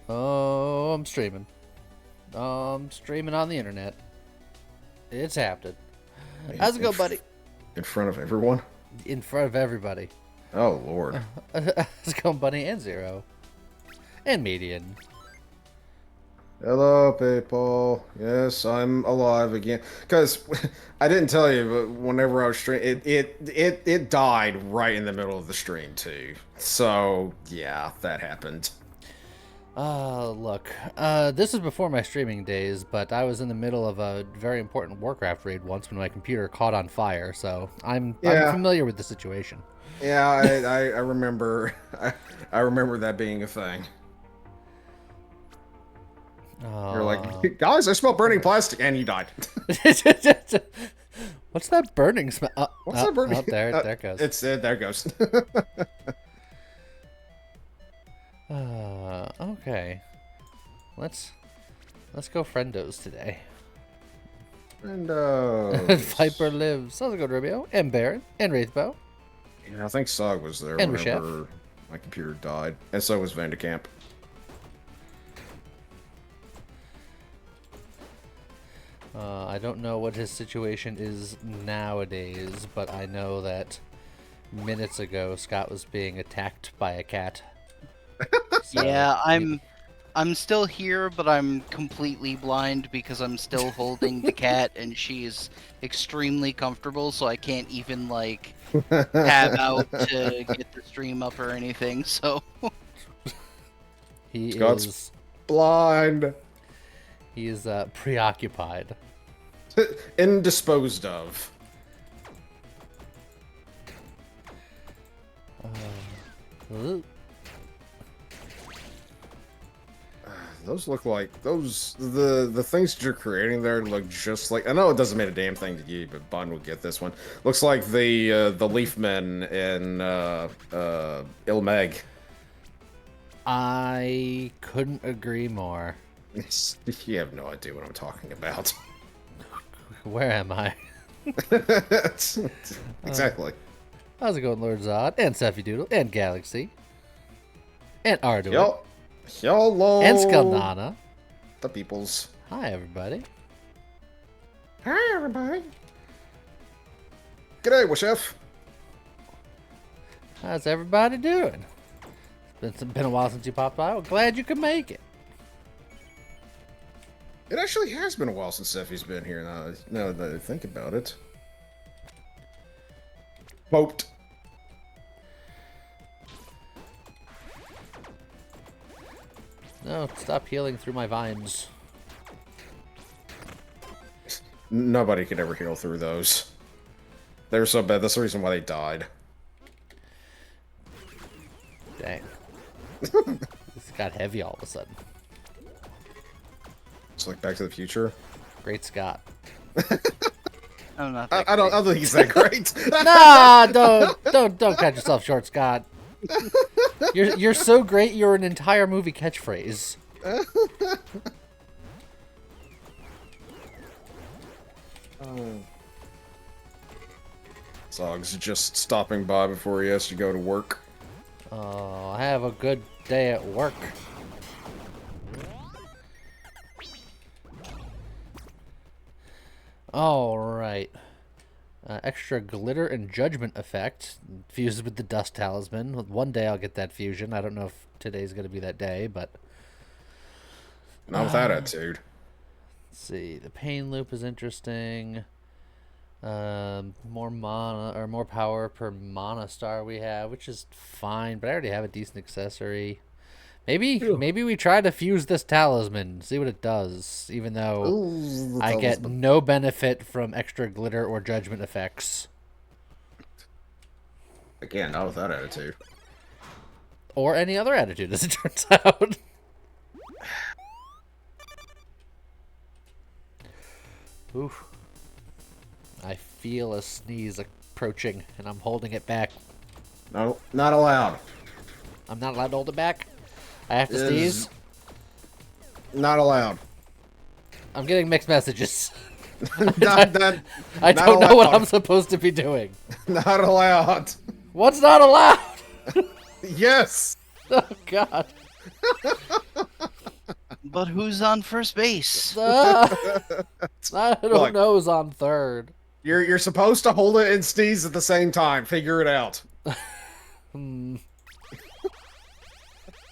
Oh, I'm streaming. I'm streaming on the internet. It's happening. How's it going, buddy? In front of everyone? In front of everybody. Oh, Lord. How's it going, buddy? And Zero. And Median. Hello, people. Yes, I'm alive again. Because I didn't tell you, but whenever I was streaming, it died right in the middle of the stream too. So yeah, that happened. Look. This is before my streaming days, but I was in the middle of a very important Warcraft raid once when my computer caught on fire, so I'm Yeah, familiar with the situation. yeah, I remember. I remember that being a thing. You're like, guys, I smell burning plastic, and you died. What's that burning smell? What's that burning? Oh, there it goes. There it goes. Okay. Let's go friendos today. And Viper lives. How's it going, Rubio? And Baron. And Wraithbow. yeah, I think Sog was there And whenever my computer died, and so was Vanderkamp. I don't know what his situation is nowadays, but I know that minutes ago Scott was being attacked by a cat. So, Yeah, I'm still here, but I'm completely blind because I'm still holding the cat, and she is extremely comfortable, so I can't even like tab out to get the stream up or anything. So he Scott's is blind. he is preoccupied. Indisposed of. Ooh. Those look like the things that you're creating there look just like, I know it doesn't mean a damn thing to you, but Bond will get this one. Looks like the Leaf Men in Ilmeg. I couldn't agree more. You have no idea what I'm talking about. Where am I? Exactly. How's it going, Lord Zod? And Seffy Doodle? And Galaxy? And Arduin? Yo, hello. And Skelnana? The peoples. Hi, everybody. Hi, everybody. G'day, Washef. How's everybody doing? It's been a while since you popped by. Well, glad you could make it. It actually has been a while since Seffy's been here now that I think about it. Quote. No, stop healing through my vines. Nobody could ever heal through those. They were so bad, that's the reason why they died. Dang. This got heavy all of a sudden. It's like Back to the Future. Great Scott. I'm not. I don't think he's that great. Nah, don't cut yourself short, Scott. You're so great. You're an entire movie catchphrase. Zog's just stopping by before he has to go to work. Oh, have a good day at work. All right. Extra glitter and judgment effect fused with the dust talisman. One day I'll get that fusion. I don't know if today's going to be that day, but Not with that attitude. let's see. The pain loop is interesting. More mana or more power per mana star we have, which is fine, but I already have a decent accessory. Maybe we try to fuse this talisman, see what it does, even though Ooh, I get no benefit from extra glitter or judgment effects. Again, not with that attitude. Or any other attitude, as it turns out. Oof. I feel a sneeze approaching, and I'm holding it back. No, not allowed. I'm not allowed to hold it back? I have to Is- sneeze? Not allowed. I'm getting mixed messages. not, not, I not don't know what allowed. I'm supposed to be doing. Not allowed. What's not allowed? Yes. Oh, God. But who's on first base? I don't Look. know who's on third. You're supposed to hold it and sneeze at the same time. Figure it out. Hmm.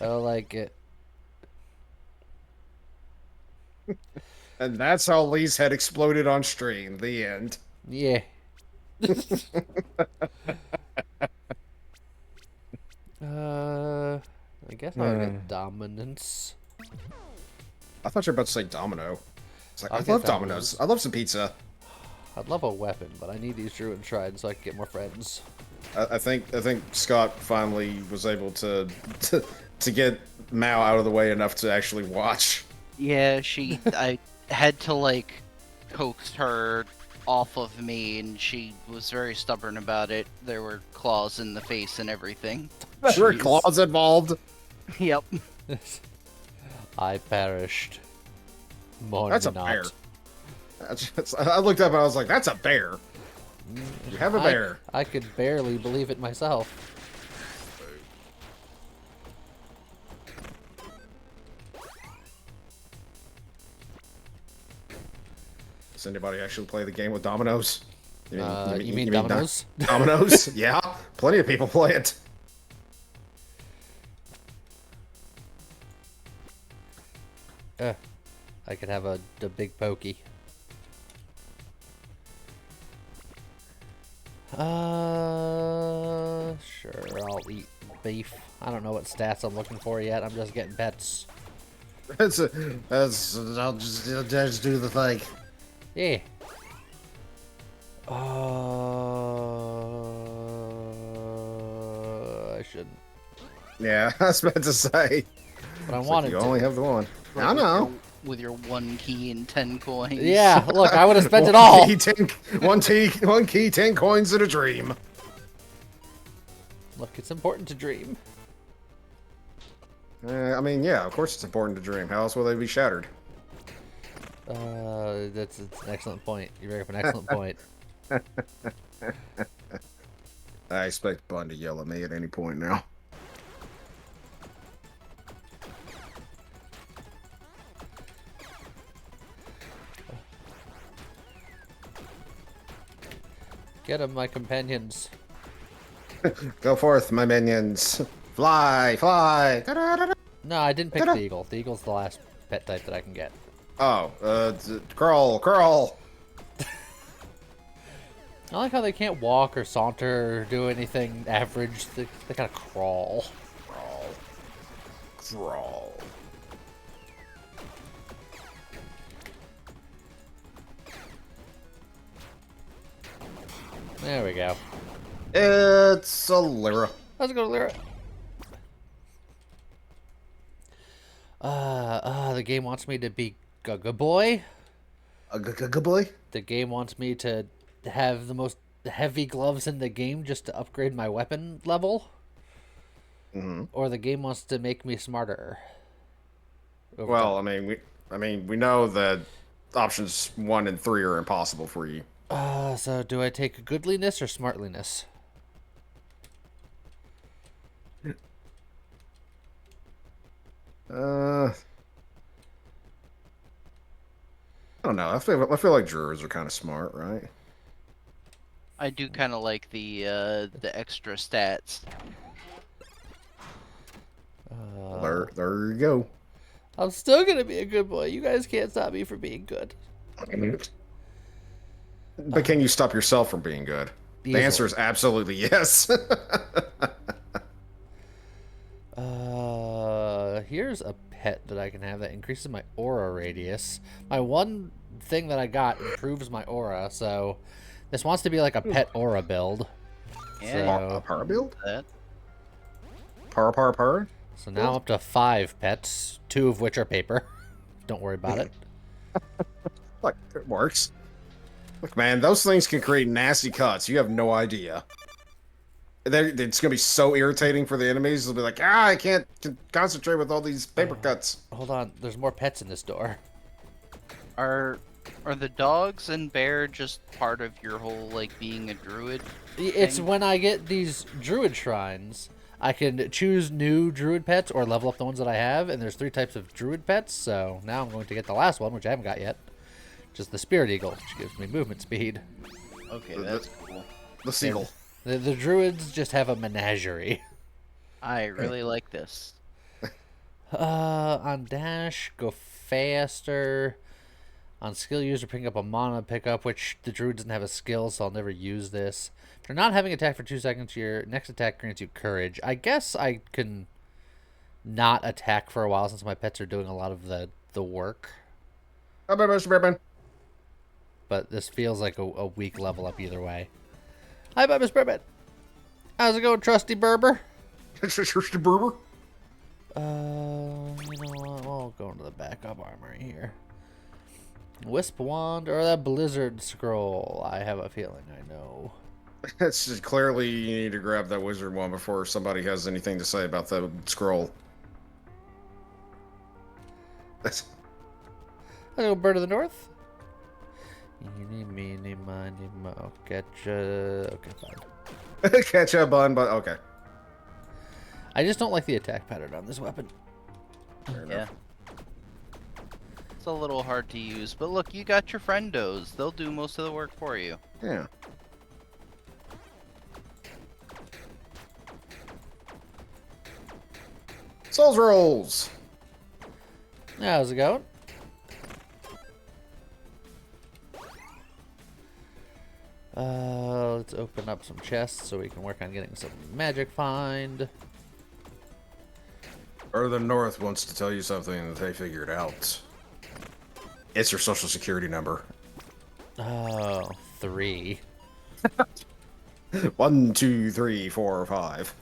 I don't like it. And that's how Lee's head exploded on stream. The end. Yeah. I guess I'll get dominance. I thought you were about to say Domino. It's like, I'll I get love Domino's. Domino's. I love some pizza. I'd love a weapon, but I need these Druid Shrines so I can get more friends. I think Scott finally was able to get Mao out of the way enough to actually watch. Yeah, I had to like coax her off of me, and she was very stubborn about it. There were claws in the face and everything. There were Jeez. claws involved. Yep. I perished. More That's a than bear. not. I looked up and I was like, "That's a bear." You have a bear. I could barely believe it myself. Does anybody actually play the game with dominoes? You mean dominoes? Dominoes? Yeah, plenty of people play it. I could have a big pokey. Sure, I'll eat beef. I don't know what stats I'm looking for yet. I'm just getting pets. I'll just do the thing. Yeah. I shouldn't. Yeah, I was about to say. But I It's like wanted you to. only have the one. I know. With your 1 key and 10 coins. Yeah, look, I would have spent it all. One key, 10 coins, and a dream. Look, it's important to dream. I mean, yeah, of course it's important to dream. How else will they be shattered? That's an excellent point. You bring up an excellent point. I expect Bun to yell at me at any point now. Get 'em, my companions. Go forth, my minions. Fly, fly. Da-da-da-da. No, I didn't pick Ta-da. the eagle. The eagle's the last pet type that I can get. Oh, crawl. I like how they can't walk or saunter or do anything average. They gotta crawl. Crawl. There we go. It's a Lyra. Let's go, Lyra. The game wants me to be Gaga Boy. A good boy? The game wants me to have the most heavy gloves in the game just to upgrade my weapon level. Mm-hmm. Or the game wants to make me smarter. Over Well, time. I mean, we know that options 1 and 3 are impossible for you. So do I take goodliness or smartliness? I don't know. I feel like druids are kind of smart, right? I do kind of like the extra stats. There you go. I'm still gonna be a good boy. You guys can't stop me from being good. But can you stop yourself from being good? The Easily. answer is absolutely yes. Here's a pet that I can have that increases my aura radius. My one thing that I got improves my aura, so this wants to be like a pet aura build. Yeah, A power build? that. Purr. So now I'm up to 5 pets, 2 of which are paper. Don't worry about it. Like, it works. Look, man, those things can create nasty cuts. You have no idea. It's going to be so irritating for the enemies. They'll be like, I can't concentrate with all these paper cuts. Hold on, there's more pets in this door. Are the dogs and bear just part of your whole like being a druid? It's thing? when I get these druid shrines, I can choose new druid pets or level up the ones that I have, and there's 3 types of druid pets, so now I'm going to get the last one, which I haven't got yet, which is the Spirit Eagle, which gives me movement speed. Okay, that's cool. The seagull. The druids just have a menagerie. I really like this. On dash, go faster. On skill user, picking up a mana pickup, which the druid doesn't have a skill, so I'll never use this. If you're not having attack for 2 seconds, your next attack grants you courage. I guess I can not attack for a while since my pets are doing a lot of the work. How about Mr. Birdman? But this feels like a weak level up either way. Hi, bye, Miss Burbot. How's it going, Trusty Berber? Mr. Berber? You know what? We'll go into the backup armory here. Wisp wand or that blizzard scroll. I have a feeling I know. It's just clearly you need to grab that wizard one before somebody has anything to say about the scroll. That's... Hello, Bird of the North. Eeny, meeny, miny, mo. Getcha. Okay, fine. Catch up on, but okay. I just don't like the attack pattern on this weapon. Fair Yeah. enough. It's a little hard to use, but look, you got your friendos. They'll do most of the work for you. Yeah. Souls rolls. How's it going? Let's open up some chests so we can work on getting some magic find. Further North wants to tell you something that they figured out. It's your social security number. Oh, 3. 1, 2, 3, 4, 5.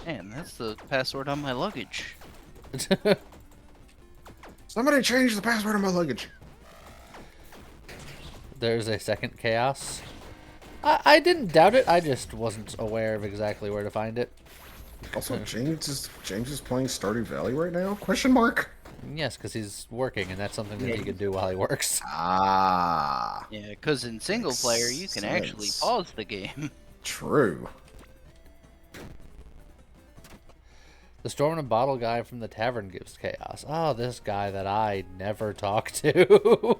Man, that's the password on my luggage. Somebody change the password on my luggage. There's a second chaos. I didn't doubt it. I just wasn't aware of exactly where to find it. Also, James is playing Stardew Valley right now? Question mark. Yes, because he's working, and that's something that he can do while he works. Ah, Yeah, because in single player, you can actually sense. pause the game. true. The Storm in a Bottle guy from the tavern gives chaos. Oh, this guy that I never talk to.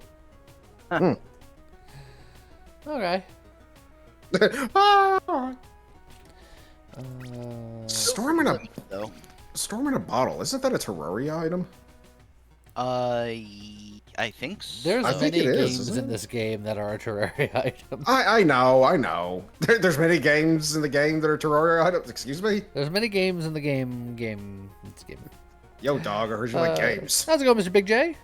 Okay. Ah! Storm in a Though. storm in a bottle. Isn't that a Terraria item? I think so. There's I think many it is, games isn't in it? this game that are a Terraria item. I know. There's many games in the game that are Terraria items. Excuse me. There's many games in the game. It's game. Yo, dog. I heard you like games. How's it going, Mr. Big J?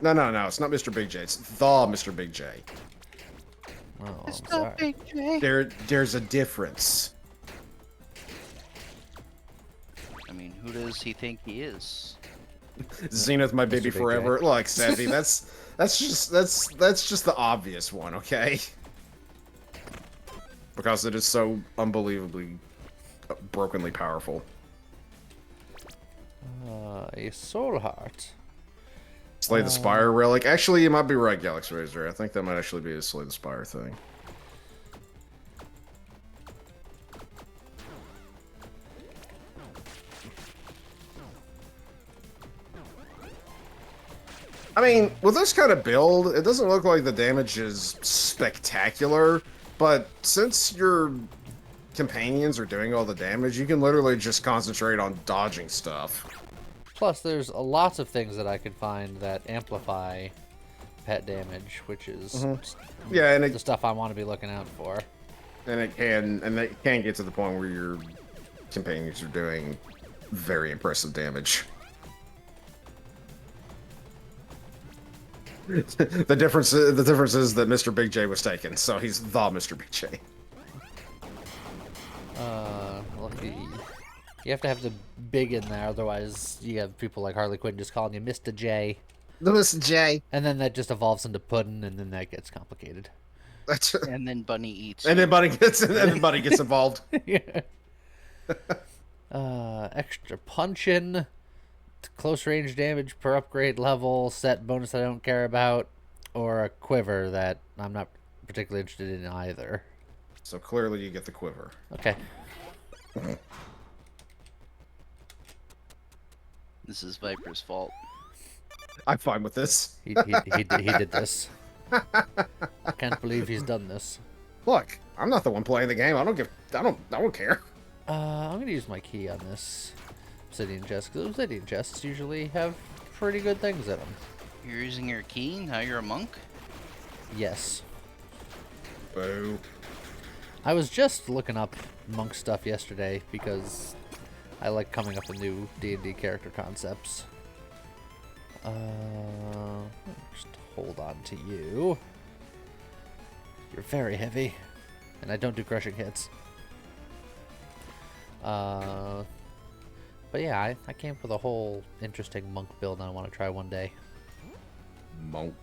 No. It's not Mr. Big J. It's the Mr. Big J. Oh, It's I'm not sorry. Big J. There's a difference. I mean, who does he think he is? Zenith, my baby Big J. forever. Look, Sandy, that's just the obvious one, okay? Because it is so unbelievably brokenly powerful. A soul heart. Slay the Spire relic. Actually, you might be right, Galaxy Razor. I think that might actually be a Slay the Spire thing. I mean, with this kind of build, it doesn't look like the damage is spectacular, but since your companions are doing all the damage, you can literally just concentrate on dodging stuff. Plus, there's lots of things that I could find that amplify pet damage, which is Yeah, and the stuff I want to be looking out for. it can get to the point where your companions are doing very impressive damage. the difference is that Mr. Big J was taken, so he's the Mr. Big J. You have to have the big in there, otherwise you have people like Harley Quinn just calling you Mr. J. The Mr. J. And then that just evolves into puddin', and then that gets complicated. That's And then Bunny eats. and then Buddy gets involved. Yeah. Extra punchin', close range damage per upgrade level, set bonus I don't care about, or a quiver that I'm not particularly interested in either. So clearly you get the quiver. Okay. This is Viper's fault. I'm fine with this. He did this. I can't believe he's done this. Look, I'm not the one playing the game. I don't care. I'm gonna use my key on this obsidian chest, because obsidian chests usually have pretty good things in them. You're using your key? Now you're a monk? Yes. Boo. I was just looking up monk stuff yesterday because I like coming up with new D&D character concepts. Just hold on to you. You're very heavy, and I don't do crushing hits. But yeah, I came up with a whole interesting monk build I want to try one day. Monk.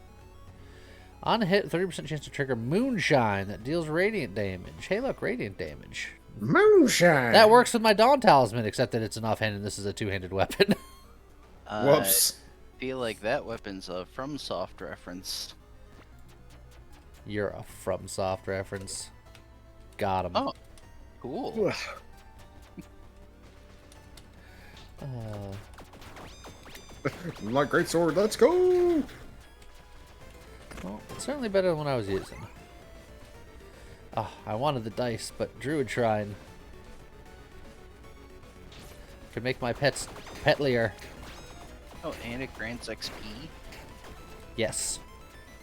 On a hit, 30% chance to trigger Moonshine that deals radiant damage. Hey, look, radiant damage. Moonshine. That works with my Dawn Talisman, except that it's an offhand and this is a two-handed weapon. Whoops. I feel like that weapon's a FromSoft reference. You're a FromSoft reference. Got him. Oh, cool. Like great sword. Let's go. Well, it's certainly better than what I was using. Oh, I wanted the dice, but Druid Shrine could make my pets petlier. Oh, and it grants XP? Yes.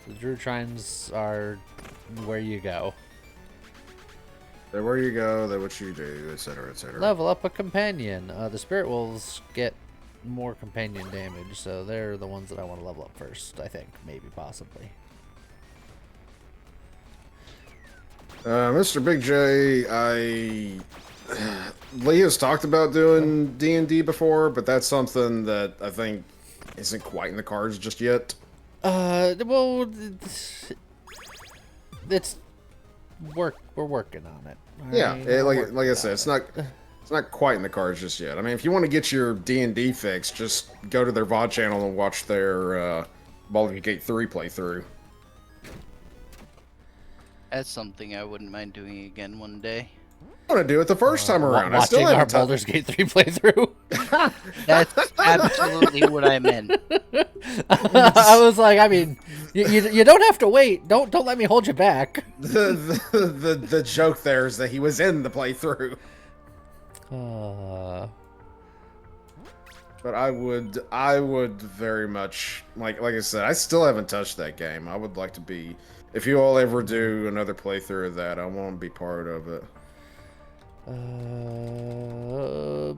The Druid Shrines are where you go. They're where you go, they're what you do, etc., etc. Level up a companion. The Spirit Wolves get more companion damage, so they're the ones that I want to level up first, I think. Maybe, possibly. Mr. Big J, Lee has talked about doing D&D before, but that's something that I think isn't quite in the cards just yet. Well, it's work. We're working on it. Yeah, Alright? like I said, it's not quite in the cards just yet. I mean, if you want to get your D&D fix, just go to their VOD channel and watch their Baldur's Gate 3 playthrough. That's something I wouldn't mind doing again one day. I want to do it the first time around. I still Watching our haven't Baldur's Gate 3 playthrough. That's absolutely what I meant. I was like, I mean, you don't have to wait. Don't let me hold you back. The joke there is that he was in the playthrough. But I would very much like I said, I still haven't touched that game. I would like to be. If you all ever do another playthrough of that, I want to be part of it.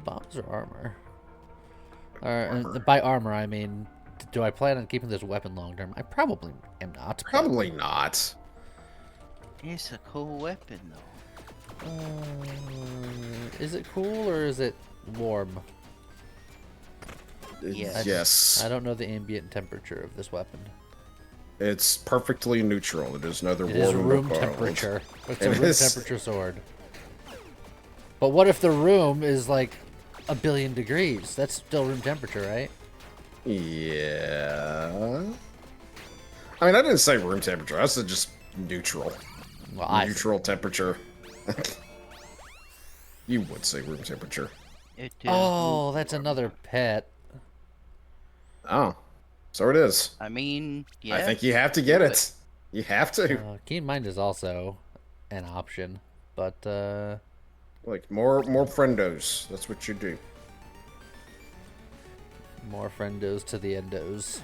Bombs or armor? By armor, I mean, do I plan on keeping this weapon long term? I probably am not. Probably not. It's a cool weapon, though. Is it cool or is it warm? Yes. Yes. I don't know the ambient temperature of this weapon. It's perfectly neutral. It is neither It warm is nor room cold. temperature. It's a It room is. temperature sword. But what if the room is like 1 billion degrees? That's still room temperature, right? Yeah. I mean, I didn't say room temperature. I said just neutral. Well, Neutral temperature. You would say room temperature. It is. Oh, that's another pet. Oh. So it is. I mean, yeah. I think you have to get it. You have to. Keen Mind is also an option, but Like, more friendos. That's what you do. more friendos to the endos.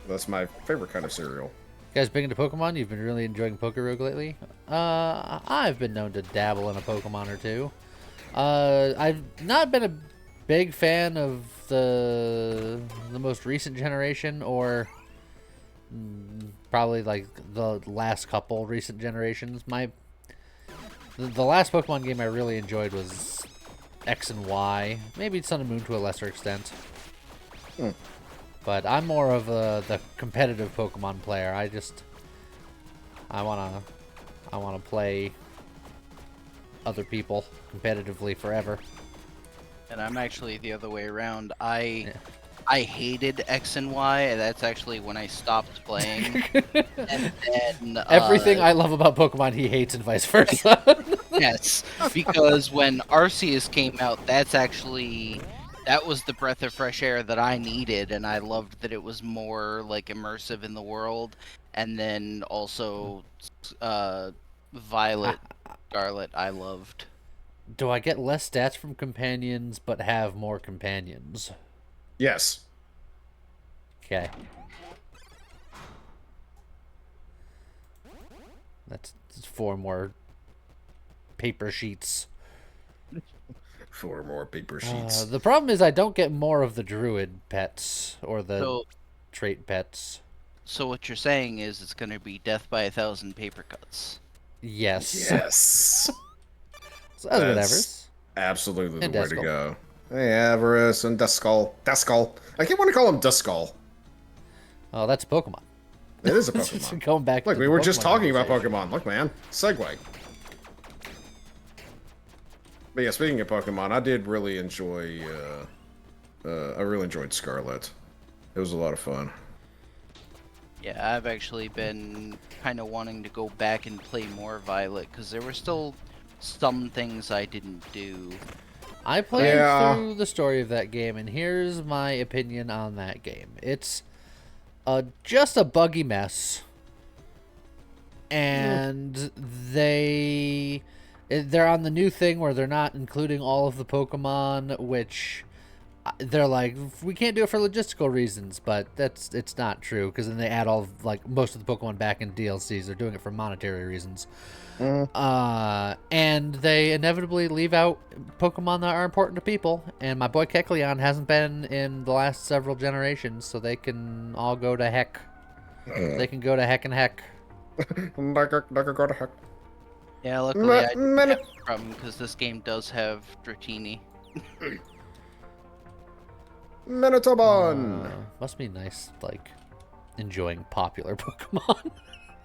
That's my favorite kind of cereal. You guys big into Pokemon? You've been really enjoying Pokerogue lately? I've been known to dabble in a Pokemon or two. I've not been a big fan of the most recent generation, or probably like the last couple recent generations. The last Pokemon game I really enjoyed was X and Y, maybe Sun and Moon to a lesser extent. But I'm more of the competitive Pokemon player. I wanna play other people competitively forever. And I'm actually the other way around. I I hated X and Y, and that's actually when I stopped playing. And then Everything I love about Pokemon, he hates, and vice versa. yes, because when Arceus came out, that was the breath of fresh air that I needed, and I loved that it was more like immersive in the world. And then also, Violet, Scarlet, I loved. Do I get less stats from companions, but have more companions? Yes. Okay. That's 4 more paper sheets. 4 more paper sheets. The problem is I don't get more of the druid pets or the So, trait pets. so what you're saying is it's going to be death by 1,000 paper cuts. Yes. Yes. So that's whatever. Absolutely the And way to Duskull. go. Hey, Avarice and Duskull. Duskull. I keep wanting to call him Duskull. Oh, that's a Pokemon. It is a Pokemon. Going back Look, to we the were just Pokemon talking about conversation. Pokemon. Look, man. Segue. But yeah, speaking of Pokemon, I did really enjoy, I really enjoyed Scarlet. It was a lot of fun. Yeah, I've actually been kind of wanting to go back and play more Violet, because there were still some things I didn't do. I played Yeah. through the story of that game, and here's my opinion on that game. It's just a buggy mess, and they're on the new thing where they're not including all of the Pokemon, which they're like, we can't do it for logistical reasons, but it's not true, because then they add all of, like, most of the Pokemon back in DLCs. They're doing it for monetary reasons. And they inevitably leave out Pokemon that are important to people, and my boy Kecleon hasn't been in the last several generations, so they can all go to heck. They can go to heck and heck. Go to heck. Yeah, luckily I didn't Man- have a problem, because this game does have Dratini. Manitobon! Must be nice, like, enjoying popular Pokemon.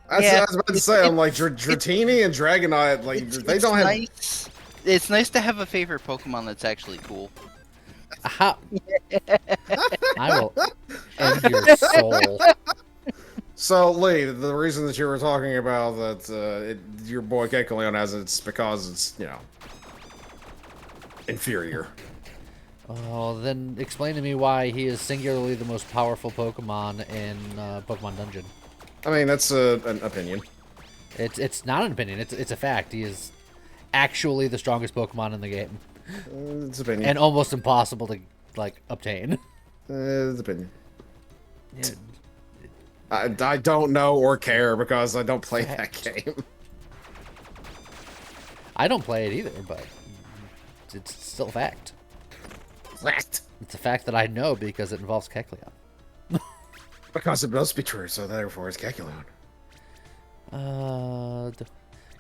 I Yeah, was about to say, I'm like, Dratini and Dragonite, like, they don't have... nice. It's nice to have a favorite Pokemon that's actually cool. How? I will end your soul. So, Lee, the reason that you were talking about that your boy Kecleon has it's because it's, you know, inferior. Oh, then explain to me why he is singularly the most powerful Pokemon in Pokemon Dungeon. I mean, that's an opinion. It's not an opinion. It's a fact. He is actually the strongest Pokemon in the game, It's opinion. and almost impossible to like obtain. It's opinion. Yeah. I don't know or care because I don't play that game. I don't play it either, but it's still a fact. What? It's a fact that I know because it involves Kecleon. Because it must be true, so therefore it's Kecleon.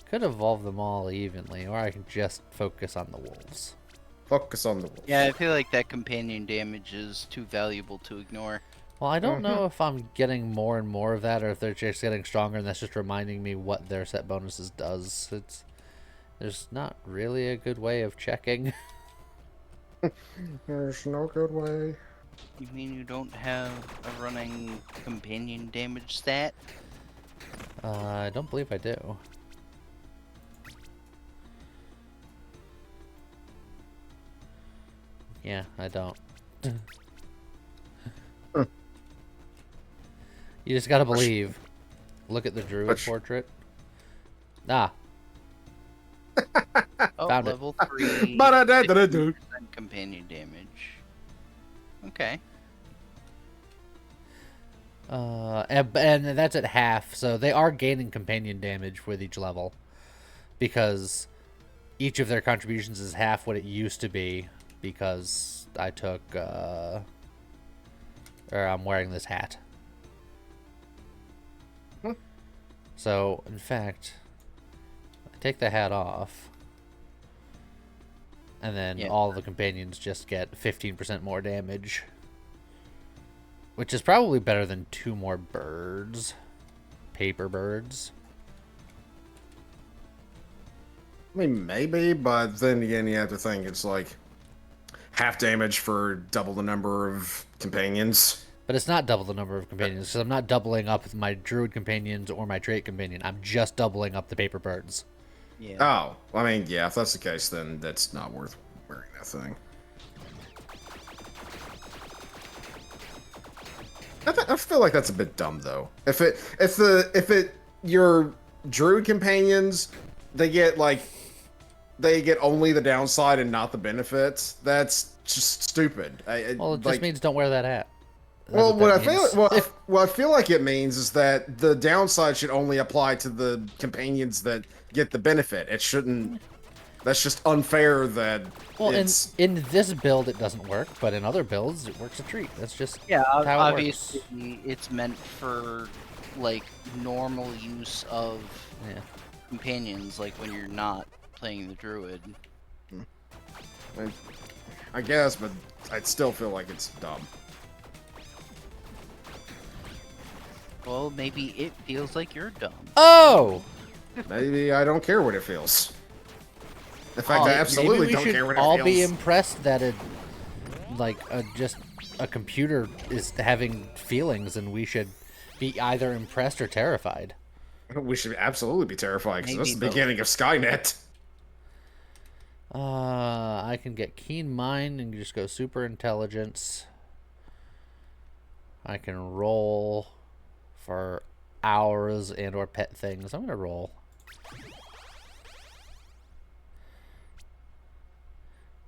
Could evolve them all evenly, or I can just focus on the wolves. Focus on the wolf. Yeah, I feel like that companion damage is too valuable to ignore. Well, I don't know if I'm getting more and more of that, or if they're just getting stronger, and that's just reminding me what their set bonuses does. There's not really a good way of checking. There's no good way. You mean you don't have a running companion damage stat? I don't believe I do. Yeah, I don't. You just gotta believe. Look at the druid portrait. Ah, Oh, Found it. level 3. Ba-da-da-da-da-do. Companion damage. Okay. and that's at half, so they are gaining companion damage with each level, because each of their contributions is half what it used to be, because I took, or I'm wearing this hat. So, in fact, I take the hat off, and then Yeah. all the companions just get 15% more damage. Which is probably better than 2 more birds. Paper birds. I mean, maybe, but then again, you have to think it's like half damage for double the number of companions. But it's not double the number of companions, because I'm not doubling up my druid companions or my trait companion. I'm just doubling up the paper birds. Yeah. Oh, I mean, yeah, if that's the case, then that's not worth wearing that thing. I feel like that's a bit dumb, though. If your druid companions, they get only the downside and not the benefits. That's just stupid. Well, it just means don't wear that hat. That's Well, what that I feel means. what I feel like it means is that the downside should only apply to the companions that get the benefit. It shouldn't. That's just unfair. That Well, it's in this build it doesn't work, but in other builds it works a treat. That's just Yeah, how it obviously works. it's meant for like normal use of Yeah. companions, like when you're not playing the druid. I guess, but I'd still feel like it's dumb. Well, maybe it feels like you're dumb. Oh! Maybe I don't care what it feels. In fact, Oh, I maybe absolutely we don't should care what it all feels. be impressed that just a computer is having feelings, and we should be either impressed or terrified. We should absolutely be terrified because that's Maybe the beginning of Skynet. I can get keen mind and just go super intelligence. I can roll for hours and or pet things. I'm gonna roll.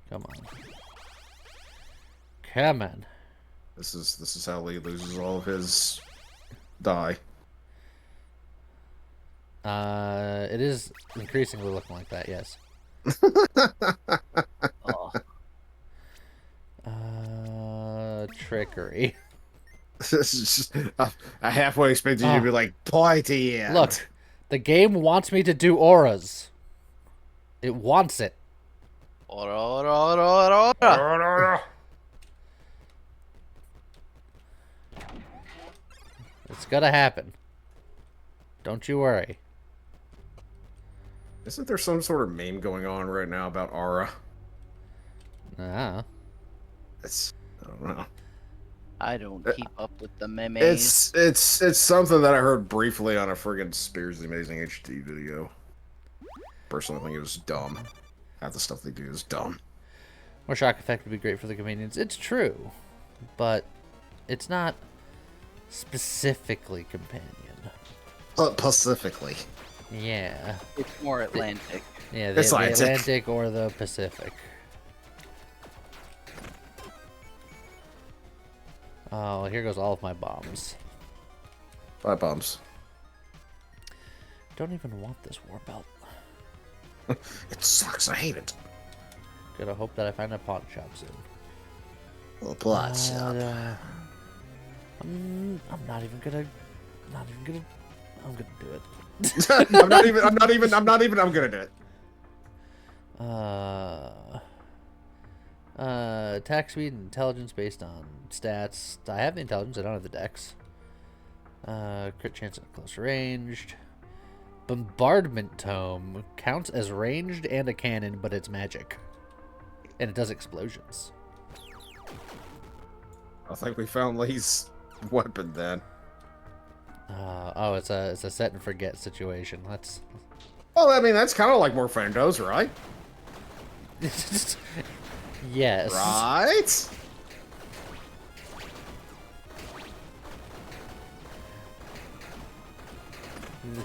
Come on. Come on. This is how Lee loses all of his die. It is increasingly looking like that, yes. Trickery. This is just, I halfway expected you to be like, pointy end. Look, the game wants me to do auras. It wants it. Ora, ora, ora, ora, ora. It's gonna happen. Don't you worry. Isn't there some sort of meme going on right now about Aura? Ah. I don't know. I don't keep up with the memes. It's something that I heard briefly on a friggin' Spears the Amazing HD video. Personally, I think it was dumb. Half the stuff they do is dumb. More shock effect would be great for the companions. It's true, but it's not specifically companion. Pacifically. Yeah. It's more Atlantic. Yeah, It's the Atlantic. Atlantic or the Pacific. Oh, here goes all of my bombs. 5 bombs. Don't even want this war belt. It sucks. I hate it. Gotta hope that I find a pawn shop soon. Well, plot I'm not even gonna. I'm gonna do it. I'm gonna do it. Attack speed and intelligence based on stats. I have the intelligence, I don't have the dex. Crit chance at close ranged. Bombardment tome counts as ranged and a cannon, but it's magic. And it does explosions. I think we found Lee's weapon then. Oh, it's a set and forget situation. That's Well, I mean, that's kind of like Morphendo's, right? yes. Right?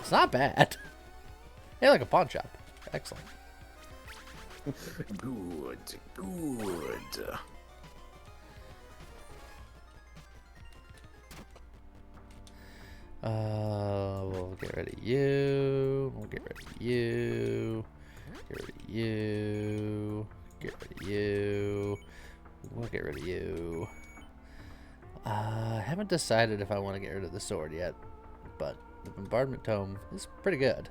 It's not bad. Hey, like a pawn shop. Excellent. Good, good. We'll get rid of you. We'll get rid of you. Get rid of you. Get rid of you. We'll get rid of you. I haven't decided if I want to get rid of the sword yet, but the bombardment tome is pretty good.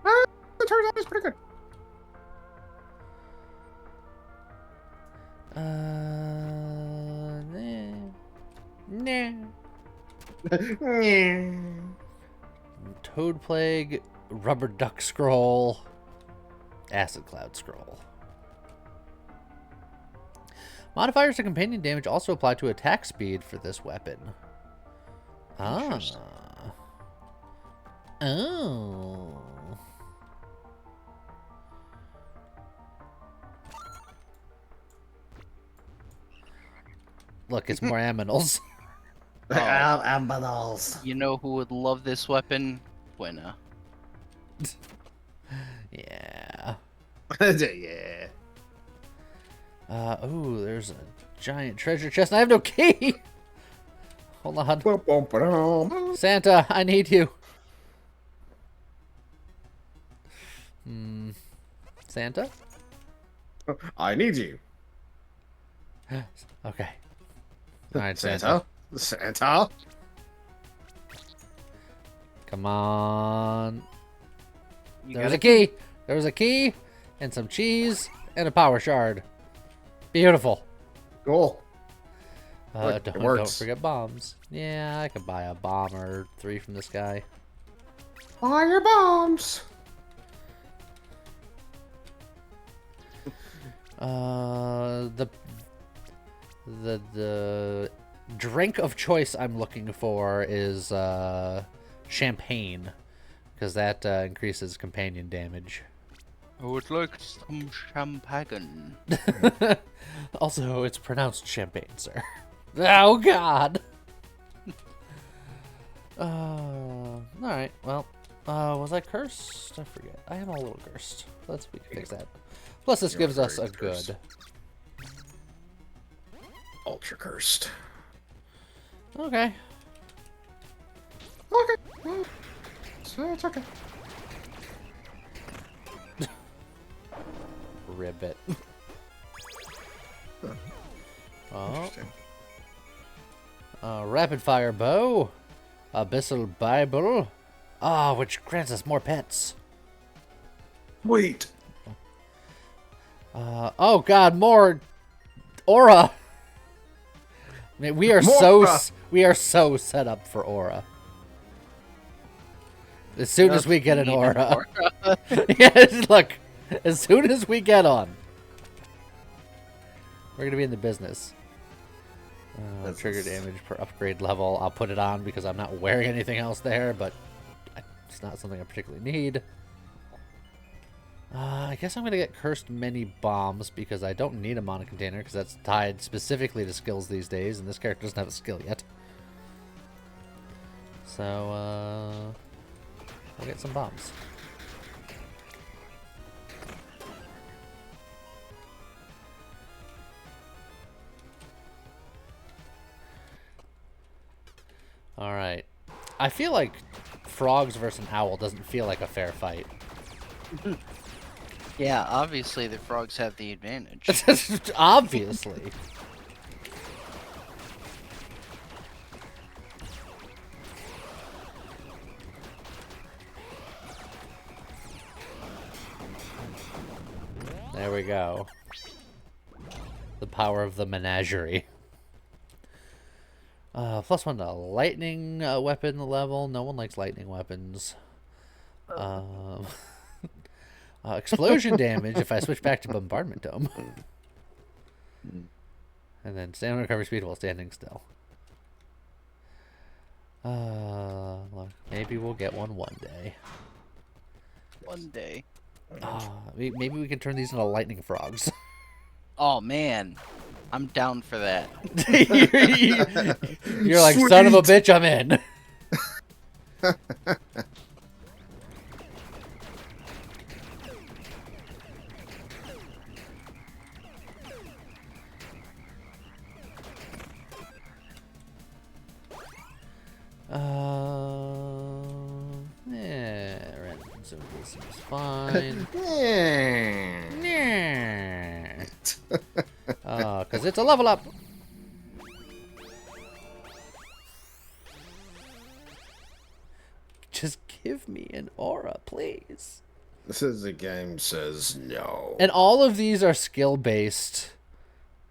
It turns out it's pretty good. Nah. Toad Plague, Rubber Duck Scroll, Acid Cloud Scroll. Modifiers to companion damage also apply to attack speed for this weapon. Ah. Interesting. Oh. Look, it's more aminals. Aminals. You know who would love this weapon? Buena. Yeah. Yeah. Oh, there's a giant treasure chest, and I have no key. Hold on. Bum, bum, ba-dum. Santa, I need you. Santa? I need you. Okay. All right, Santa. Santa. Come on. You There was got a key. There was a key and some cheese and a power shard. Beautiful. Cool. Look, it Don't works. forget bombs. Yeah, I could buy a bomb or 3 from this guy. Fire bombs. The drink of choice I'm looking for is champagne, because that increases companion damage. I would like some champagne. Also, it's pronounced champagne, sir. Oh God. Alright, well, was I cursed? I forget. I am a little cursed. Let's fix that. Plus, this You're gives us very a cursed. good. Ultra cursed. Okay. Okay. Well, it's okay. Ribbit. Oh. Interesting. Rapid fire bow. Abyssal Bible. Which grants us more pets. Wait. Oh God, more aura. I mean, we are so set up for aura. As soon as we get an aura. Yes, look. As soon as we get on, we're gonna be in the business. Trigger damage per upgrade level. I'll put it on because I'm not wearing anything else there, but it's not something I particularly need. I guess I'm going to get Cursed Many Bombs because I don't need a mana container because that's tied specifically to skills these days, and this character doesn't have a skill yet. So, we'll get some bombs. Alright. I feel like frogs versus an owl doesn't feel like a fair fight. Yeah, obviously the frogs have the advantage. Obviously. There we go. The power of the menagerie. +1 to lightning weapon level. No one likes lightning weapons. Explosion damage if I switch back to bombardment dome. And then stamina recovery speed while standing still. Look, maybe we'll get one day. One day. Maybe we can turn these into lightning frogs. Oh man, I'm down for that. You're like, son of a bitch, I'm in. Yeah, random simple seems fine. Yeah. Because it's a level up. Just give me an aura, please. This is the game says no. And all of these are skill based,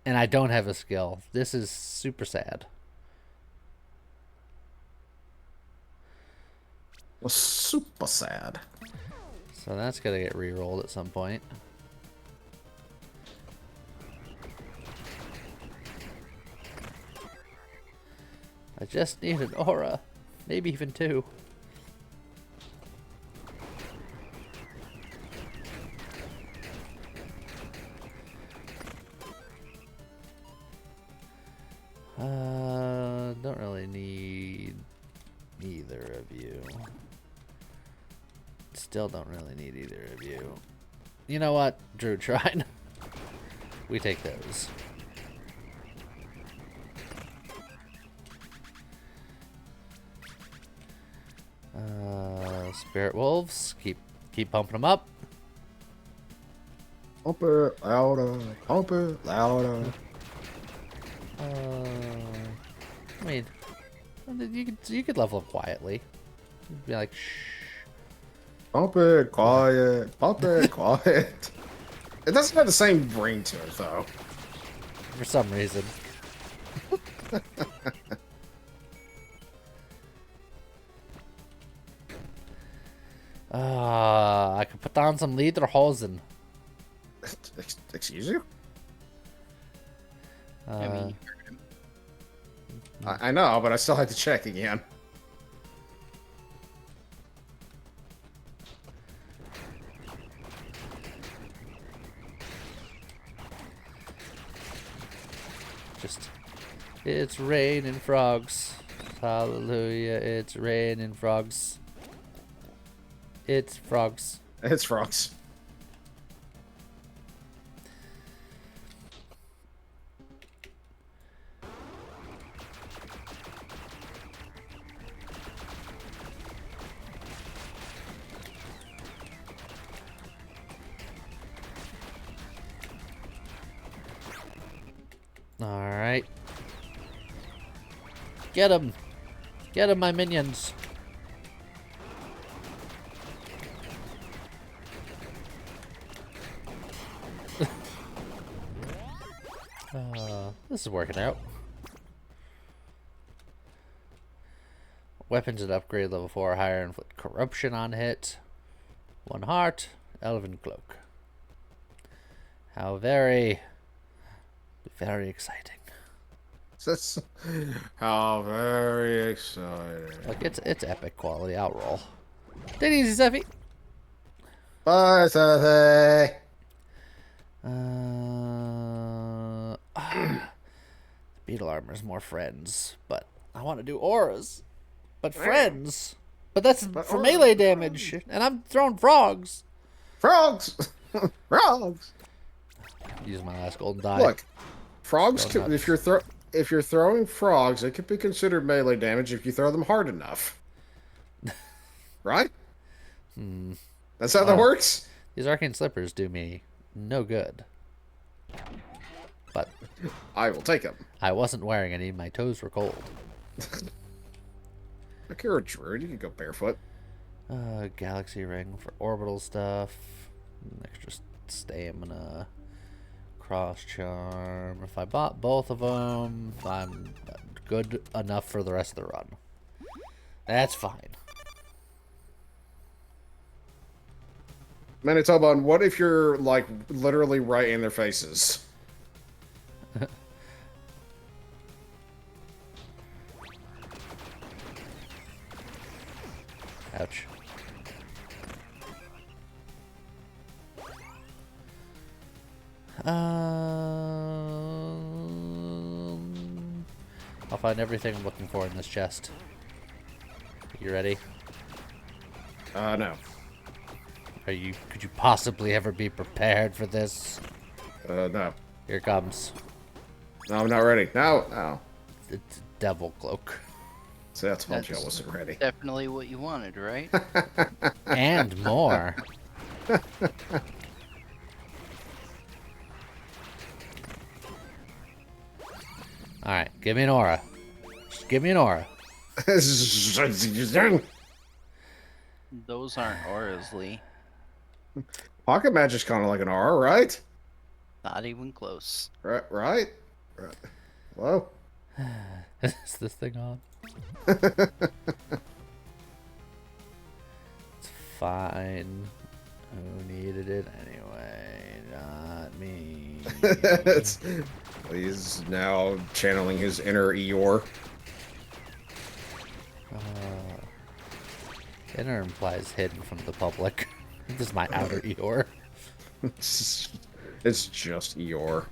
and I don't have a skill. This is super sad. Well, super sad. So that's gonna get re-rolled at some point. I just need an aura. Maybe even two. Don't really need either of you. Still don't really need either of you. You know what? Druid Shrine. We take those. Spirit Wolves. Keep pumping them up. Pump it louder. Pump it louder. I mean, you could level up quietly. You'd be like, shh. Pump it quiet. Pump it quiet. It doesn't have the same ring to it, though. For some reason. I could put on some Lederhosen. Excuse you? I mean, you heard him. I know, but I still had to check again. It's raining frogs. Hallelujah, it's raining frogs. It's frogs. It's frogs. Alright. Get him! Get him, my minions! This is working out. Weapons at upgrade level 4 or higher inflict corruption on hit. 1 heart, elven cloak. How very exciting. That's how very exciting. Look, it's epic quality. I'll roll. Take it easy, Zeffy. Bye, Seth. Beetle armor's more friends, but I want to do auras. But friends. But that's for melee damage, and I'm throwing frogs. Frogs. Frogs. Use my last golden die. Look, frogs. Go nuts. If you're throwing frogs, it could be considered melee damage if you throw them hard enough. Right? That's how that works. These arcane slippers do me no good. But I will take them. I wasn't wearing any. My toes were cold. Look, you're a druid. You can go barefoot. Galaxy ring for orbital stuff. Extra stamina. Cross charm. If I bought both of them, I'm good enough for the rest of the run. That's fine. Manitoba, what if you're, like, literally right in their faces? Ouch. I'll find everything I'm looking for in this chest. You ready? No. Could you possibly ever be prepared for this? No. Here it comes. No, I'm not ready. No. It's devil cloak. See, I told you I That's wasn't ready. Definitely what you wanted, right? And more. Alright, give me an aura. Just give me an aura. Those aren't auras, Lee. Pocket magic's kind of like an aura, right? Not even close. Right? Hello? Is this thing on? It's fine. Who needed it anyway? Not me. He's now channeling his inner Eeyore. Inner implies hidden from the public. This is my outer Eeyore. It's just Eeyore.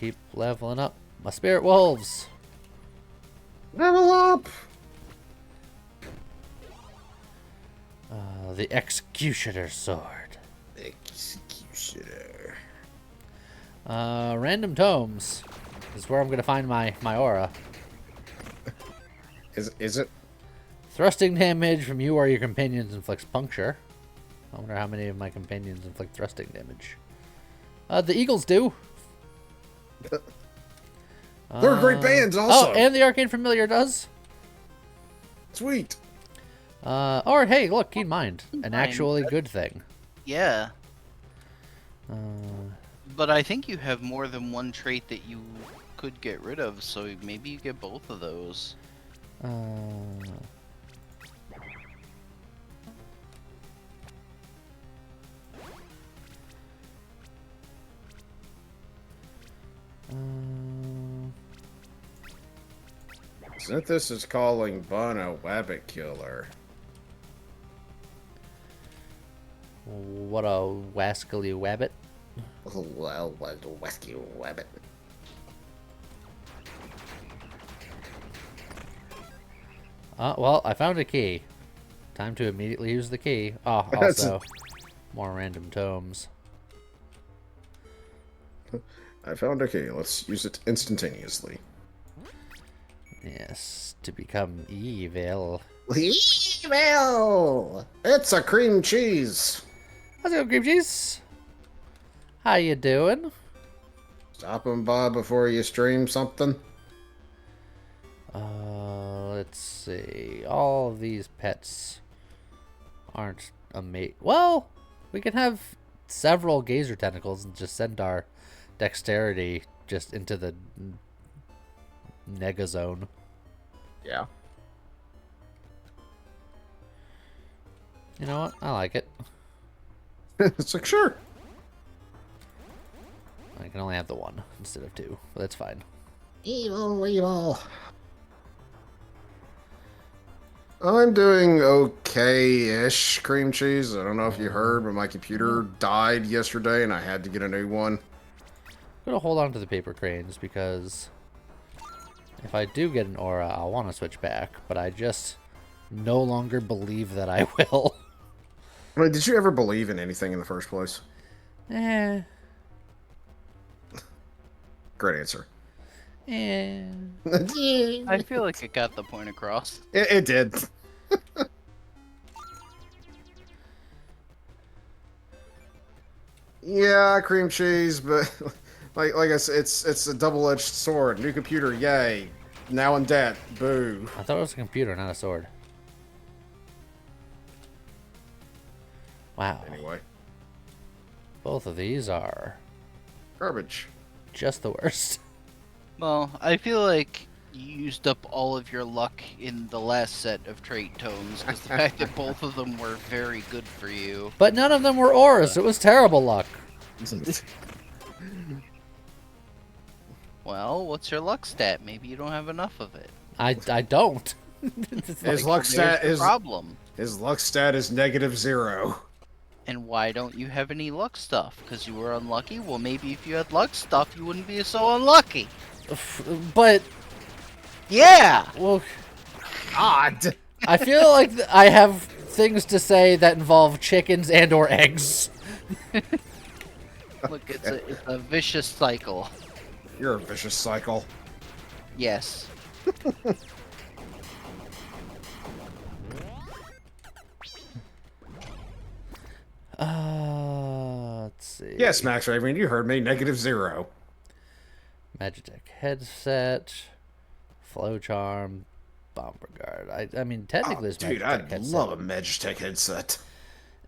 Keep leveling up my spirit wolves. Level up! The executioner sword. Executioner. Random tomes is where I'm gonna find my aura. Is it? Thrusting damage from you or your companions inflicts puncture. I wonder how many of my companions inflict thrusting damage. The eagles do. They're great bands also. Oh, and the arcane familiar does. Sweet. Or hey, look, keen mind, an actually good thing. Yeah. Uh, But I think you have more than one trait that you could get rid of, so maybe you get both of those. uh, Synthesis is calling Bun a wabbit killer. what a wascally wabbit. Oh, well, what a wasky wabbit. Well, I found a key. Time to immediately use the key. Oh, also, more random tomes. I found a key. Let's use it instantaneously. Yes, to become evil. Evil! It's a cream cheese. How's it going, cream cheese? How you doing? Stopping by before you stream something. Let's see. All of these pets aren't amazing. Well, we can have several gazer tentacles and just send our dexterity just into the nega zone. Yeah. You know what? I like it. It's like, sure. I can only have the one instead of two, but that's fine. Evil, evil. I'm doing okay-ish, cream cheese. I don't know if you heard, but my computer died yesterday and I had to get a new one. I'm gonna hold on to the paper cranes because if I do get an aura, I'll want to switch back, but I just no longer believe that I will. Wait, did you ever believe in anything in the first place? Eh. Great answer. Eh. I feel like it got the point across. It did. Yeah, cream cheese, but like I said, it's a double-edged sword. New computer, yay. Now in debt, boo. I thought it was a computer, not a sword. Wow. Anyway, Both of these are garbage. just the worst. Well, I feel like you used up all of your luck in the last set of trait tomes, because the fact that both of them were very good for you. But none of them were auras. It was terrible luck. Well, what's your luck stat? Maybe you don't have enough of it. I don't. It's His like- luck stat There's is the problem. his luck stat is -0. And why don't you have any luck stuff? Because you were unlucky? Well, maybe if you had luck stuff, you wouldn't be so unlucky. But Yeah! well, Odd. I feel like I have things to say that involve chickens and or eggs. Look, it's a vicious cycle. You're a vicious cycle. Yes. Let's see. Yes, Max Raven, you heard me. -0. Magitech headset, flow charm, bomber guard. I mean, technically, it's Dude, Magitech I'd headset. love a Magitech headset.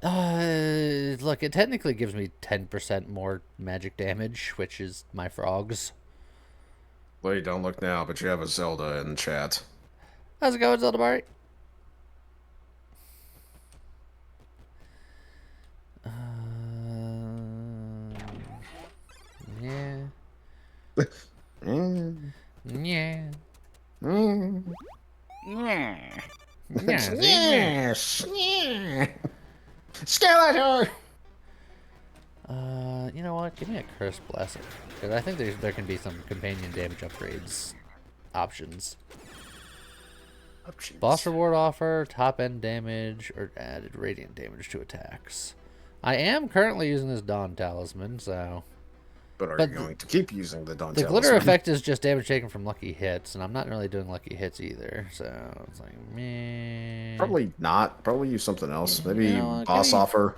Look, it technically gives me 10% more magic damage, which is my frogs. Wait, don't look now, but you have a Zelda in chat. How's it going, Zeldamari? Mm, Yeah. mm. Yeah. Yeah. See? Yeah. Skeletor! You know what? Give me a Curse Blessing. Because I think there can be some companion damage upgrades options. Boss reward offer, top end damage, or added radiant damage to attacks. I am currently using this Dawn Talisman, so... But are But you going to keep using the Dawn The glitter Talisman? effect is just damage taken from lucky hits, and I'm not really doing lucky hits either, so it's like, meh. Probably not. Probably use something else. Maybe You know what, boss offer.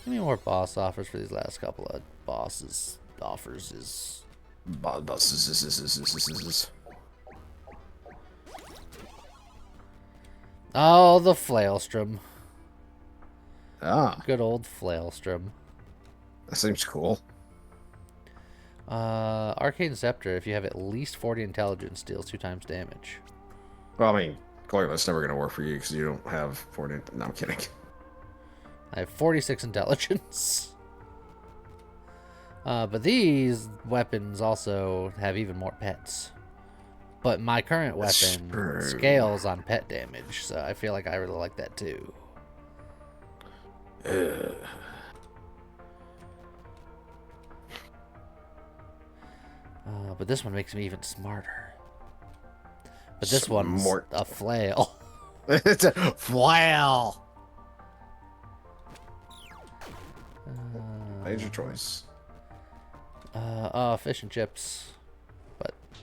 Give me more boss offers for these last couple of bosses. Offers is... Oh, the Flailstrom. Ah, Good old Flailstrom. that seems cool. Arcane Scepter, if you have at least 40 intelligence, deals 2 times damage. Well, I mean, clearly that's never going to work for you because you don't have 40. No, I'm kidding. I have 46 intelligence. But these weapons also have even more pets. But my current That's weapon true. scales on pet damage, so I feel like I really like that too. But this one makes me even smarter. But this one's Smart. a flail. It's a flail. Major choice. Fish and chips.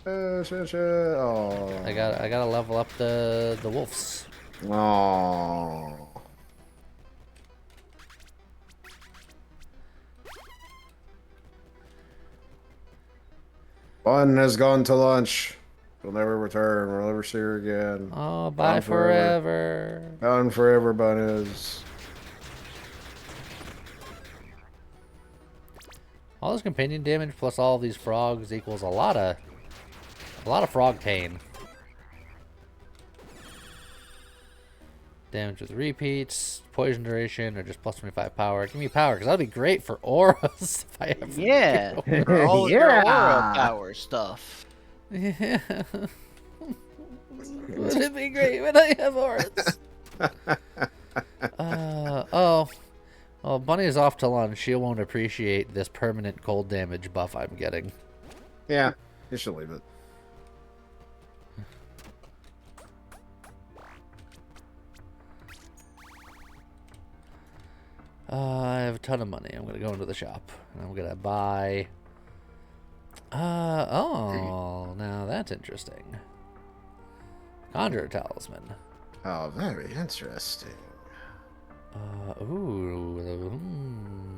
Oh. I gotta level up the wolves. Oh. Bun has gone to lunch. We'll never return. We'll never see her again. Oh, bye Gone forever. forever. Gone forever, Bun is. All this companion damage plus all of these frogs equals a lot of frog pain. Damage with repeats, poison duration, or just plus 25 power. Give me power, because that'd be great for auras if I ever Yeah. get For all of your Yeah. aura power stuff. Yeah. Would it be great when I have auras? Oh. Well, Bunny is off to lunch. She won't appreciate this permanent cold damage buff I'm getting. Yeah, you should leave it. I have a ton of money. I'm gonna go into the shop and I'm gonna buy. Oh, now that's interesting. Conjurer Talisman. Oh, very interesting.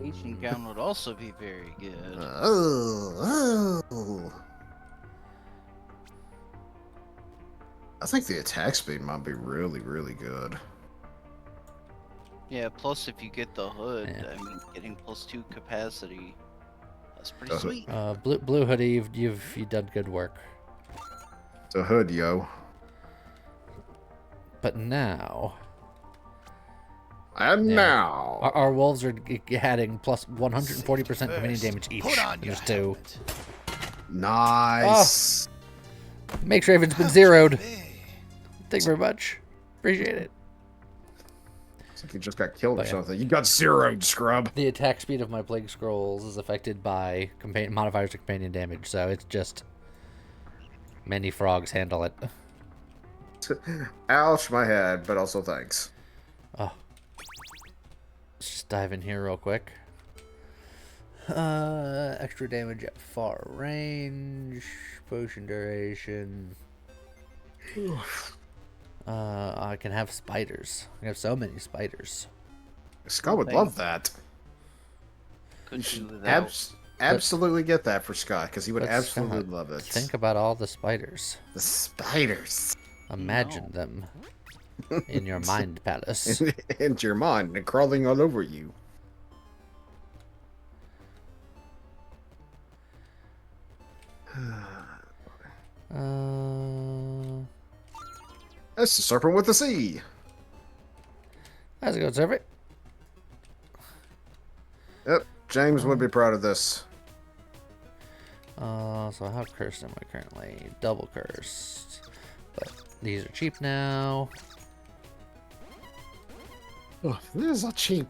Aging gown would also be very good. Oh. I think the attack speed might be really, really good. Yeah, plus if you get the hood, Yeah. I mean, getting +2 capacity, that's pretty The hood. sweet. Blue Hoodie, you've done good work. It's a hood, yo. But now, And Yeah. now. our wolves are adding plus 140% companion damage each. There's 2. Nice. Makes Raven's been zeroed. Thank you very much. Appreciate it. It's like you just got killed or But yeah. something. You got zeroed, scrub. The attack speed of my Plague Scrolls is affected by modifiers to companion damage, so it's just many frogs handle it. Ouch, my head, but also thanks. Let's just dive in here real quick. Extra damage at far range, potion duration. I can have spiders. I have so many spiders. Scott would Thank- love that. Couldn't do without. Absolutely get that for Scott, because he would But absolutely Scott, love it. Think about all the spiders. The spiders. Imagine them in your mind palace. Into your mind and crawling all over you. That's the serpent with the sea. How's it going, Serpent? Yep, James would be proud of this. So how cursed am I currently? Double cursed. But these are cheap now. Oh, these are cheap.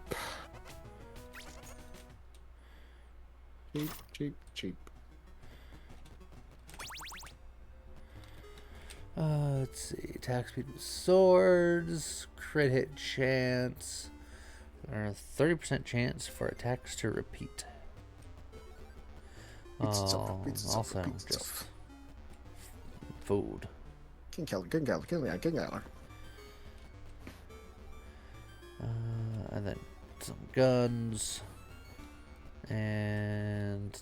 Cheap, cheap, cheap. Let's see. Attack speed with swords. Crit hit chance. 30% chance for attacks to repeat. Pizza stuff, pizza stuff, Also, pizza just stuff. food. King Keller, King Keller, King Keller, King Keller. And then some guns. And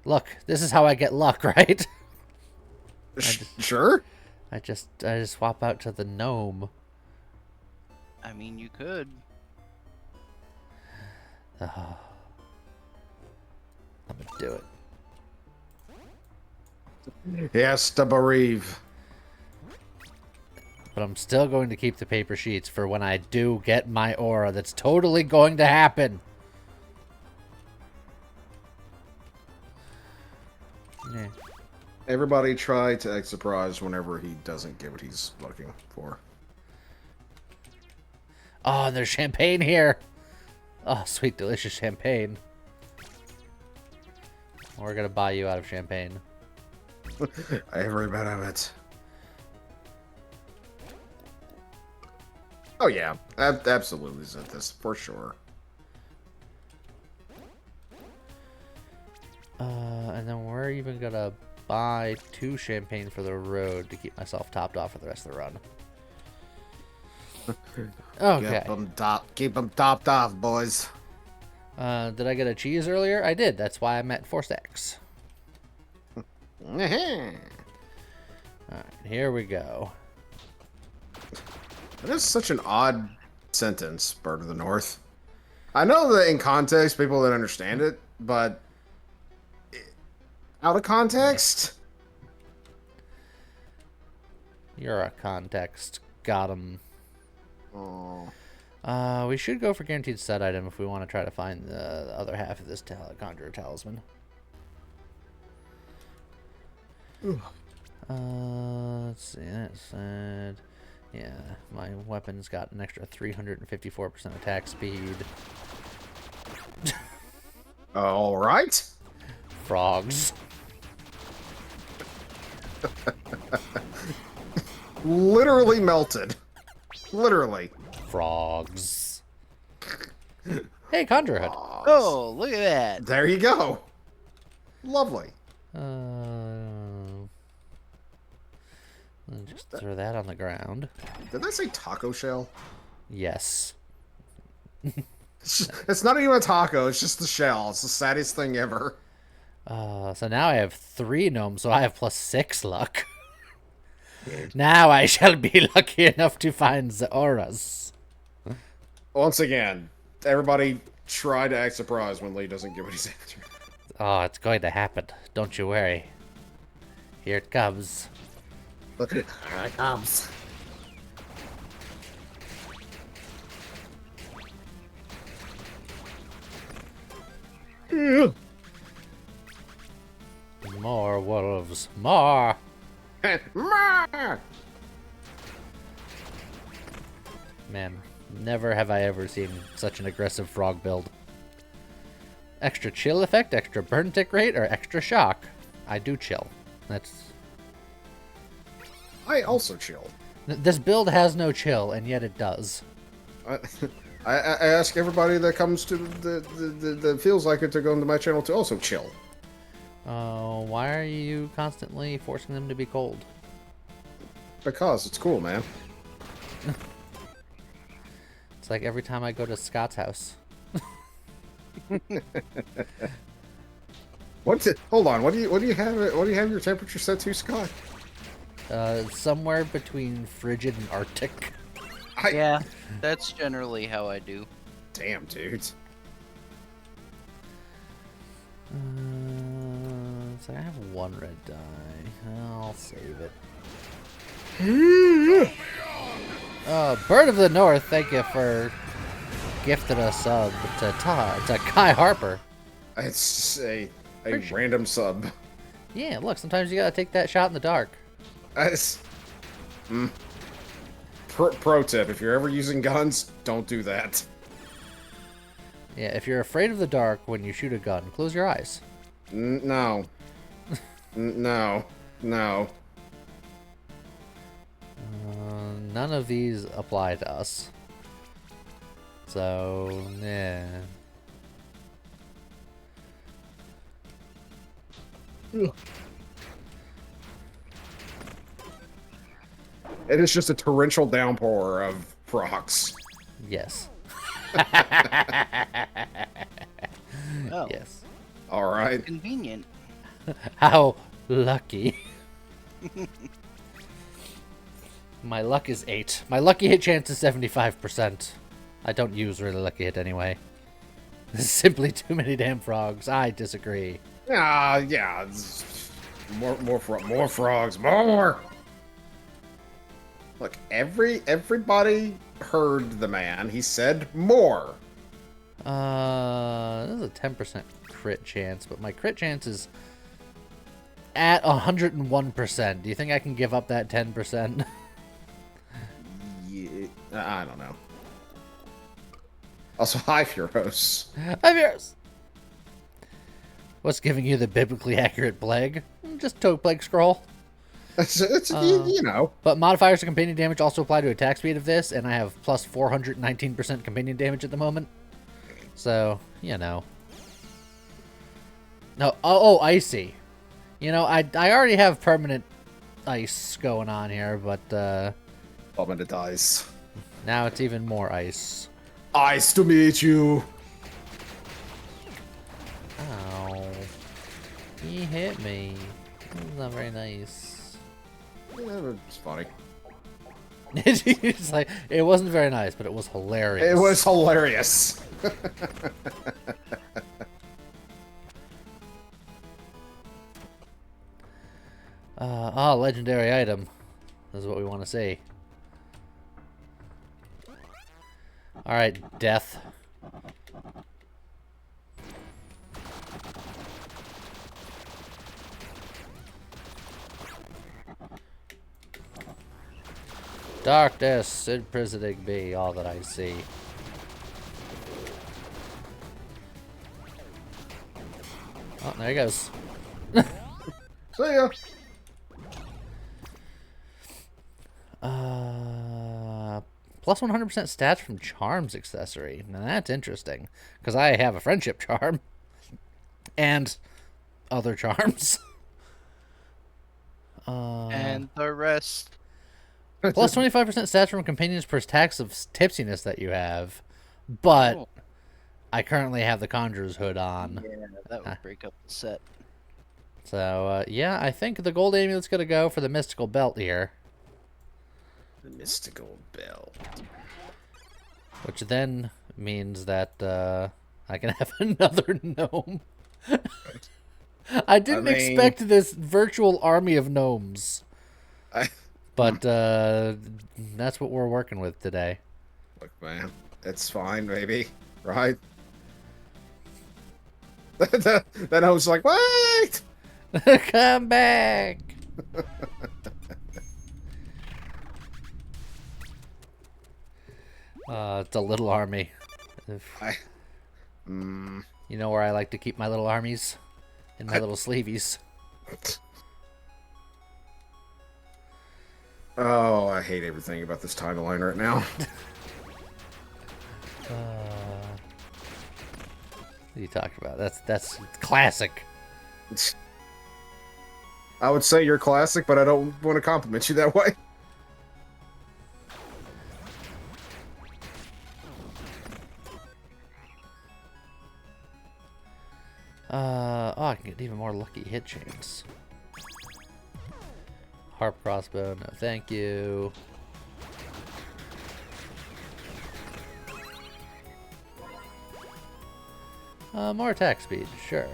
look, this is how I get luck, right? Sure. I just swap out to the gnome. I mean, you could. I'm gonna do it. Yes, to bereave. But I'm still going to keep the paper sheets for when I do get my aura. That's totally going to happen. Yeah. Everybody try to act surprised whenever he doesn't get what he's looking for. Oh, and there's champagne here. Oh, sweet, delicious champagne. We're gonna buy you out of champagne. Every bit of it. Oh yeah, absolutely is this for sure. And then we're even gonna buy 2 champagne for the road to keep myself topped off for the rest of the run. Okay. Keep them topped off, boys. Did I get a cheese earlier? I did. That's why I'm at 4 stacks. Alright, here we go. That is such an odd sentence, Bird of the North. I know that in context, people that understand it, but out of context? You're a context. Got him. Oh. We should go for guaranteed set item if we want to try to find the other half of this Conjurer Talisman. Let's see. That said, yeah, my weapon's got an extra 354% attack speed. All right. Frogs. Literally melted. Literally. Frogs. Hey, Conjurer Hood. Oh, look at that. There you go. Lovely. Just throw that on the ground. Did that say taco shell? Yes. It's not even a taco. It's just the shell. It's the saddest thing ever. So now I have 3 gnomes, so I have +6 luck. Now I shall be lucky enough to find the auras. Once again, everybody try to act surprised when Lee doesn't get what he's after. Oh, it's going to happen. Don't you worry. Here it comes. Here it comes. More wolves. More! Man, never have I ever seen such an aggressive frog build. Extra chill effect, extra burn tick rate, or extra shock? I do chill. That's... I also chill. This build has no chill, and yet it does. I ask everybody that comes to that feels like it to go into my channel to also chill. Why are you constantly forcing them to be cold? Because it's cool, man. It's like every time I go to Scott's house. Hold on. What do you have your temperature set to, Scott? Somewhere between frigid and Arctic. Yeah, that's generally how I do. Damn, dude. So I have 1 red die. I'll save it. Bird of the North, thank you for gifting a sub to Kai Harper. It's a A random sub. Yeah, look, sometimes you gotta take that shot in the dark. That's, pro tip, if you're ever using guns, don't do that. Yeah, if you're afraid of the dark when you shoot a gun, close your eyes. No. No. No. None of these apply to us. So, yeah. It is just a torrential downpour of frogs. Yes. Oh, Yes. Alright. convenient. How lucky. My luck is 8. My lucky hit chance is 75%. I don't use really lucky hit anyway. There's simply too many damn frogs. I disagree. Yeah. More frogs. More! Look, everybody heard the man. He said more. This is a 10% crit chance, but my crit chance is at 101%. Do you think I can give up that 10%? Yeah, I don't know. Also, hi, Furos. I'm yours. What's giving you the biblically accurate plague? Just Toad Plague Scroll. You know. But modifiers to companion damage also apply to attack speed of this, and I have plus 419% companion damage at the moment. So, you know. No, oh, icy. You know, I already have permanent ice going on here, but Permanent ice. now it's even more ice. Ice to meet you. Ow. He hit me. That's not very nice. It's funny. It's like, it wasn't very nice, but it was hilarious. It was hilarious. Legendary item. This is what we want to see. Alright, death. Darkness imprisoning me, all that I see. Oh, there he goes. See ya. Plus 100% stats from Charms accessory. Now that's interesting, because I have a friendship charm and other charms. And the rest. Plus 25% stats from companions per stacks of tipsiness that you have, but Oh. I currently have the Conjurer's Hood on. Yeah, that would break up the set. So, yeah, I think the gold amulet's going to go for the mystical belt here. The mystical belt. Which then means that I can have another gnome. I didn't expect this virtual army of gnomes. But that's what we're working with today. Look, man, it's fine, baby. Right? Then I was like, wait! Come back! It's a little army. You know where I like to keep my little armies? In my little sleeveys. Oh, I hate everything about this timeline right now. What are you talking about? That's classic. I would say you're classic, but I don't want to compliment you that way. Oh, I can get even more lucky hit chance. Harp crossbow, no thank you. More attack speed, sure.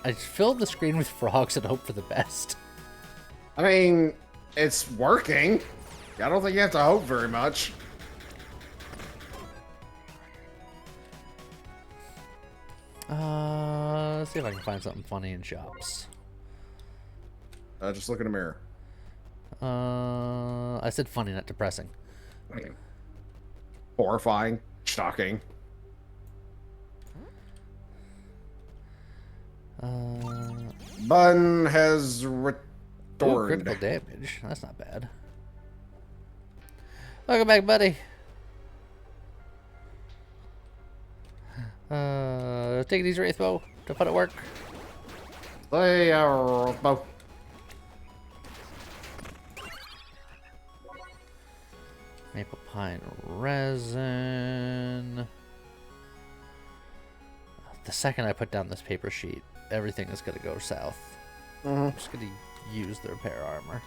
I just filled the screen with frogs and hope for the best. I mean, it's working. I don't think you have to hope very much. Let's see if I can find something funny in shops. Just look in the mirror. I said funny, not depressing. Horrifying. Shocking. Bun has returned. Ooh, critical damage. That's not bad. Welcome back, buddy. Take it easy, Wraithbow. To put it work. They are both. Maple pine resin. The second I put down this paper sheet, everything is going to go south. I'm just going to use the repair armor.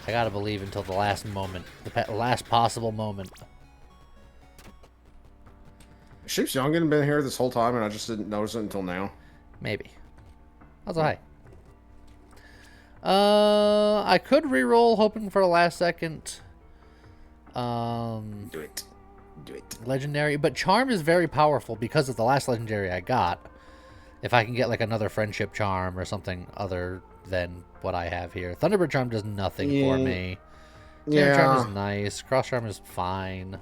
I gotta believe until the last moment, the last possible moment. Sheep's Youngin been here this whole time, and I just didn't notice it until now. Maybe. Also, hi. I could reroll, hoping for a last second. Do it. Do it. Legendary, but Charm is very powerful because of the last legendary I got. If I can get like another friendship charm or something other than what I have here. Thunderbird Charm does nothing for me. Terror Charm is nice. Cross Charm is fine.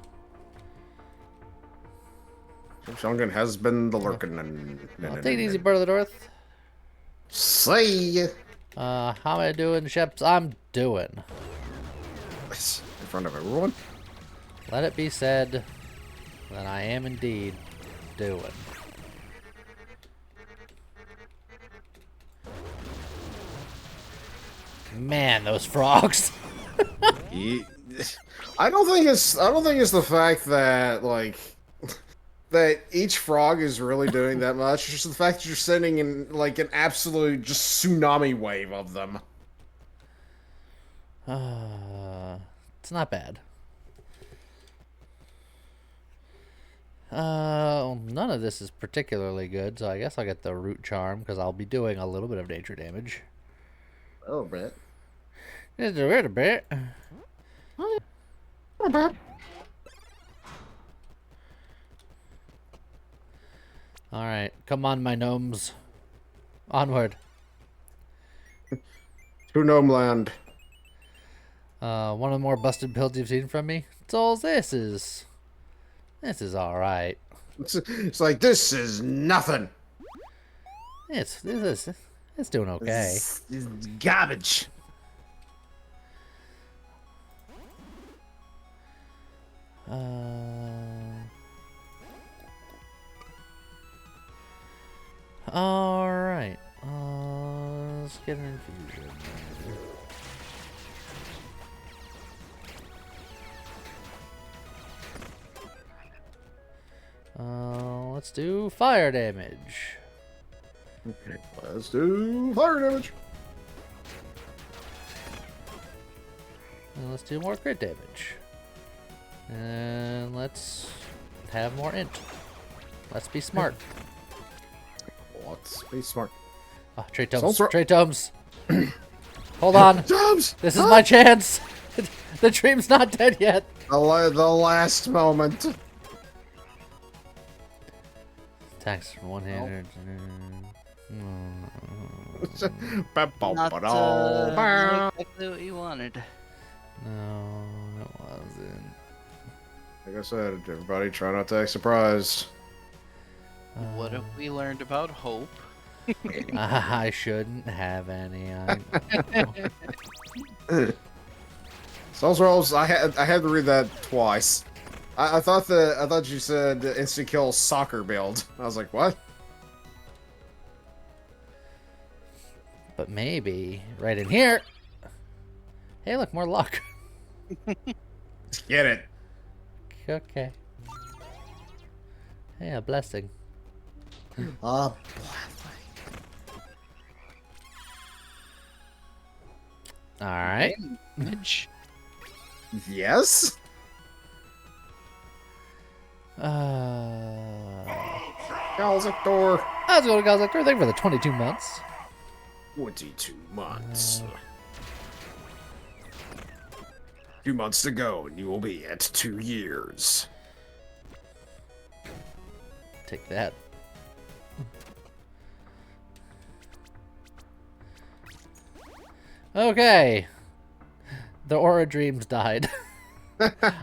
Sheep's Youngin has been the lurking. Take it easy, Bird of the North. Say. How am I doing, Sheps? I'm doing. In front of everyone. Let it be said that I am indeed doing. Man, those frogs. I don't think it's the fact that like that each frog is really doing that much. It's just the fact that you're sending in like an absolute just tsunami wave of them. It's not bad. None of this is particularly good, so I guess I'll get the root charm because I'll be doing a little bit of nature damage. A little bit. Just a little bit. Alright, come on, my gnomes. Onward. To Gnome Land. One of the more busted builds you've seen from me? So this is alright. It's like, this is nothing. It's doing okay. This is garbage. Alright. Let's get an infusion. Let's do fire damage. Okay, let's do fire damage. And let's do more crit damage. And let's have more int. Let's be smart. Let's be smart. Oh, trade tomes. Trade tomes. Hold on. Tomes! This is my chance. The dream's not dead yet. The last moment. Attacks from one hand. Not exactly what you wanted. No, it wasn't. Like I said, everybody try not to act surprised. What have we learned about hope? I shouldn't have any. I know. Souls Rolls, I had to read that twice. I thought you said instant kill soccer build. I was like, what? But maybe right in here. Hey, look, more luck. Get it. Okay. Hey, a blessing. Uh, All right. Mitch. yes? Galzactor. Let's go to Galzactor. Thank you for the 22 months. 22 months. 2 months to go, and you will be at 2 years. Take that. Okay. The Aura Dreams died.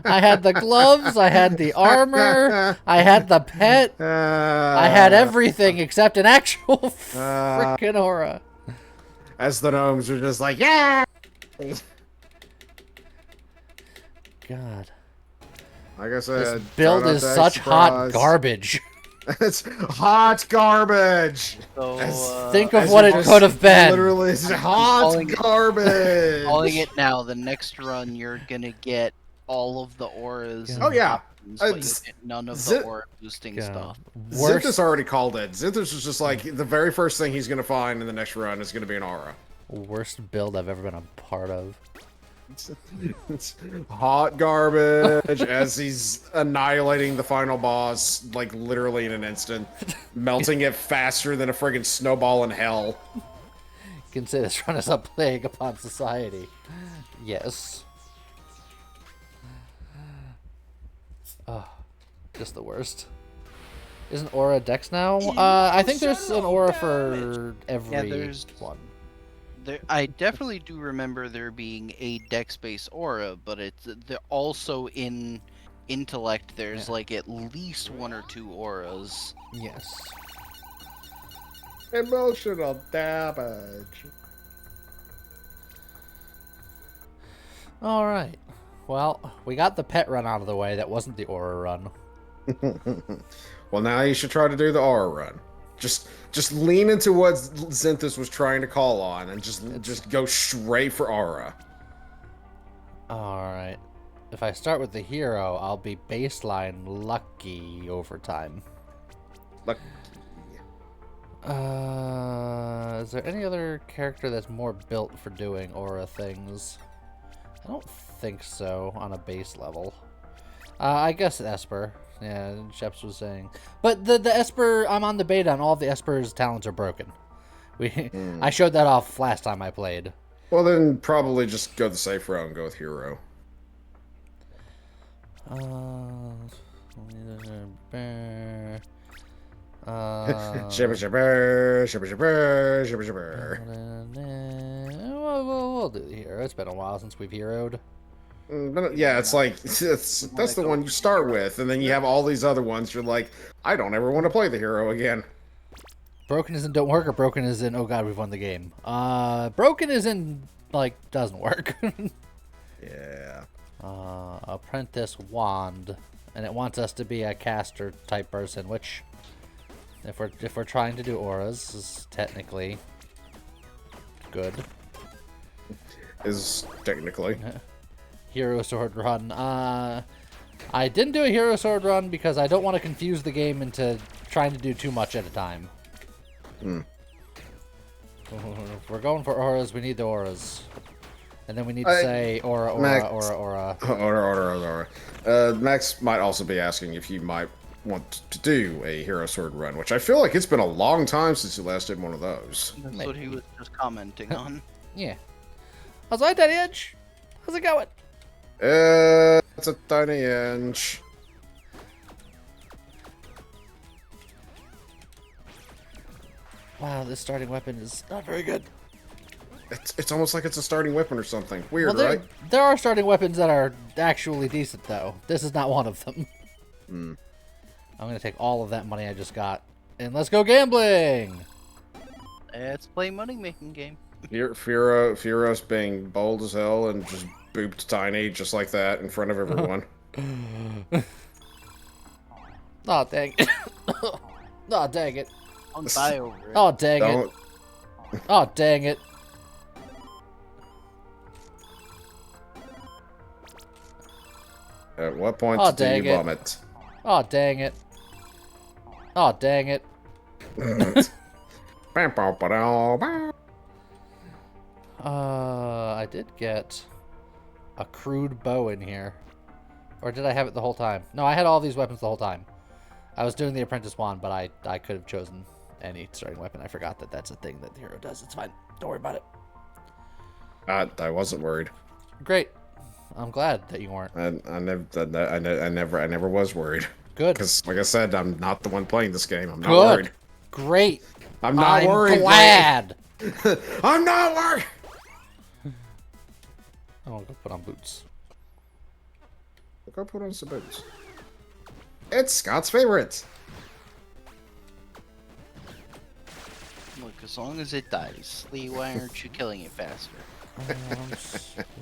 I had the gloves, I had the armor, I had the pet, I had everything except an actual freaking aura. As the gnomes are just like, yeah! God. Like I said, This build try not is to act such hot surprised. garbage. It's hot garbage! So, Think of As what you it just could have been. Literally, it's hot calling it- garbage! calling it now. The next run, you're gonna get all of the auras. Oh, and yeah. options, but you'll get none of the Zip- aura boosting God. stuff. Worst, Zinthus already called it. Zinthus was just like, the very first thing he's gonna find in the next run is gonna be an aura. worst build I've ever been a part of. It's hot garbage as he's annihilating the final boss, like literally in an instant, melting it faster than a friggin' snowball in hell. You can say this run is a plague upon society. Yes. Oh, just the worst. Isn't Aura Dex now? I think there's an Aura for every there's- one. I definitely do remember there being a dex-based aura, but they're also in intellect. There's Yeah. like at least 1 or 2 auras. Yes. Emotional damage. Alright. Well, we got the pet run out of the way. That wasn't the Aura run. Well, now you should try to do the aura run. Just lean into what Zinthus was trying to call on, and just go straight for aura. Alright. If I start with the hero, I'll be baseline lucky over time. Like, Is there any other character that's more built for doing aura things? I don't think so on a base level. I guess Esper. Yeah, Sheps was saying. But the Esper, I'm on the beta, and all of the Esper's talents are broken. I showed that off last time I played. well, then probably just go the safe route and go with hero. Shibber shibber, shibber shibber, shibber shibber. We'll do the hero. It's been a while since we've heroed. But yeah, it's like that's the one you start with, and then you have all these other ones. You're like, I don't ever want to play the hero again. Broken is in don't work, or broken is in oh god we've won the game. Broken is in like doesn't work. Yeah. Apprentice wand, and it wants us to be a caster type person, which if we're trying to do auras is technically good. Is technically. Hero sword run. I didn't do a hero sword run because I don't want to confuse the game into trying to do too much at a time. If we're going for auras, we need the auras. And then we need to say aura, aura, Max- aura, aura. Order. Max might also be asking if you might want to do a hero sword run, which I feel like it's been a long time since you last did one of those. That's what he was just commenting on. Yeah. How's it, Daddy Edge? How's it going? It's a tiny inch. Wow, this starting weapon is not very good. It's almost like it's a starting weapon or something. Weird, Well, right? there are starting weapons that are actually decent, though. This is not one of them. I'm going to take all of that money I just got, and let's go gambling! Let's play money-making game. Furos being bold as hell and just booped Tiny just like that in front of everyone. Oh, dang it. Oh, dang it. Don't die over it. Oh, dang it. Don't. Oh, dang it. At what point Oh, do you dang it. vomit? Oh, dang it. Oh, dang it. I did get a crude bow in here. Or did I have it the whole time? No, I had all these weapons the whole time. I was doing the apprentice wand, but I could have chosen any starting weapon. I forgot that that's a thing that the hero does. It's fine. Don't worry about it. I wasn't worried. Great. I'm glad that you weren't. I never was worried. Good. Because, like I said, I'm not the one playing this game. I'm not Good. worried. Great. I'm not worried. Glad. I'm not worried. I want to go put on boots. Go put on some boots. It's Scott's favorite. Look, as long as it dies, Lee, why aren't you killing it faster? I'm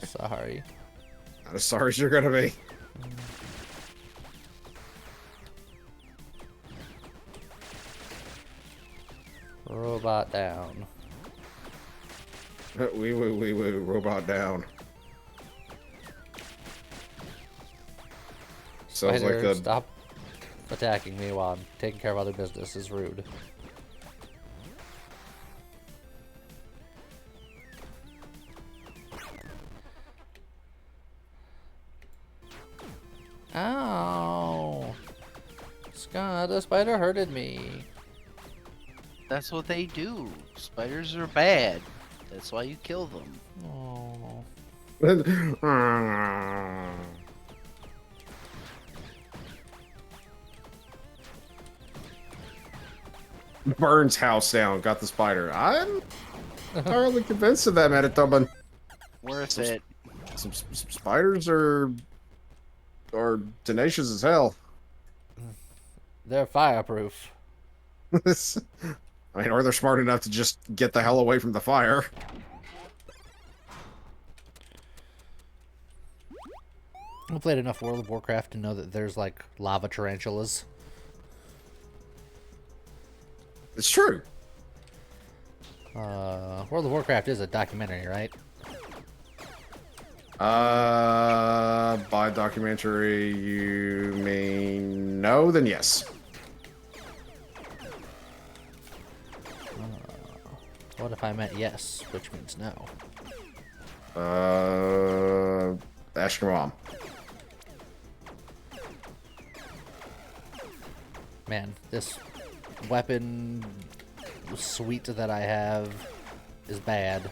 sorry. Not as sorry as you're gonna be. Robot down. Wee, robot down. Sounds like Spider, a... stop attacking me while I'm taking care of other business is rude. Ow! Scott, the spider hurted me. That's what they do. Spiders are bad. That's why you kill them. Oh. Burns house down, got the spider. I'm thoroughly convinced of that, Manitoban. Worth it. Some spiders are tenacious as hell. They're fireproof. I mean, or they're smart enough to just get the hell away from the fire. I've played enough World of Warcraft to know that there's like lava tarantulas. It's true. World of Warcraft is a documentary, right? By documentary, you mean no? Then yes. What if I meant yes, which means no? Ask your mom. Man, this weapon suite that I have is bad.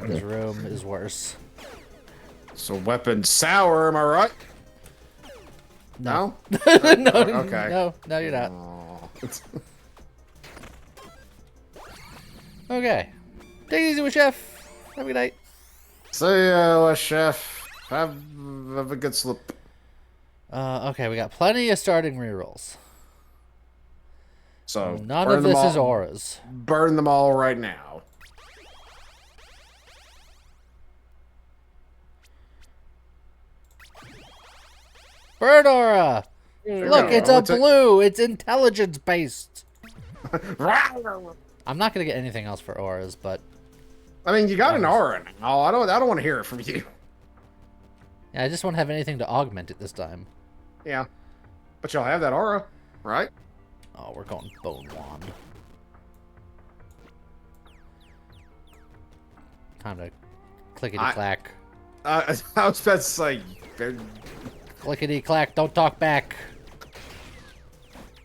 This room is worse. So weapon sour, am I right? No? No, Okay. no, you're not. Aw. Okay. Take it easy with Chef. Have a good night. See ya, chef. Have a good sleep. Okay, we got plenty of starting rerolls. So None burn of them this all, is auras. Burn them all right now. Bird aura! Look, go. it's a What's it? blue. It's intelligence based. I'm not gonna get anything else for auras, but I mean, you got an aura now. I don't want to hear it from you. yeah, I just won't have anything to augment it this time. Yeah, but you'll have that aura, right? Oh, we're going bone wand. Time to clickety clack. I was about to say, there Clickety clack. Don't talk back.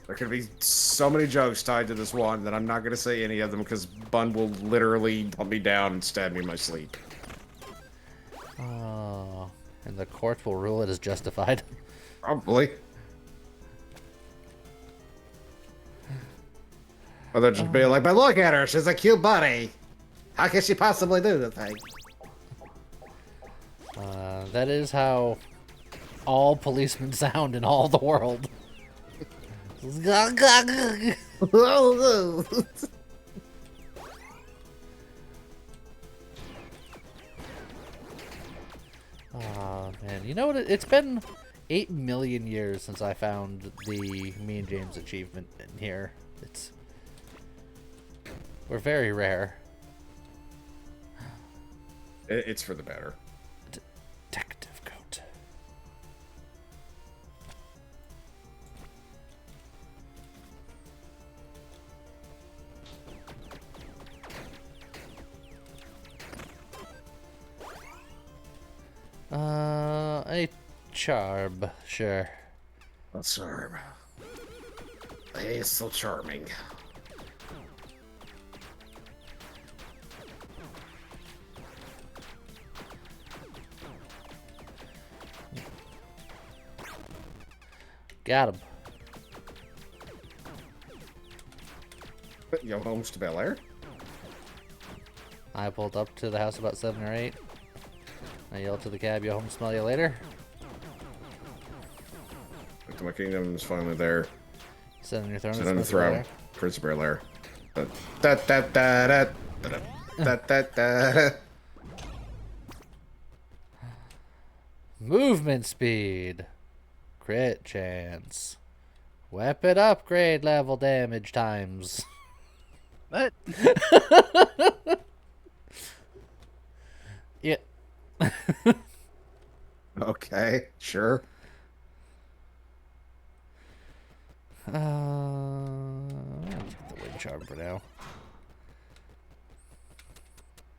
could be so many jokes tied to this one that I'm not going to say any of them because Bun will literally hunt me down and stab me in my sleep. Oh, and the court will rule it as justified. Probably. Or they'll just be like, but look at her, she's a cute bunny. How can she possibly do the thing? That is how all policemen sound in all the world. Oh man, you know what? It's been 8 million years since I found the Me and James achievement in here. We're very rare. It's for the better. Detective coat. A charb, sure. A charm. He's so charming. Got him. Yo homes to Bel Air? I pulled up to the house about 7 or 8. I yelled to the cab, "Yo home, smell you later." Back to my kingdom is finally there. Sit on your throne. Sit on the Spencer Blair. throne. Prince of Bel Air. Da, da, da, da, da, da, da, da, da. Movement speed. Crit chance. Weapon upgrade level damage times. What? Yeah. Okay, sure. I'll take the wind charm for now.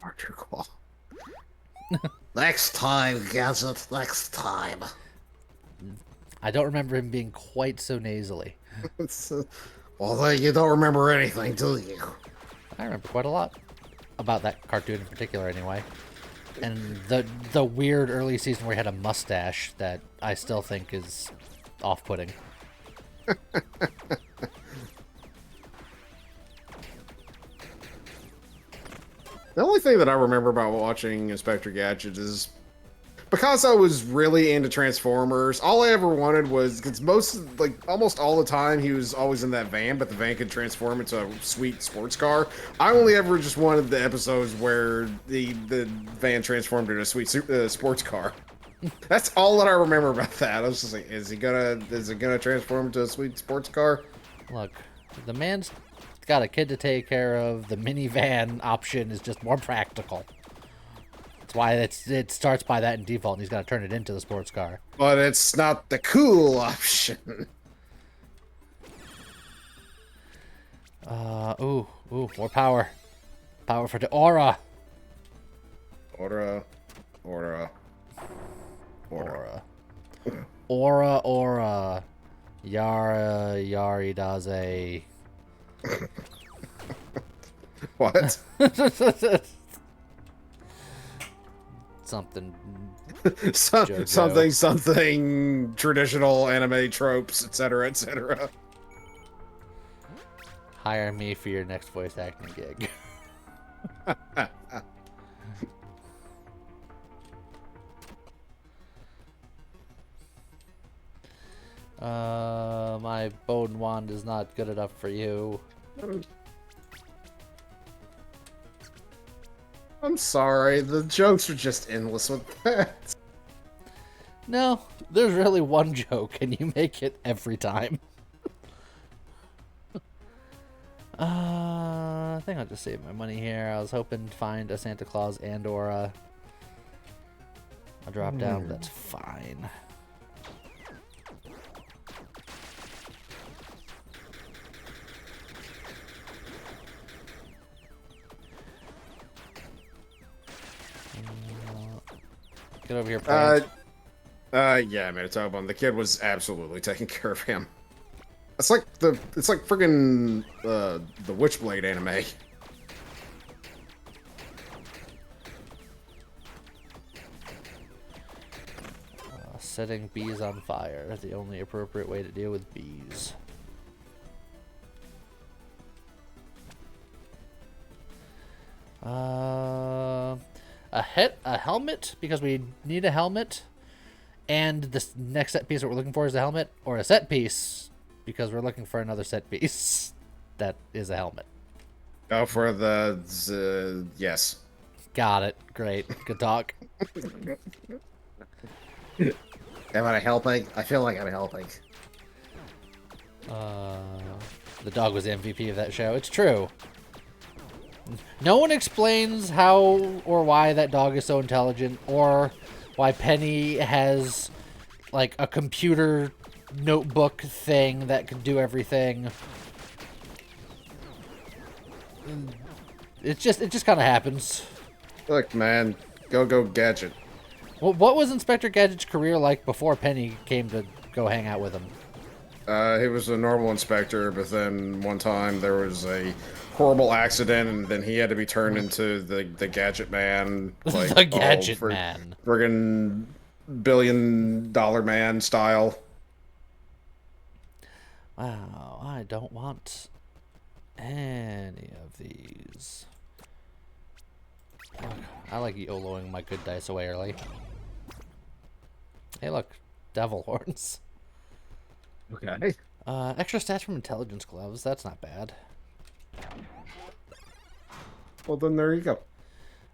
Archer Claw. Next time, Gadget, next time. I don't remember him being quite so nasally. Well, then you don't remember anything, do you? I remember quite a lot about that cartoon in particular, anyway. And the weird early season where he had a mustache that I still think is off-putting. The only thing that I remember about watching Inspector Gadget is because I was really into Transformers. All I ever wanted was because almost all the time he was always in that van, but the van could transform into a sweet sports car. I only ever just wanted the episodes where the van transformed into a sweet sports car. That's all that I remember about that. I was just like, is it gonna transform into a sweet sports car? Look, the man's got a kid to take care of. The minivan option is just more practical. That's why it starts by that in default, and he's got to turn it into the sports car. But it's not the cool option. Ooh, more power. Power for the aura. Aura. Aura. Yara, Yaridaze. What? Something. Something traditional anime tropes, etc., etc. Hire me for your next voice acting gig. My bone wand is not good enough for you. I'm sorry, the jokes are just endless with that. No, there's really one joke, and you make it every time. I think I'll just save my money here. I was hoping to find a Santa Claus and or a drop down, but that's fine. Get over here, Prince. Yeah, Manitoba. The kid was absolutely taking care of him. It's like friggin' the Witchblade anime. Setting bees on fire is the only appropriate way to deal with bees. A helmet, because we need a helmet, and this next set piece that we're looking for is a helmet, or a set piece, because we're looking for another set piece that is a helmet. Oh, for the yes. Got it. Great. Good talk. Am I helping? I feel like I'm helping. The dog was the MVP of that show. It's true. No one explains how or why that dog is so intelligent, or why Penny has like a computer notebook thing that can do everything. It just kind of happens. Look, man, go Gadget. Well, what was Inspector Gadget's career like before Penny came to go hang out with him? He was a normal inspector, but then one time there was a horrible accident, and then he had to be turned into the Gadget Man, like The Gadget Man. Friggin' $1 billion man style. Wow, I don't want any of these. Ugh, I like YOLOing my good dice away early. Hey, look, devil horns. Okay. Extra stats from intelligence gloves. That's not bad. Well, then there you go.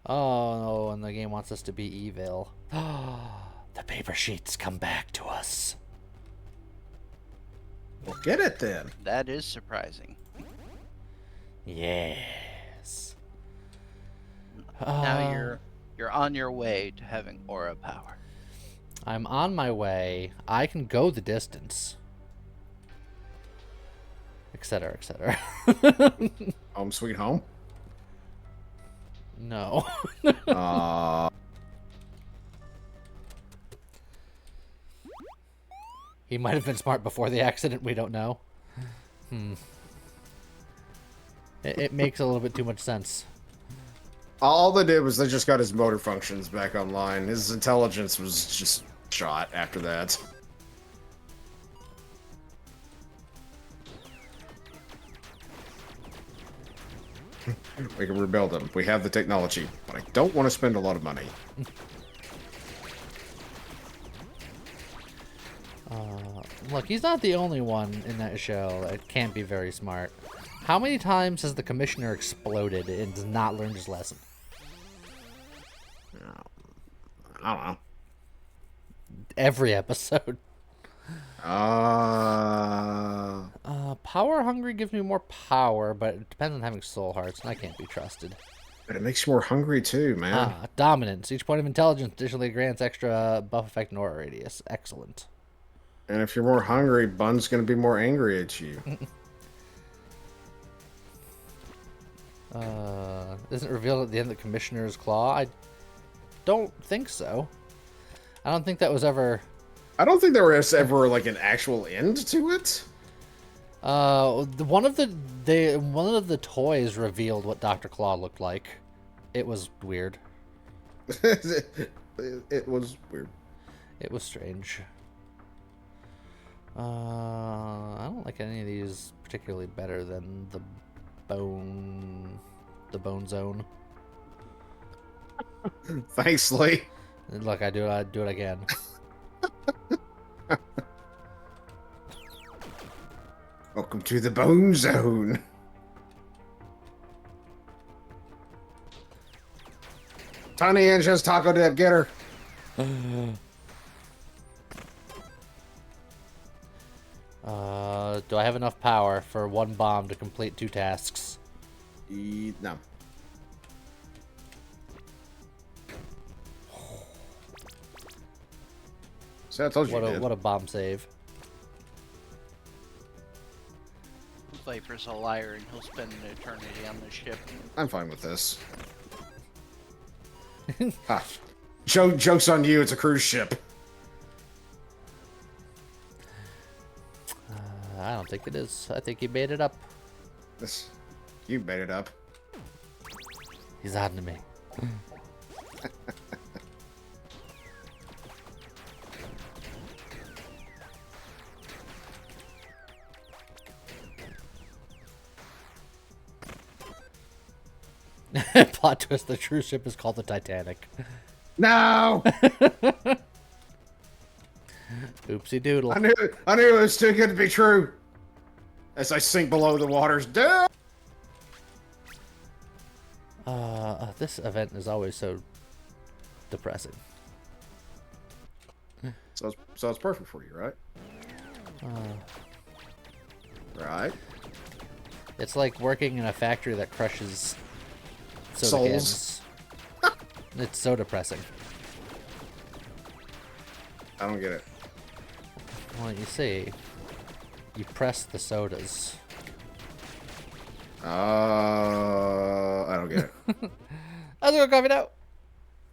Oh no, and the game wants us to be evil. The paper sheets come back to us. Well, get it then. That is surprising. Yes. Now you're on your way to having aura power. I'm on my way. I can go the distance. Etc. Etc. Home sweet home. No. Uh, He might have been smart before the accident. We don't know. It makes a little bit too much sense. all they did was they just got his motor functions back online. His intelligence was just shot after that. We can rebuild him. We have the technology, but I don't want to spend a lot of money. Look, he's not the only one in that show that can't be very smart. How many times has the commissioner exploded and does not learn his lesson? I don't know. Every episode. Power hungry gives me more power, but it depends on having soul hearts, and I can't be trusted. But it makes you more hungry too, man. Dominance. Each point of intelligence additionally grants extra buff effect and aura radius. Excellent. And if you're more hungry, Bun's gonna be more angry at you. Isn't it revealed at the end that Commissioner's Claw? I don't think so. I don't think that was ever... I don't think there was ever like an actual end to it. One of the toys revealed what Dr. Claw looked like. It was weird. It was weird. It was strange. I don't like any of these particularly better than the bone zone. Thanks, Lee. Look, I'd do it again. Welcome to the Bone Zone. Tiny Engines Taco Dip, get her. Do I have enough power for one bomb to complete 2 tasks? No. See, I told you. What a bomb save. Viper's a liar and he'll spend an eternity on the ship. I'm fine with this. Joke's on you, it's a cruise ship. I don't think it is. I think he made it up. You made it up. He's on to me. Plot twist, the cruise ship is called the Titanic. No! Oopsie doodle. I knew it was too good to be true. As I sink below the waters down. This event is always so depressing. So it's perfect for you, right? Right. It's like working in a factory that crushes soda Souls. cans. It's so depressing. I don't get it. Well, you see, you press the sodas. I don't get it. How's it going, coffee now?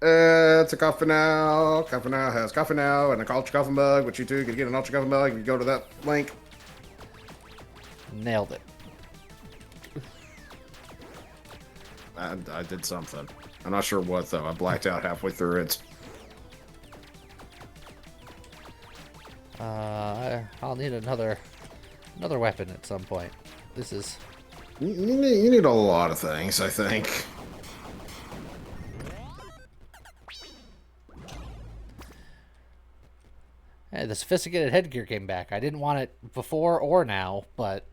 It's a coffee now. Coffee now has coffee now and a ultra coffee mug, which you two can get an ultra coffee mug if you go to that link. Nailed it. I did something. I'm not sure what though. I blacked out halfway through it. I'll need another Another weapon at some point. This is... You need a lot of things, I think. Hey, the sophisticated headgear came back. I didn't want it before or now, but...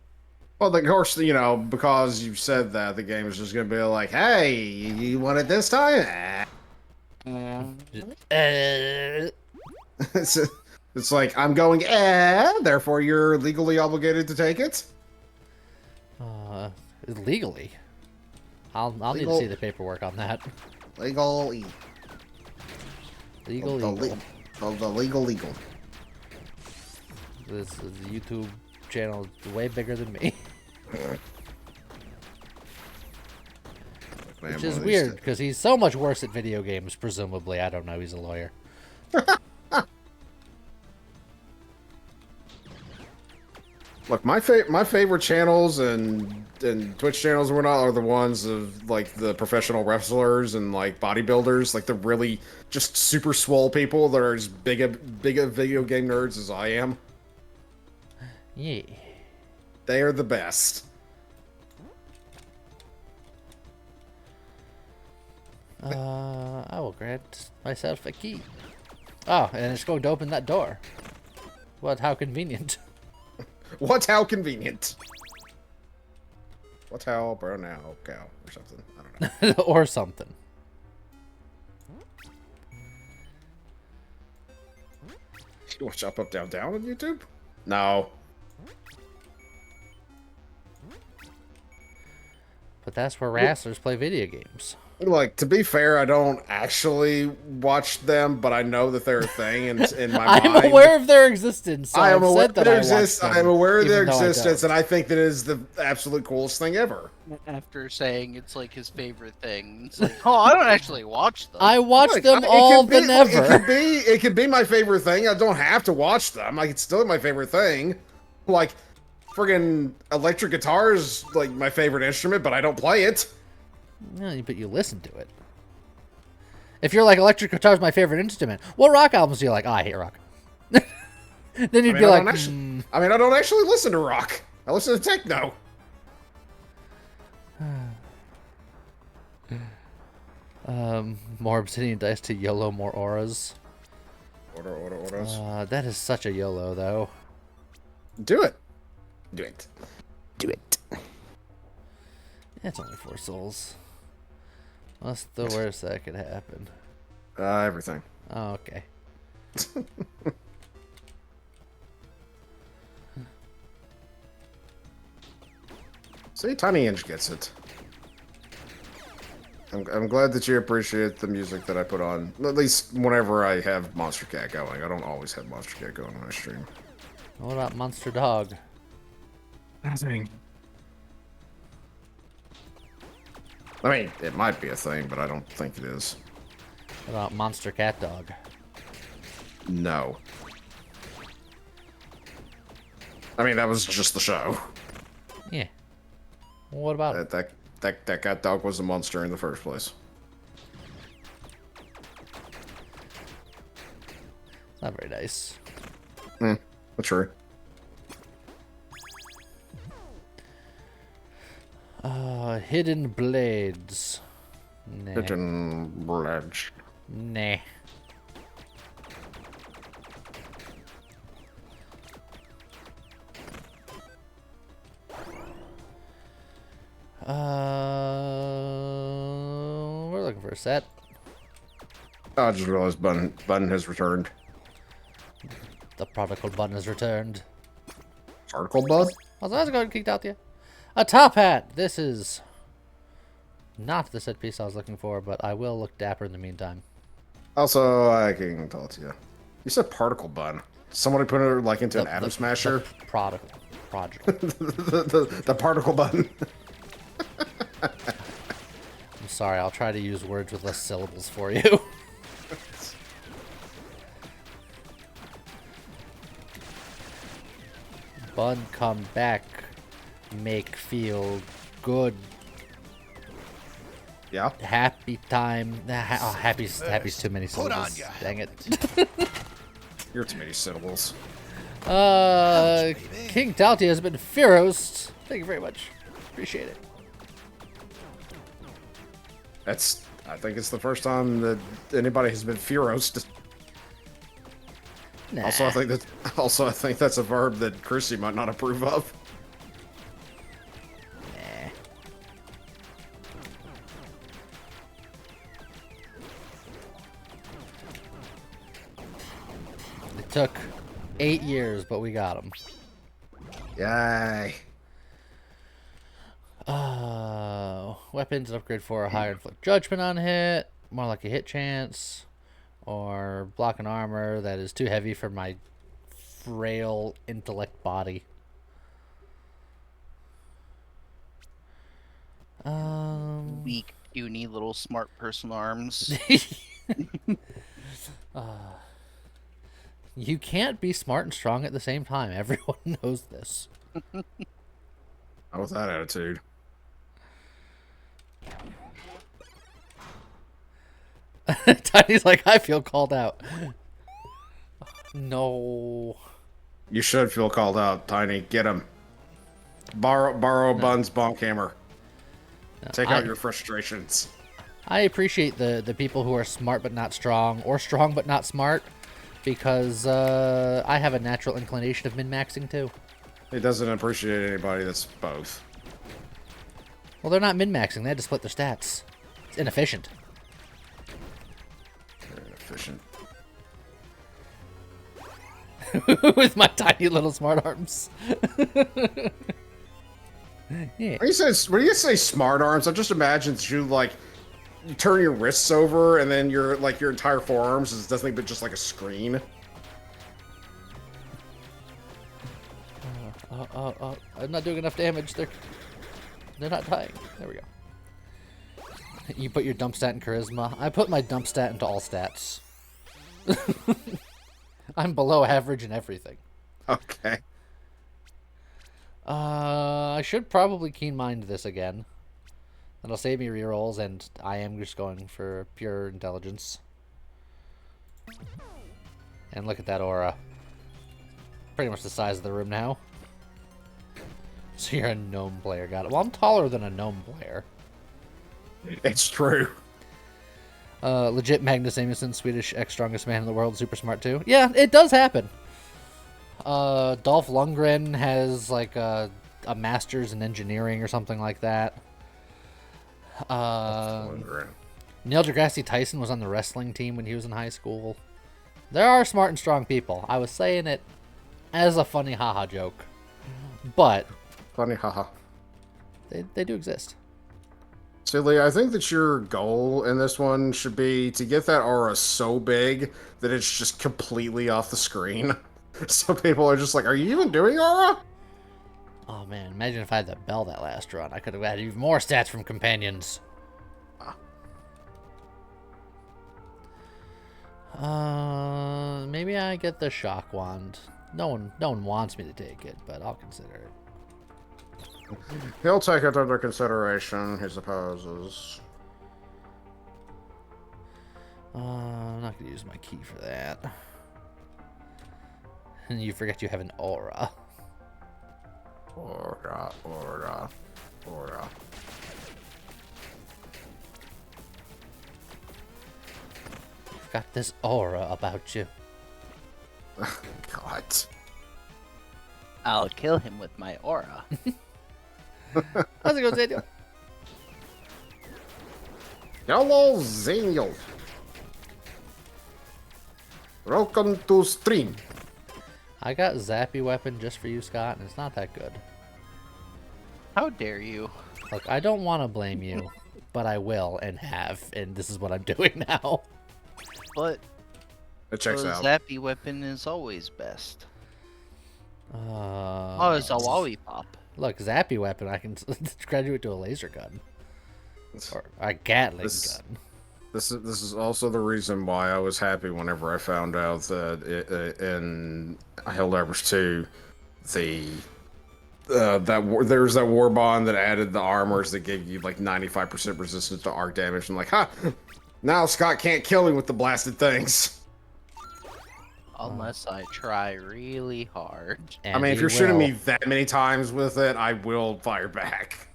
Well, of course, you know, because you said that, the game is just going to be like, hey, you want it this time? It's like, I'm going, therefore you're legally obligated to take it? Legally. I'll need to see the paperwork on that. Legal. Legal. The legal. This is a YouTube channel way bigger than me. Which is weird, because he's so much worse at video games, presumably. I don't know, he's a lawyer. Look, my favorite channels and Twitch channels and whatnot are the ones of like the professional wrestlers and like bodybuilders, like the really just super swole people that are as big a video game nerds as I am. Yeah. They are the best. I will grant myself a key. Oh, and it's going to open that door. What? How convenient. What? How convenient. What? How burn now cow or something. I don't know. Or something. You watch up down down on YouTube? No. But that's where wrestlers play video games. Like, to be fair, I don't actually watch them, but I know that they're a thing in my I'm mind. aware of their existence. So I am I've aware said that their I watch exist. them, I'm aware of their even though I existence, don't. and I think that it is the absolute coolest thing ever. After saying it's like his favorite thing, it's like, oh, I don't actually watch them. I watch Like, them it all could be- the never. It could be my favorite thing. I don't have to watch them. Like, it's still my favorite thing. Like, friggin' electric guitar is like my favorite instrument, but I don't play it. No, but you listen to it. If you're like, electric guitar is my favorite instrument, what rock albums do you like? Oh, I hate rock. Then you'd be like, I mean, I don't actually listen to rock. I listen to techno. more obsidian dice to YOLO, more auras. Orders. That is such a YOLO, though. Do it. Do it. Do it. It's only 4 souls. What's the worst that could happen? Everything. Oh, okay. See, Tiny Inch gets it. I'm glad that you appreciate the music that I put on. At least whenever I have Monster Cat going. I don't always have Monster Cat going on my stream. What about Monster Dog? Nothing. I mean, it might be a thing, but I don't think it is. What about Monster Cat Dog? No. I mean, that was just the show. Yeah. What about it? That cat dog was a monster in the first place. Not very nice. True. Hidden Blades. Nah. Hidden Bledge. Nah. We're looking for a set. Oh, I just realized Button has returned. The prodigal button has returned. Particle Bud? Also, how's it going? Kicked out you. A top hat. This is not the set piece I was looking for, but I will look dapper in the meantime. Also, I can tell it to you. You said Particle Bun. Somebody put it like into an Atom Smasher. Prodigal. Project. the Particle Button. I'm sorry. I'll try to use words with less syllables for you. Bun come back. Make feel good. Yeah. Happy time. Happy's too many syllables. Dang it. You're too many syllables. King Talty has been Fearost. Thank you very much. Appreciate it. I think it's the first time that anybody has been Fearost. Nah. Also, I think that's a verb that Chrissy might not approve of. Nah. It took 8 years, but we got him. Yay. Weapons upgrade for a higher inflict judgment on hit, more like a hit chance, or block and armor that is too heavy for my frail intellect body. Weak, puny little smart person arms. You can't be smart and strong at the same time. Everyone knows this. Not with that attitude. Tiny's like, I feel called out. No. You should feel called out, Tiny. Get him. Borrow Bun's bonk hammer. Take out your frustrations. I appreciate the people who are smart but not strong, or strong but not smart, because I have a natural inclination of min-maxing too. He doesn't appreciate anybody that's both. Well, they're not min-maxing. They had to split their stats. It's inefficient. Very inefficient. With my tiny little smart arms. Yeah. When you say smart arms, I just imagine that you turn your wrists over and then your entire forearms is nothing but just like a screen. I'm not doing enough damage. They're not dying. There we go. You put your dump stat in charisma. I put my dump stat into all stats. I'm below average in everything. Okay. I should probably keen mind this again. That'll save me rerolls, and I am just going for pure intelligence. And look at that aura. Pretty much the size of the room now. So you're a gnome player, got it. Well, I'm taller than a gnome player. It's true. Legit Magnus Amundsen, Swedish ex-strongest man in the world, super smart too. Yeah, it does happen. Dolph Lundgren has like a master's in engineering or something like that. Neil deGrasse Tyson was on the wrestling team when he was in high school. There are smart and strong people. I was saying it as a funny haha joke, but Funny haha. they do exist. Silly, I think that your goal in this one should be to get that aura so big that it's just completely off the screen. So people are just like, are you even doing aura? Oh man, imagine if I had the bell that last run. I could have had even more stats from companions. Maybe I get the shock wand. No one wants me to take it, but I'll consider it. He'll take it under consideration, he supposes. I'm not gonna use my key for that. And you forget you have an aura. Aura. You've got this aura about you. God. I'll kill him with my aura. How's it going, Daniel? Hello, Zenial. Welcome to stream. I got Zappy weapon just for you, Scott, and it's not that good. How dare you? Look, I don't want to blame you, but I will and have, and this is what I'm doing now. But It checks the out. Zappy weapon is always best. Oh, it's a lollipop. Look, Zappy weapon, I can graduate to a laser gun. Or a Gatling gun. This is also the reason why I was happy whenever I found out that in Helldivers 2, there's that war bond that added the armors that gave you like 95% resistance to arc damage. And like, ha! Now Scott can't kill him with the blasted things. Unless I try really hard. I And mean, if he you're shooting will. me that many times with it, I will fire back.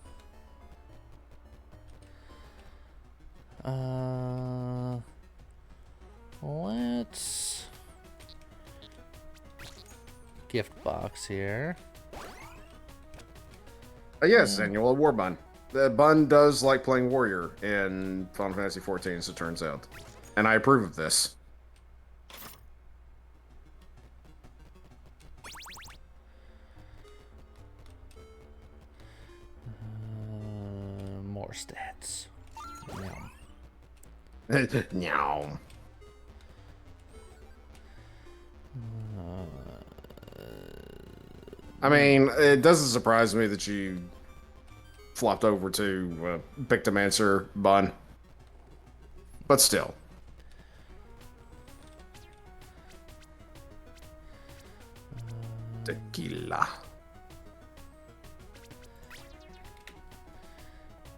Let's gift box here. Yes, Daniel, a war bun. The bun does like playing warrior in Final Fantasy XIV, as it turns out, and I approve of this. More stats. Yum. Meow. I mean, it doesn't surprise me that you flopped over to Pictomancer bun, but still. Tequila.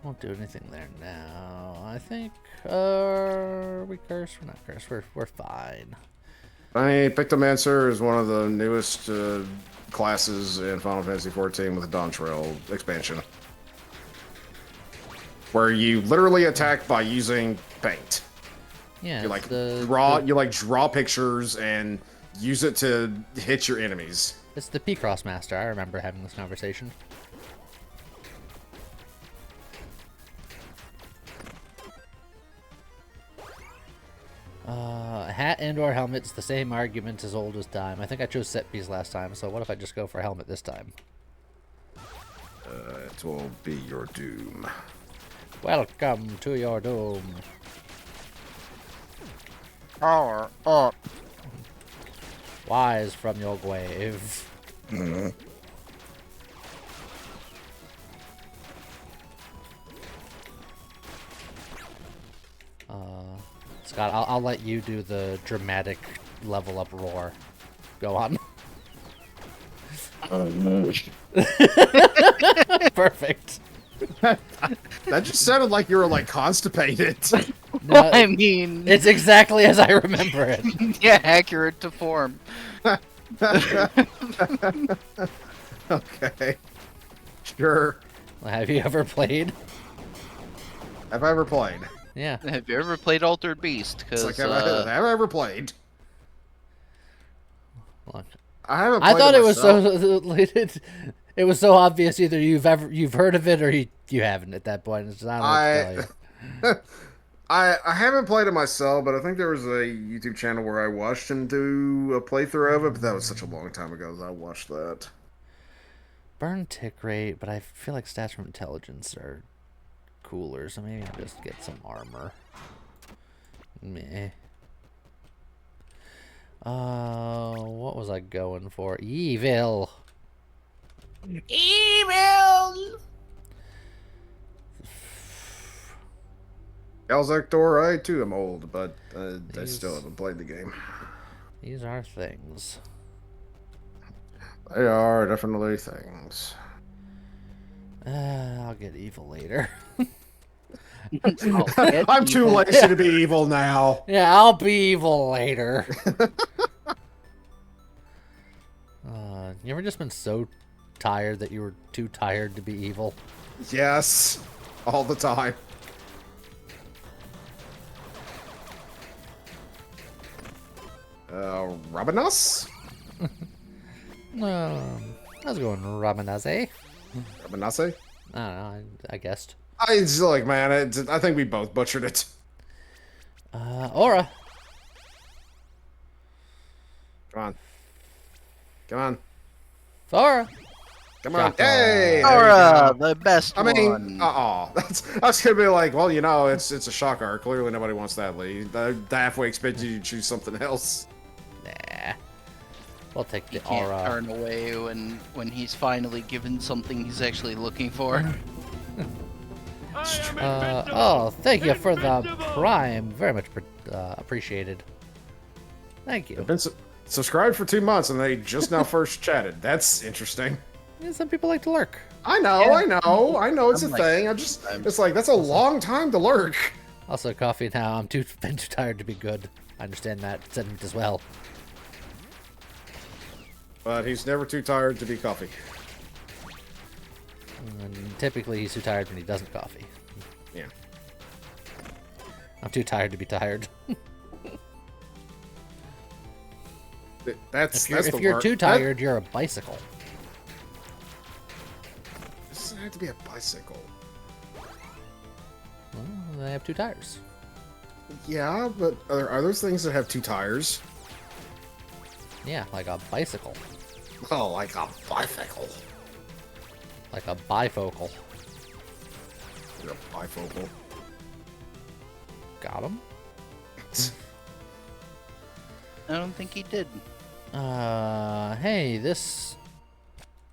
Won't do anything there now. I think, we cursed? We're not cursed. We're fine. I mean, Pictomancer is one of the newest classes in Final Fantasy XIV with the Dawn Trail expansion, where you literally attack by using paint. Yeah, You like the draw pictures and use it to hit your enemies. it's the P-Cross Master. I remember having this conversation. Hat and/or helmet's the same argument as old as time. I think I chose set piece last time, so what if I just go for helmet this time? It will be your doom. Welcome to your doom. Power up. Wise from your grave. Scott, I'll let you do the dramatic level up roar. Go on. Perfect. That just sounded like you were like constipated. No, I mean, it's exactly as I remember it. yeah, accurate to form. Okay. Sure. Have you ever played? Have I ever played? Yeah. Have you ever played Altered Beast? It's Because like, have I ever played? Look, I haven't I played thought it was myself. so it was so obvious either you've heard of it or you haven't at that point. It's not what to tell you. I haven't played it myself, but I think there was a YouTube channel where I watched him do a playthrough of it, but that was such a long time ago that I watched that. Burn tick rate, but I feel like stats from intelligence are cooler, so maybe I'll just get some armor. Meh. What was I going for? Evil. Evil. Galzactor, I too am old, but I These- still haven't played the game. These are things. They are definitely things. I'll get evil later. I'm too lazy to be evil now. Yeah, I'll be evil later. You ever just been so tired that you were too tired to be evil? Yes, all the time. Rabanus? I was going Ramanase. Rabanase? I don't know, I guessed. I just like, man, I think we both butchered it. Aura. Come on. Come on. Aura. Come on. Shaka. Hey! there you Aura, go. the best I mean, one. I was gonna be like, well, you know, it's a shocker. Clearly, nobody wants that lead. The halfway expect you to choose something else. Nah. We'll take He the can't aura. turn away when he's finally given something he's actually looking for. Oh, thank you for the prime. Very much appreciated. Thank you. I've been subscribed for 2 months, and they just now first chatted. That's interesting. Yeah, some people like to lurk. I know, Yeah. I know it's I'm a like- thing. It's like, that's a long time to lurk. Also, coffee now. I'm been too tired to be good. I understand that sentiment as well. But he's never too tired to be coffee. And typically, he's too tired when he doesn't coffee. Yeah. I'm too tired to be tired. That's If you're too tired, you're a bicycle. This doesn't have to be a bicycle. Well, they have 2 tires. Yeah, but are those things that have 2 tires? Yeah, like a bicycle. Oh, like a bicycle. Like a bifocal. You're a bifocal. Got him? I don't think he did. Hey, this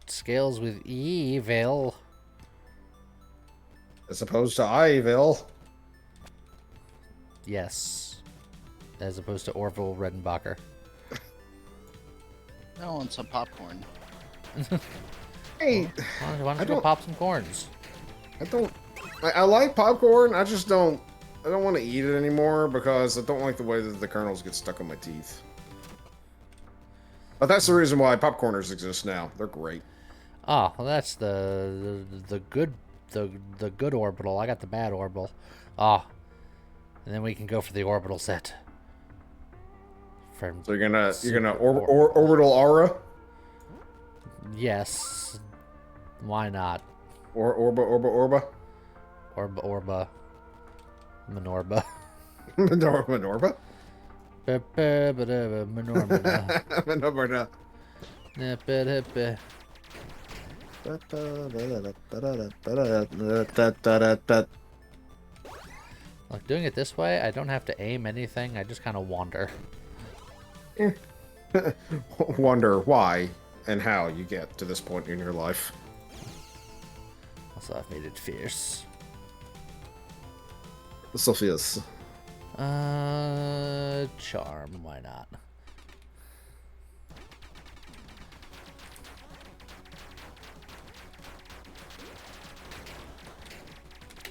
scales with evil. As opposed to Iville. Yes. As opposed to Orville Redenbacher. I want some popcorn. Hey, Why don't I you go don't- pop some corns? I like popcorn. I just don't want to eat it anymore because I don't like the way that the kernels get stuck on my teeth. But that's the reason why popcorners exist now. They're great. Oh, well, that's the good the good orbital. I got the bad orbital. Ah, and then we can go for the orbital set. From So you're gonna Super orbital aura yes, why not? or orba. Orba, Minorba. Minorba? Minorba. Minorba. Like doing it this way, I don't have to aim anything. I just kind of wander. Wonder why and how you get to this point in your life. Also, I've made it fierce. Sophia's. Charm. Why not?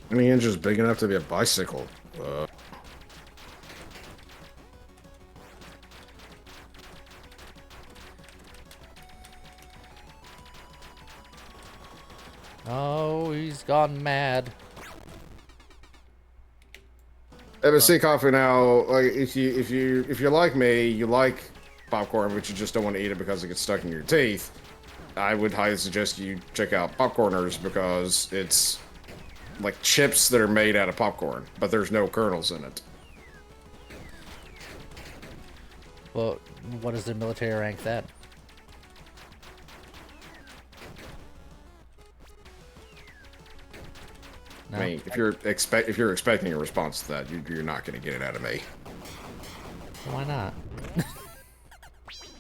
I mean, it's just big enough to be a bicycle. Oh, he's gone mad. But see, coffee now. Like, if you're like me, you like popcorn, but you just don't want to eat it because it gets stuck in your teeth. I would highly suggest you check out Popcorners because it's like chips that are made out of popcorn, but there's no kernels in it. Well, what is their military rank then? No? I mean, if you're expecting a response to that, you're not going to get it out of me. Why not?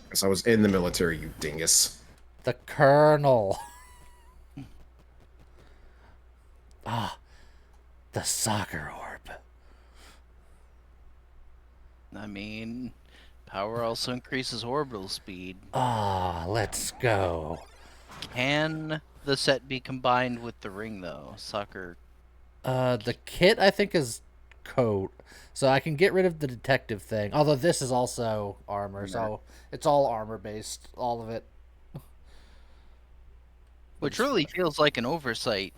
Because I was in the military, you dingus. The Colonel. Ah, the soccer orb. I mean, power also increases orbital speed. Ah, let's go. Can the set be combined with the ring, though? Soccer. The kit I think is coat, so I can get rid of the detective thing. Although this is also armor, so it's all armor based, all of it. Which really feels like an oversight.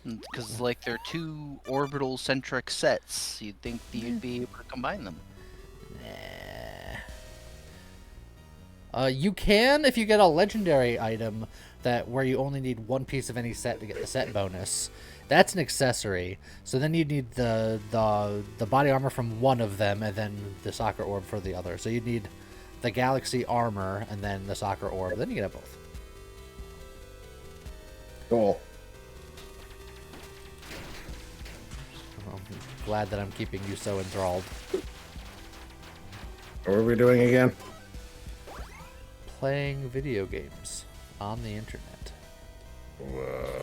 Because, like, they're 2 orbital-centric sets. You'd think that you'd be able to combine them. Nah. You can if you get a legendary item that where you only need 1 piece of any set to get the set bonus. That's an accessory. So then you'd need the body armor from one of them and then the soccer orb for the other. So you'd need the galaxy armor and then the soccer orb. Then you can have both. Cool. I'm glad that I'm keeping you so enthralled. What are we doing again? Playing video games on the internet. Whoa.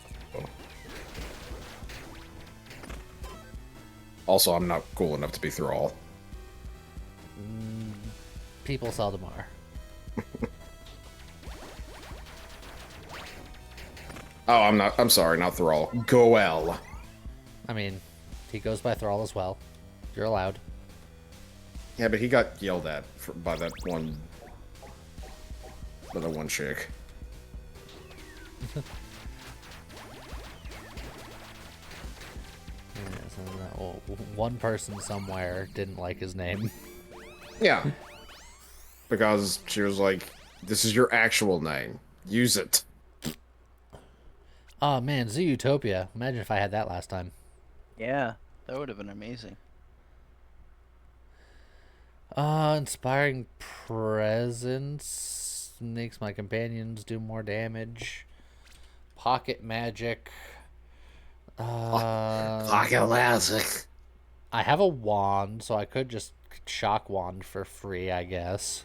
Also, I'm not cool enough to be Thrall. People seldom are. Oh, I'm sorry, not Thrall. Goel. I mean, he goes by Thrall as well. You're allowed. Yeah, but he got yelled at by that one chick. Yeah, so one person somewhere didn't like his name. Yeah. Because she was like, this is your actual name. Use it. Oh man, Zootopia. Imagine if I had that last time. Yeah, that would have been amazing. Inspiring presence makes my companions do more damage. Pocket magic. Classic. I have a wand, so I could just shock wand for free, I guess.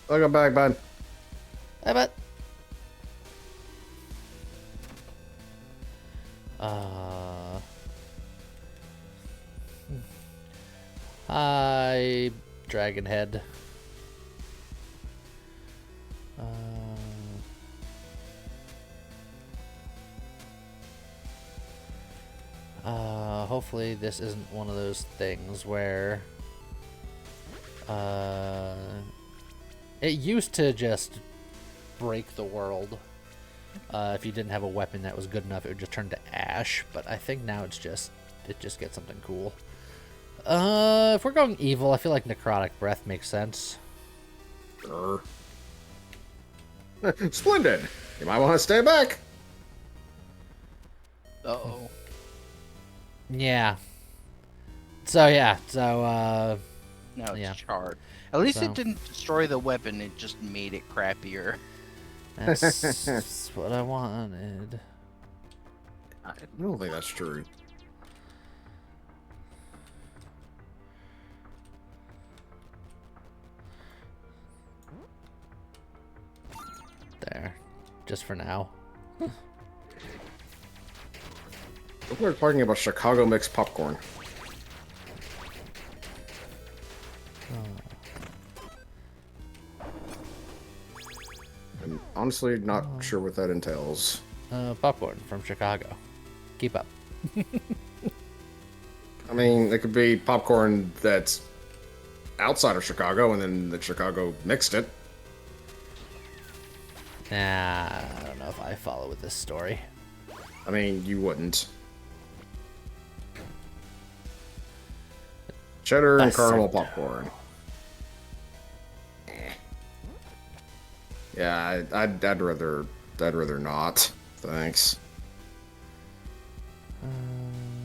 Welcome back, bud. I bet. Hi, Dragonhead. Hopefully this isn't one of those things where it used to just break the world. If you didn't have a weapon that was good enough, it would just turn to ash. But I think now it just gets something cool. If we're going evil, I feel like Necrotic Breath makes sense. Sure. Splendid. You might want to stay back. Uh-oh. Yeah. So Now it's yeah. charred. At least So- it didn't destroy the weapon, it just made it crappier. That's what I wanted. I don't think that's true. There. Just for now. We're talking about Chicago mixed popcorn. I'm honestly not sure what that entails. Popcorn from Chicago. Keep up. I mean, it could be popcorn that's outside of Chicago, and then the Chicago mixed it. Nah, I don't know if I follow with this story. I mean, you wouldn't. Cheddar and caramel Ascento. popcorn. Yeah, I'd rather not. Thanks.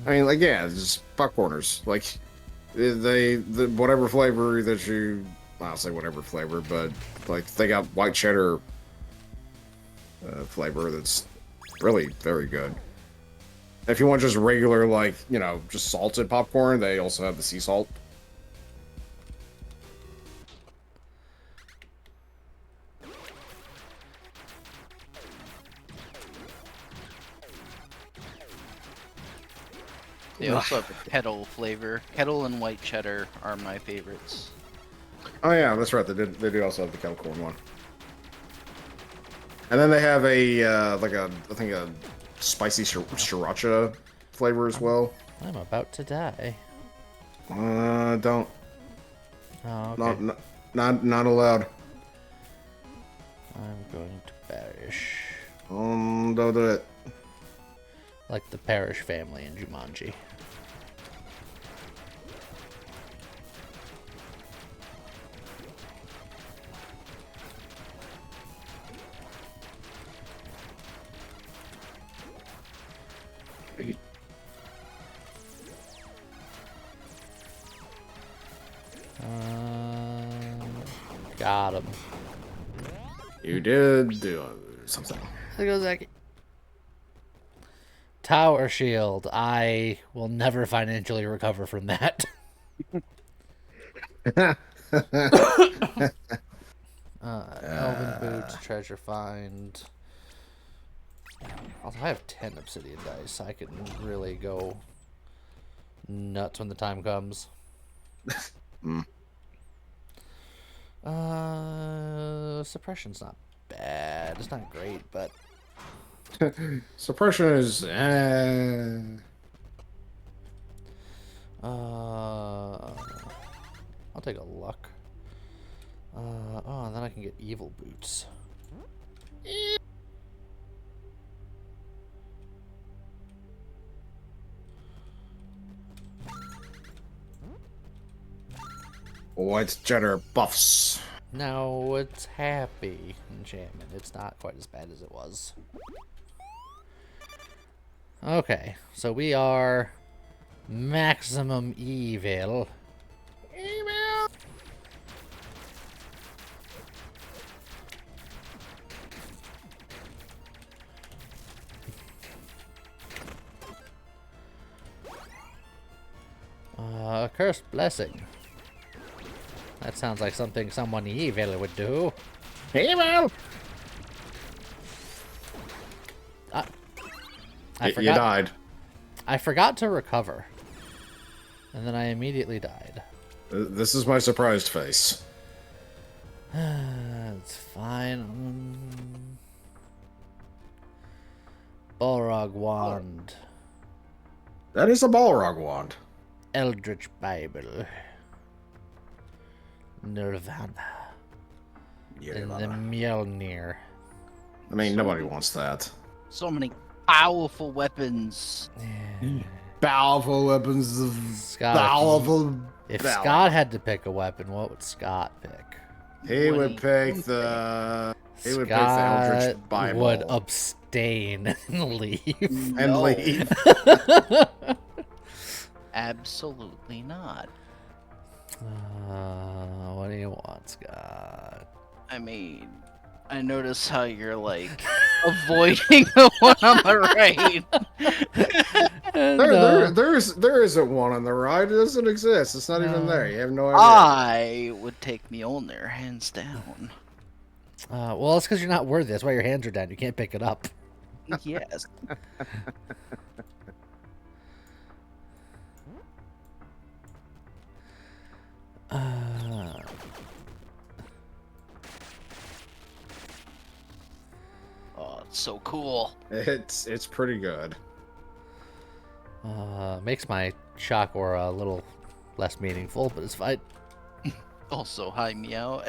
I mean, like, yeah, it's just popcorners. Like, the whatever flavor that you, I'll say whatever flavor, but like they got white cheddar flavor that's really very good. If you want just regular, like, you know, just salted popcorn, they also have the sea salt. They also have a kettle flavor. Kettle and white cheddar are my favorites. Oh yeah, that's right. They do also have the kettle corn one. And then they have a like a I think a spicy sriracha flavor as well. I'm about to die. Don't Oh, okay. not allowed. I'm going to perish. Don't do it. Like the Parrish family in Jumanji. Got him. You did do something. There goes Zaki. Tower shield. I will never financially recover from that. Elven boots, treasure find. Also, I have 10 obsidian dice. I can really go nuts when the time comes. Suppression's not bad. It's not great, but Suppression is. I'll take a luck. Oh, and then I can get evil boots. White Jenner buffs. Now it's happy enchantment. It's not quite as bad as it was. Okay, so we are maximum evil. Email. Cursed blessing. That sounds like something someone evil would do. Email. I You forgot. died. I forgot to recover, and then I immediately died. This is my surprised face. It's fine. Balrog wand, That is a Balrog wand. Eldritch Bible, Nirvana, and the Mjolnir. I mean, nobody wants that. So many powerful weapons. Powerful weapons of Scott, powerful. if valor. Scott had to pick a weapon, what would Scott pick? He What would do you pick think? the. He would pick the Scott Eldritch Bible. would abstain and leave. and No, leave. absolutely not. What do you want, Scott? I mean, I notice how you're like avoiding the one on the right. There isn't one on the right. It doesn't exist. It's not even there. You have no idea. I would take Mjolnir hands down. Well, it's because you're not worthy. That's why your hands are down. You can't pick it up. Yes. Oh, it's so cool. It's pretty good. Makes my shock aura a little less meaningful, but it's fine. Also, hi Meow.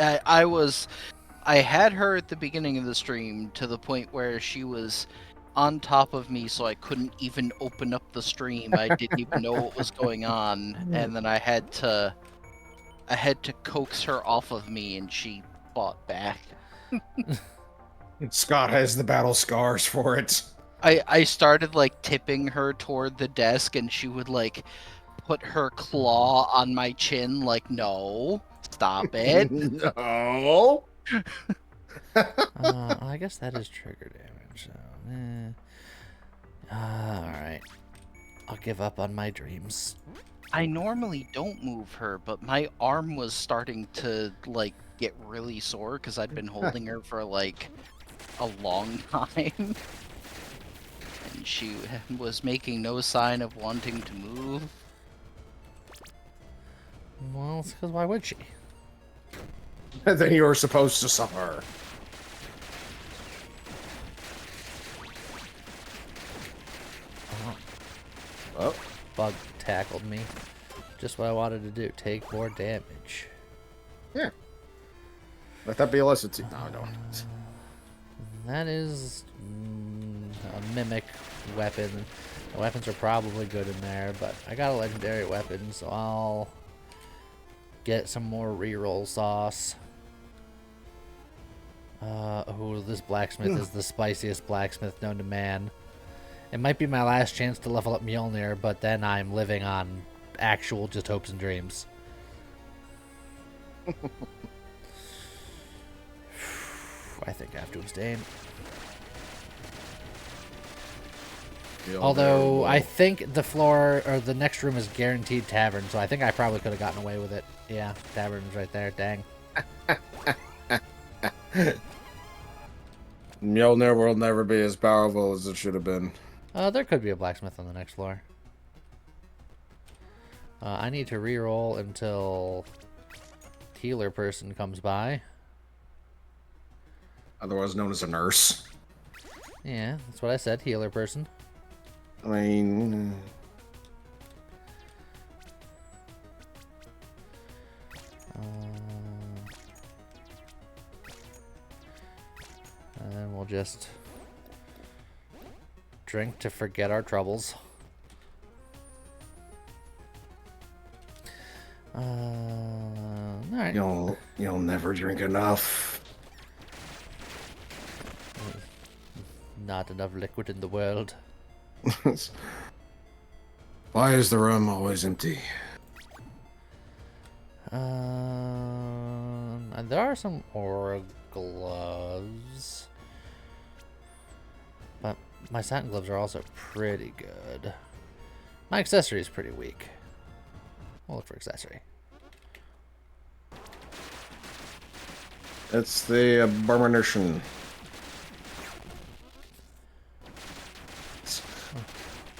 I had her at the beginning of the stream to the point where she was on top of me, so I couldn't even open up the stream. I didn't even know what was going on, and then I had to coax her off of me, and she fought back. Scott has the battle scars for it. I started like tipping her toward the desk, and she would like put her claw on my chin, like, no, stop it. No. I guess that is trigger damage. So, alright. I'll give up on my dreams. I normally don't move her, but my arm was starting to like get really sore because I'd been holding her for like a long time. And she was making no sign of wanting to move. Well, it's because why would she? And then you were supposed to suffer. Oh. Bug tackled me. Just what I wanted to do. Take more damage. Yeah. Let that be a lesson to you. No, don't. That is a mimic weapon. The weapons are probably good in there, but I got a legendary weapon, so I'll get some more reroll sauce. Oh, this blacksmith is the spiciest blacksmith known to man. It might be my last chance to level up Mjolnir, but then I'm living on actual just hopes and dreams. I think I have to abstain. Although I think the floor or the next room is guaranteed tavern, so I think I probably could have gotten away with it. Yeah, tavern's right there. Dang. Mjolnir will never be as powerful as it should have been. There could be a blacksmith on the next floor. I need to reroll until healer person comes by. Otherwise known as a nurse. Yeah, that's what I said. Healer person. I mean, And we'll just drink to forget our troubles. Alright. you'll never drink enough. Not enough liquid in the world. Why is the room always empty? And there are some aura gloves. But my satin gloves are also pretty good. My accessory is pretty weak. We'll look for accessory. It's the abomination.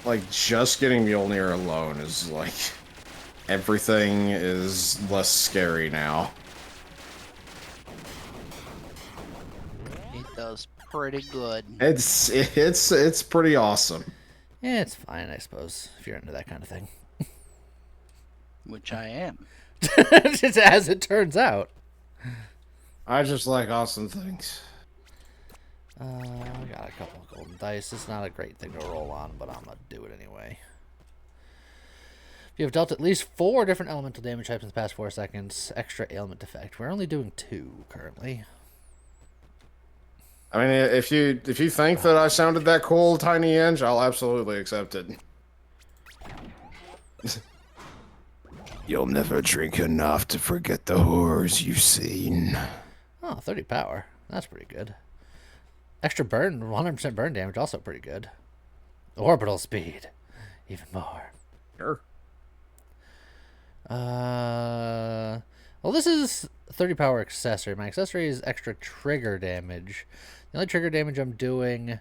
Like, just getting Mjolnir alone is like... Everything is less scary now. It does pretty good. It's pretty awesome. Yeah, it's fine, I suppose, if you're into that kind of thing. Which I am. Just as it turns out. I just like awesome things. I got a couple of golden dice. It's not a great thing to roll on, but I'm gonna do it anyway. If you have dealt at least 4 different elemental damage types in the past 4 seconds, extra ailment effect. We're only doing 2 currently. I mean, if you think that I sounded that cool, Tiny Inch, I'll absolutely accept it. You'll never drink enough to forget the horrors you've seen. Oh, 30 power. That's pretty good. Extra burn, 100% burn damage, also pretty good. Orbital speed, even more. Sure. Well, this is 30 power accessory. My accessory is extra trigger damage. The only trigger damage I'm doing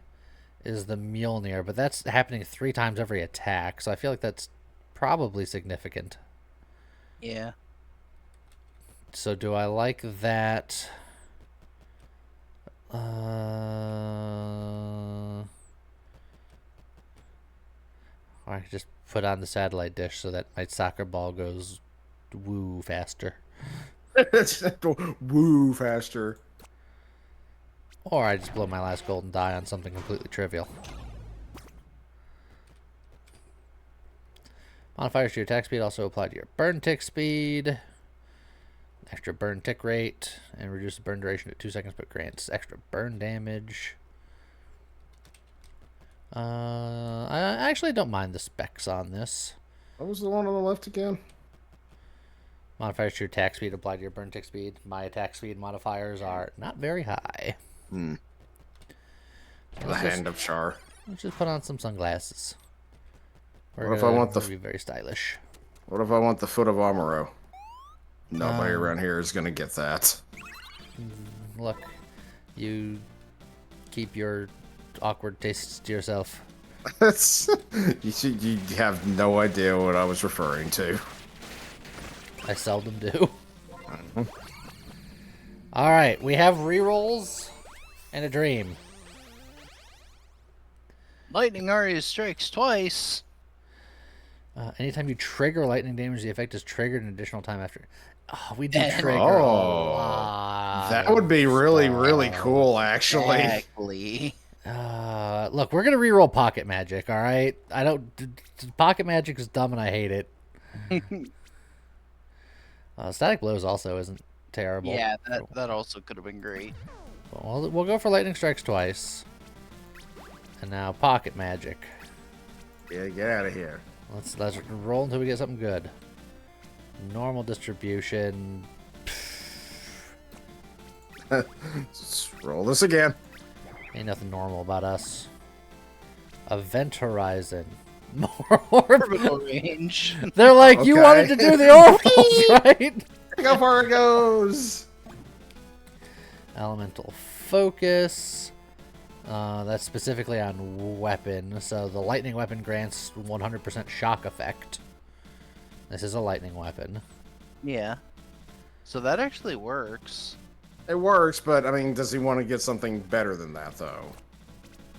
is the Mjolnir, but that's happening 3 times every attack, so I feel like that's probably significant. Yeah. So do I like that? Or I could just put on the satellite dish so that my soccer ball goes woo faster. Woo faster. Or I just blow my last golden die on something completely trivial. Modifiers to your attack speed also apply to your burn tick speed. Extra burn tick rate. And reduce the burn duration to 2 seconds, but grants extra burn damage. I actually don't mind the specs on this. What was the one on the left again? Modifiers to your attack speed apply to your burn tick speed. My attack speed modifiers are not very high. The Let's Hand of Char. Let's just put on some sunglasses. What if I want the... be very stylish. What if I want the Foot of Amuro? Nobody around here is gonna get that. Look, you keep your awkward tastes to yourself. You have no idea what I was referring to. I seldom do. Alright, we have rerolls and a dream. Lightning Aria strikes twice. Anytime you trigger lightning damage, the effect is triggered an additional time after. Oh, we do trigger a Oh, lot. that would be really, really cool, actually. Exactly. Look, we're gonna reroll Pocket Magic, alright? I don't... Pocket Magic is dumb and I hate it. Static Blows also isn't terrible. Yeah, that also could have been great. Well, we'll go for Lightning Strikes twice. And now Pocket Magic. Yeah, get out of here. Let's roll until we get something good. Normal distribution. Let's roll this again. Ain't nothing normal about us. Event Horizon. More Orbital range. They're like, you Okay. wanted to do the orbitals, right? Look how far it goes. Elemental Focus. That's specifically on weapon. So the lightning weapon grants 100% shock effect. This is a lightning weapon. Yeah. So that actually works. It works, but I mean, does he want to get something better than that, though?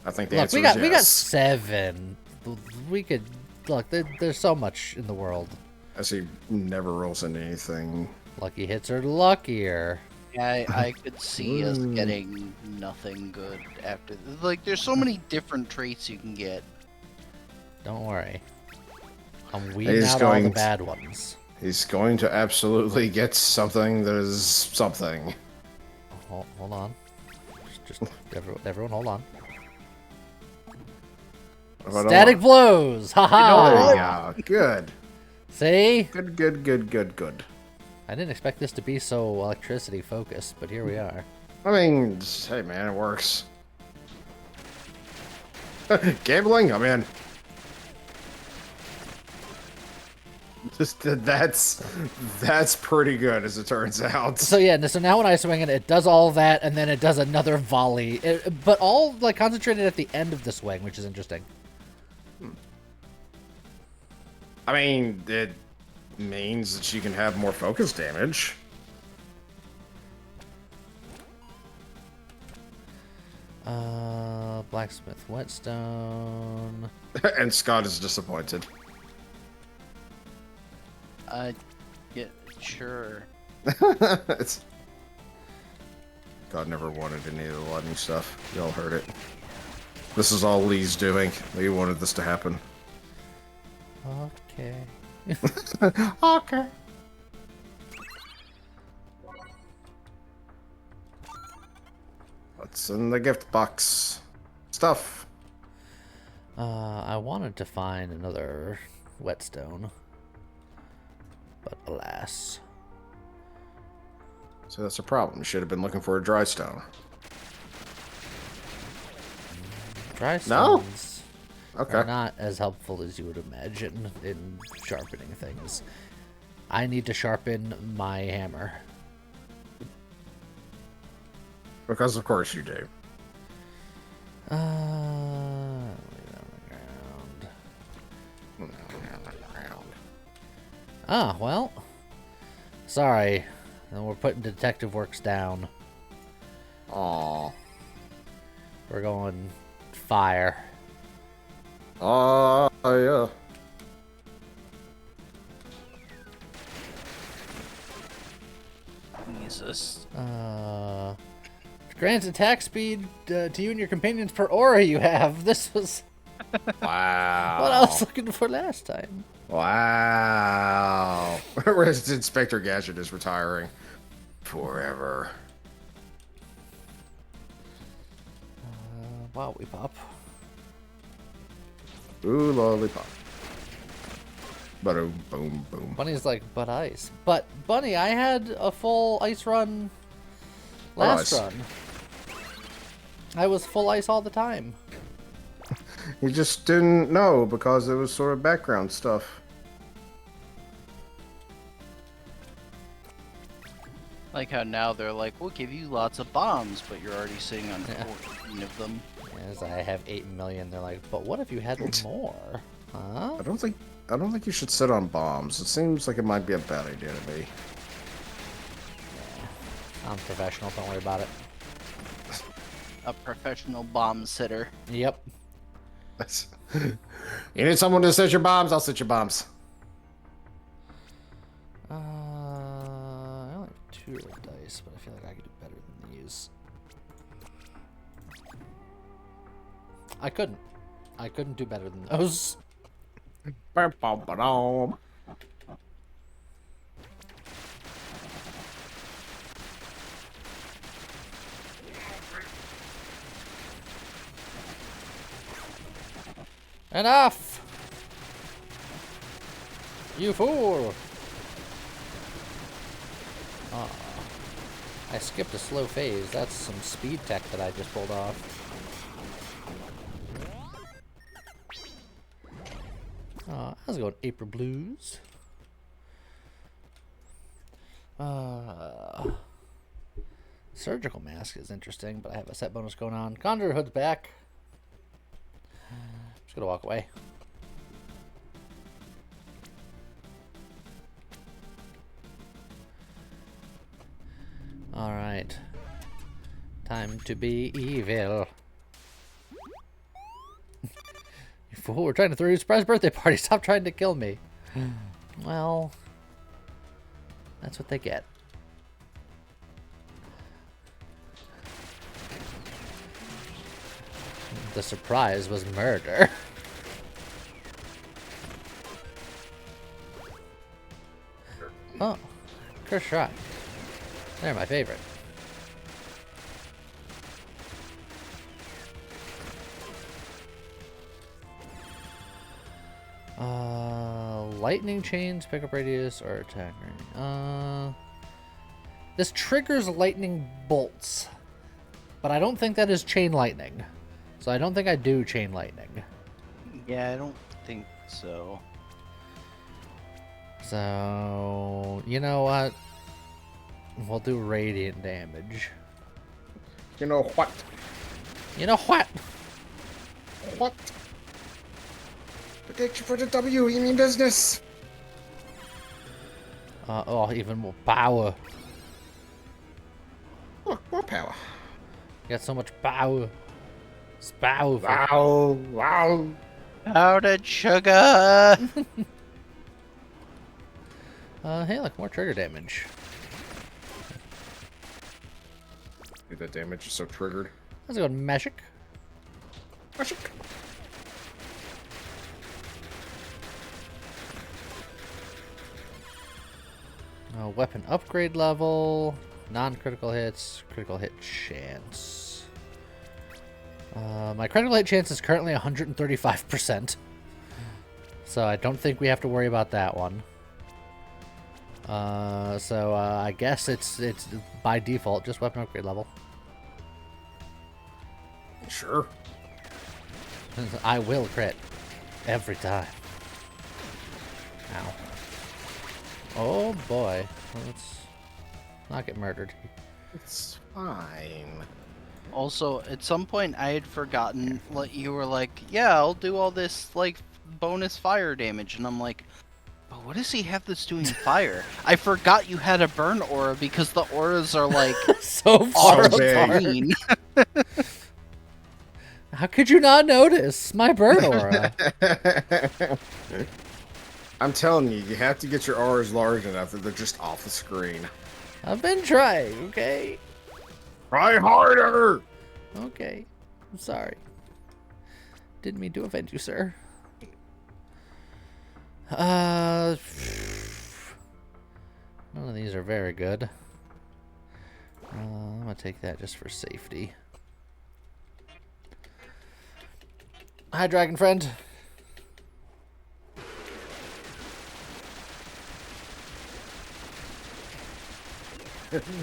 I think the Look, answer we got is we got yes. 7. We could look. There's so much in the world. As he never rolls into anything. Lucky hits are luckier. Yeah, I could see us getting nothing good after. Like, there's so many different traits you can get. Don't worry. I'm weeding He's out all the going bad ones. He's going to absolutely get something that is something. Hold on. Just everyone, hold on. Static blows! Haha! There you go. Good. See? Good. I didn't expect this to be so electricity focused, but here we are. I mean, hey man, it works. Gambling? I'm in. Just that's pretty good as it turns out. So yeah, so now when I swing it, it does all that, and then it does another volley. But all like concentrated at the end of the swing, which is interesting. I mean, it means that she can have more focus damage. Blacksmith whetstone. And Scott is disappointed. Yeah, sure. It's... God never wanted any of the lightning stuff. Y'all heard it. This is all Lee's doing. Lee wanted this to happen. Okay. Okay. What's in the gift box? Stuff. I wanted to find another whetstone, but alas. So that's a problem. You should have been looking for a dry stone. Dry No? stones Okay. are not as helpful as you would imagine in sharpening things. I need to sharpen my hammer. Because of course you do. Leave it on the ground. Ah, well. Sorry. And we're putting detective works down. Aww. We're going fire. Yeah. Jesus. Grants attack speed to you and your companions per aura you have. This was Wow. what I was looking for last time. Wow. Whereas Inspector Gadget is retiring forever. Wow, we pop. Ooh, lollipop. Boom, boom, boom. Bunny's like, but ice. But Bunny, I had a full ice run What last ice? run. I was full ice all the time. You just didn't know because it was sort of background stuff. Like how now they're like, we'll give you lots of bombs, but you're already sitting on Yeah. 14 of them. As I have 8 million, they're like, but what if you had more? Huh? I don't think you should sit on bombs. It seems like it might be a bad idea to me. I'm professional, don't worry about it. A professional bomb sitter. Yep. That's... You need someone to set your bombs? I'll set your bombs. I only have 2 red dice, but I feel like I could do better than these. I couldn't. I couldn't do better than those. Ba-ba-ba-dum. Enough! You fool! Aw. I skipped a slow phase. That's some speed tech that I just pulled off. I was going April Blues. Surgical Mask is interesting, but I have a set bonus going on. Conjure Hood's back. Just gonna walk away. Alright. Time to be evil. You fool, we're trying to throw you a surprise birthday party. Stop trying to kill me. Well, that's what they get. The surprise was murder. Oh, cursed shrine. They're my favorite. Lightning chains, pickup radius, or attack range. This triggers lightning bolts, but I don't think that is chain lightning. So I don't think I do chain lightning. Yeah, I don't think so. So, you know what? We'll do radiant damage. You know what? You know what? What? Prediction for the W, you mean business? Oh, even more power. Oh, more power. You got so much power. It's powerful. Wow, wow. Powdered sugar! Hey, look, more trigger damage. Dude, that damage is so triggered. How's it going, Meshik? Weapon upgrade level, non-critical hits, critical hit chance. My critical hit chance is currently 135%. So I don't think we have to worry about that one. I guess it's by default just weapon upgrade level. Sure. I will crit every time. Ow. Oh boy. Let's not get murdered. It's fine. Also, at some point I had forgotten, like, you were like, yeah, I'll do all this, like, bonus fire damage, and I'm like, but what does he have that's doing fire? I forgot you had a burn aura because the auras are, like, So far So big. apart. green. How could you not notice my burn aura? I'm telling you, you have to get your auras large enough that they're just off the screen. I've been trying, okay? Try harder! Okay. I'm sorry. Didn't mean to offend you, sir. None of these are very good. I'm gonna take that just for safety. Hi, dragon friend.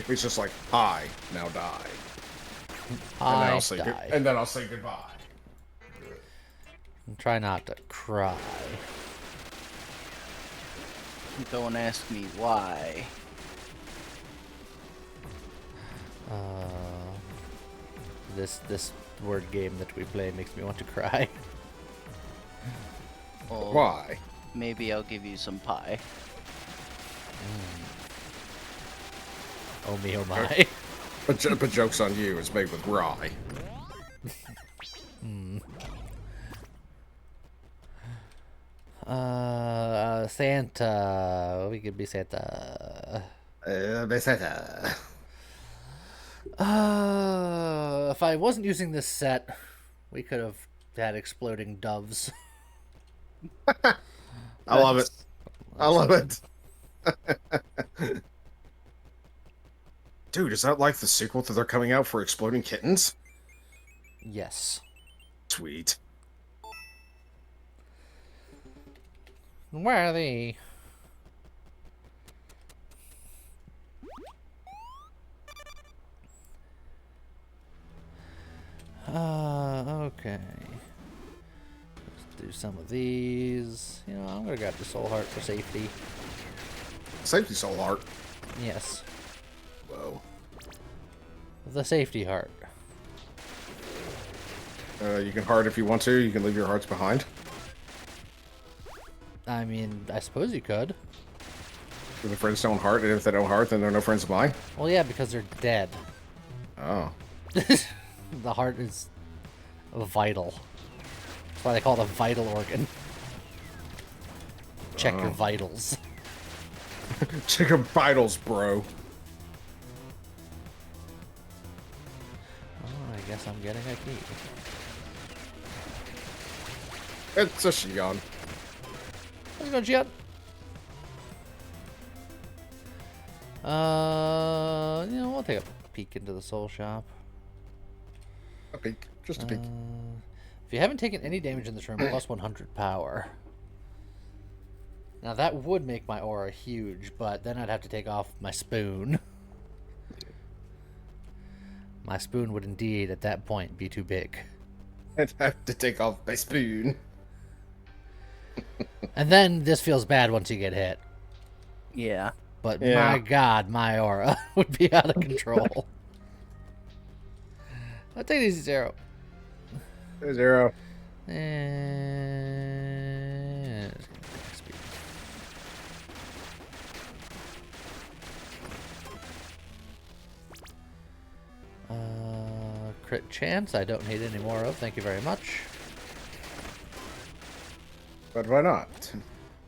It's just like, hi, now die. I and die. then I'll say goodbye. And try not to cry. Don't ask me why. This word game that we play makes me want to cry. Well, Why? maybe I'll give you some pie. Oh me, oh my. But joke's on you, it's made with rye. Santa. We could be Santa. Besetta. If I wasn't using this set, we could have had exploding doves. I love it. I love it. Dude, is that like the sequel that they're coming out for Exploding Kittens? Yes. Sweet. Where are they? Okay. Let's do some of these. You know, I'm gonna grab the soul heart for safety. Safety soul heart. Yes. Whoa. The safety heart. You can heart if you want to. You can leave your hearts behind. I mean, I suppose you could. If the friends don't heart, and if they don't heart, then they're no friends of mine. Well, yeah, because they're dead. Oh. The heart is vital. That's why they call it a vital organ. Check your Oh. vitals. Check your vitals, bro. Oh, I guess I'm getting a key. It's a Shion. Let's go, Gian. We'll take a peek into the soul shop. A peek. Just a peek. If you haven't taken any damage in this room, plus 100 power. Now that would make my aura huge, but then I'd have to take off my spoon. My spoon would indeed, at that point, be too big. I'd have to take off my spoon. And then this feels bad once you get hit. Yeah. But Yeah. my god, my aura would be out of control. I'll take it easy, Zero. 0. And... Crit chance, I don't need any more of. Thank you very much. But why not?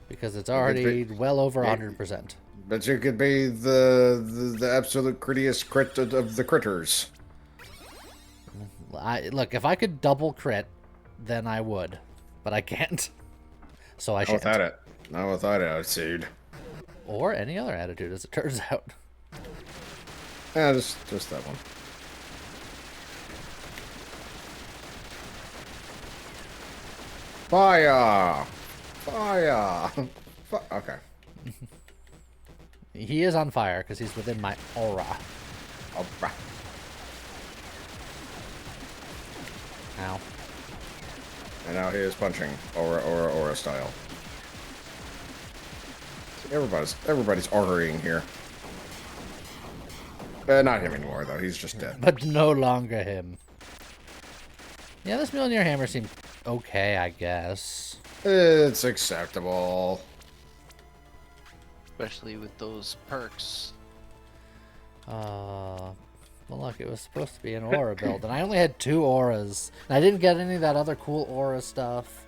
Because it's already well over Yeah. 100%. But you could be the absolute crittiest crit of the critters. Look, if I could double crit, then I would. But I can't. So I Not shan't. without it. Not without attitude. Or any other attitude, as it turns out. Yeah, just that one. Fire! Fire! Okay. He is on fire because he's within my aura. Alright. Ow. And now he is punching aura style. See, everybody's auraing here. Not him anymore though. He's just dead. But no longer him. Yeah, this Mjolnir hammer seemed okay, I guess. It's acceptable. Especially with those perks. Well, look, it was supposed to be an aura build, and I only had 2 auras. And I didn't get any of that other cool aura stuff.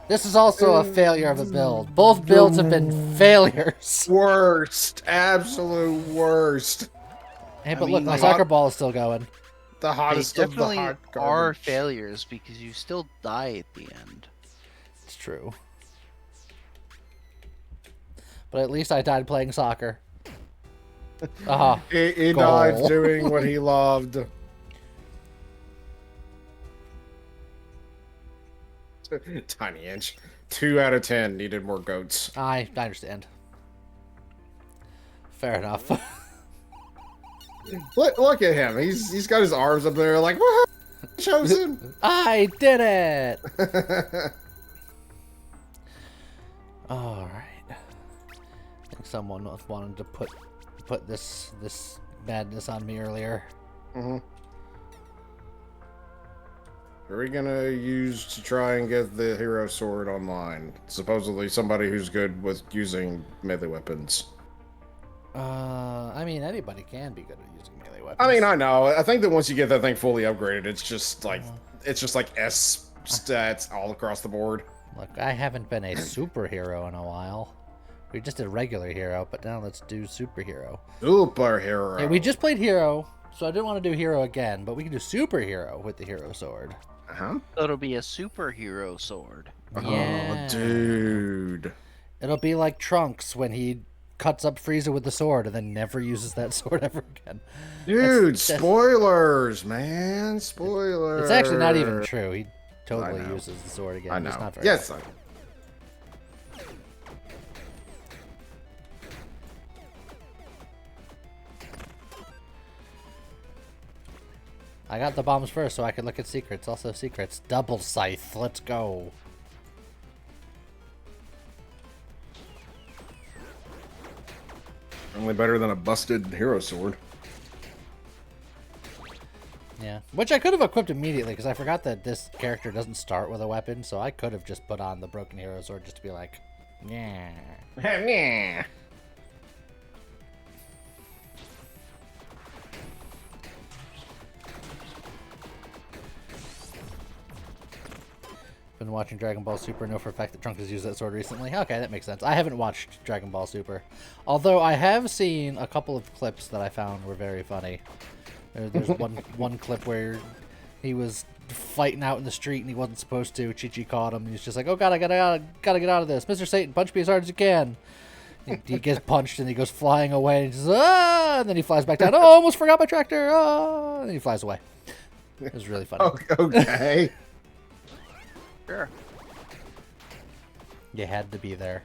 This is also a failure of a build. Both builds have been failures. Worst, absolute worst. Hey, I but mean, look, my like- soccer ball is still going. The They hottest of the definitely hot are garbage. failures because you still die at the end. It's true. But at least I died playing soccer. Ah, He Goal. died doing what he loved. Tiny inch. 2 out of 10 needed more goats. I understand. Fair enough. Look at him. He's got his arms up there like, what? Chosen. I did it! Alright. I think someone wanted to put this madness on me earlier. Are we gonna use to try and get the hero sword online? Supposedly somebody who's good with using melee weapons. I mean, anybody can be good at using melee weapons. I mean, I know. I think that once you get that thing fully upgraded, it's just like S stats all across the board. Look, I haven't been a superhero in a while. We just did regular hero, but now let's do superhero. Superhero. Hey, we just played hero, so I didn't want to do hero again, but we can do superhero with the hero sword. Huh? So it'll be a superhero sword. Yeah. Oh, dude. It'll be like Trunks when he cuts up Frieza with the sword and then never uses that sword ever again. Dude, That's- spoilers, man. Spoilers. It's actually not even true. He totally know. uses the sword again. I know. Just not very Yes. often. I got the bombs first so I could look at secrets. Also secrets. Double scythe. Let's go. Only better than a busted hero sword. Yeah. Which I could have equipped immediately because I forgot that this character doesn't start with a weapon, so I could have just put on the broken hero sword just to be like, yeah. Yeah. been watching Dragon Ball Super. Know for a fact that Trunks has used that sword recently. Okay, that makes sense. I haven't watched Dragon Ball Super, although I have seen a couple of clips that I found were very funny. There's one clip where he was fighting out in the street and he wasn't supposed to. Chi-Chi caught him and he's just like, "Oh God, I gotta get out of this, Mr. Satan, punch me as hard as you can." He gets punched and he goes flying away and, and then he flies back down. Oh, almost forgot my tractor. Oh, and then he flies away. It was really funny. Okay. Sure. You had to be there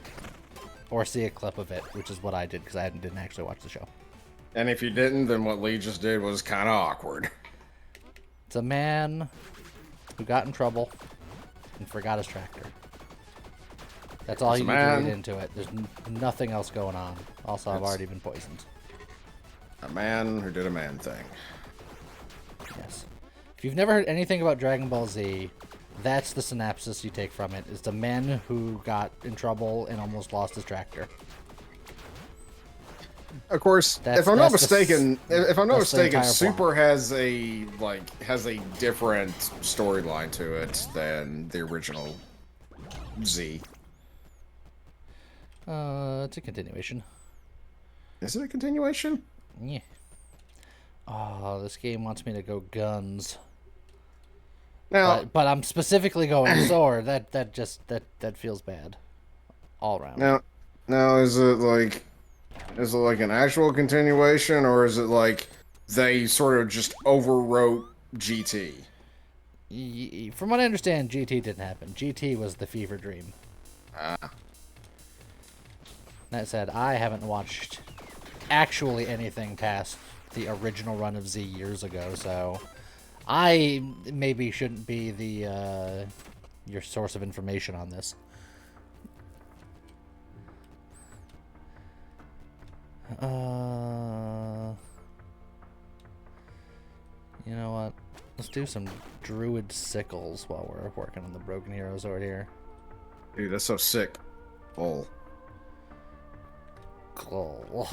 or see a clip of it, which is what I did because I didn't actually watch the show. And if you didn't, then what Lee just did was kind of awkward. It's a man who got in trouble and forgot his tractor. That's all you need to read into it. There's nothing else going on. Also, I've already been poisoned. A man who did a man thing. Yes. If you've never heard anything about Dragon Ball Z, that's the synopsis you take from it. It's the man who got in trouble and almost lost his tractor. Of course, if I'm not mistaken, Super has a different storyline to it than the original Z. It's a continuation. Is it a continuation? Yeah. Oh, this game wants me to go guns. Now, but I'm specifically going sword. That feels bad. All around. Now is it like an actual continuation, or is it like they sort of just overwrote GT? From what I understand, GT didn't happen. GT was the fever dream. That said, I haven't watched actually anything past the original run of Z years ago, so I maybe shouldn't be the your source of information on this. You know what? Let's do some Druid Sickles while we're working on the Broken Hero Sword here. Dude, that's so sick. Oh. Cool.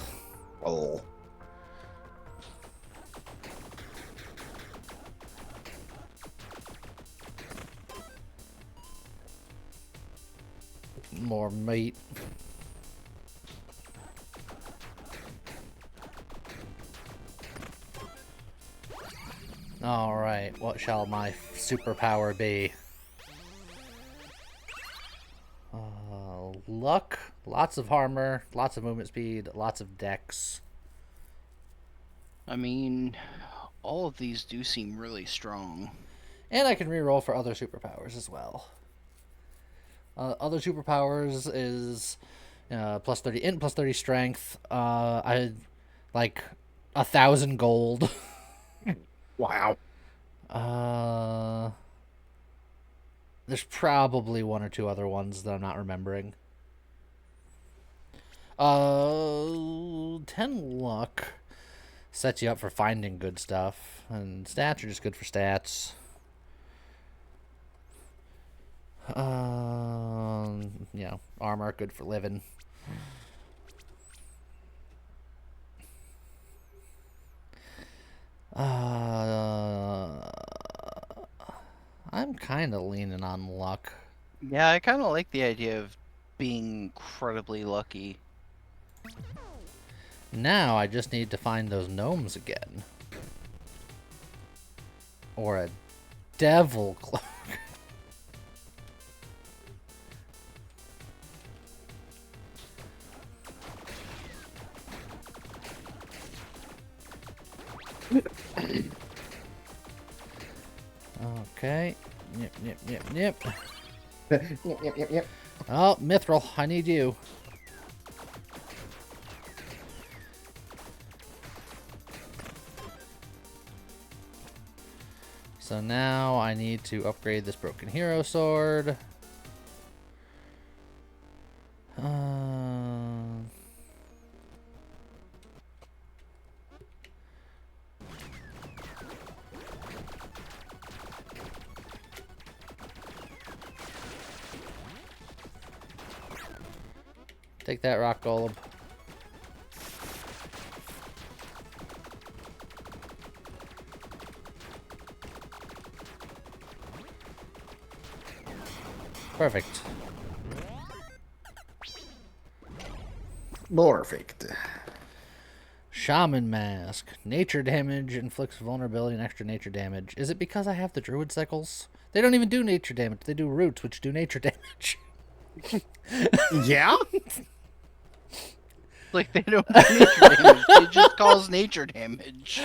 Oh. More meat. Alright, what shall my superpower be? Luck, lots of armor, lots of movement speed, lots of dex. I mean, all of these do seem really strong. And I can reroll for other superpowers as well. Other superpowers is plus 30 int, plus 30 strength. I had like 1,000 gold. Wow. There's probably one or two other ones that I'm not remembering. 10 luck sets you up for finding good stuff, and stats are just good for stats. You know, armor good for living. I'm kind of leaning on luck. Yeah, I kind of like the idea of being incredibly lucky. Now I just need to find those gnomes again. Or a devil cloak. Okay. Yep. Yep. Oh, Mithril, I need you. So now I need to upgrade this Broken Hero Sword. Take that, Rock Golem. Perfect. Perfect. Shaman Mask. Nature damage inflicts vulnerability and extra nature damage. Is it because I have the druid sickles? They don't even do nature damage. They do roots, which do nature damage. Yeah? Like, they don't do nature damage. They just cause nature damage.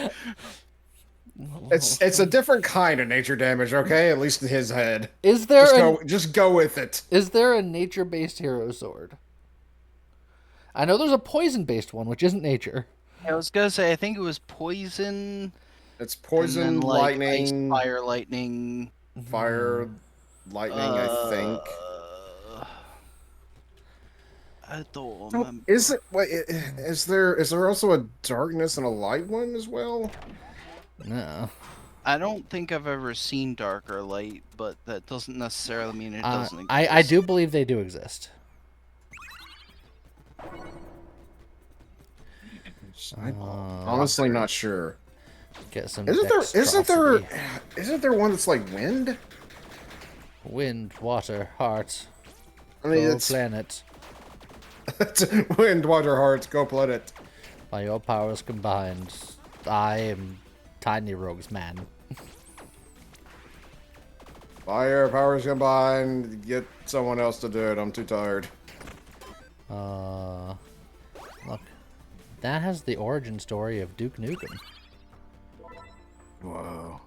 It's a different kind of nature damage, okay? At least in his head. Is there Just go with it. is there a nature-based hero sword? I know there's a poison-based one, which isn't nature. I was gonna say, I think it was poison. It's and poison, then, like, lightning, ice, fire, lightning. fire, lightning, I think. I don't Oh, remember. is it? Wait, is there also a darkness and a light one as well? No. I don't think I've ever seen dark or light, but that doesn't necessarily mean it doesn't exist. I do believe they do exist. I'm honestly not sure. Get some. Isn't dexterosity. there one that's like wind? Wind, water, heart, I mean, go it's planet. wind, water, heart, go planet. By your powers combined, I am Tiny Rogue's man. Fire powers combined. Get someone else to do it. I'm too tired. Look, that has the origin story of Duke Nukem. Whoa.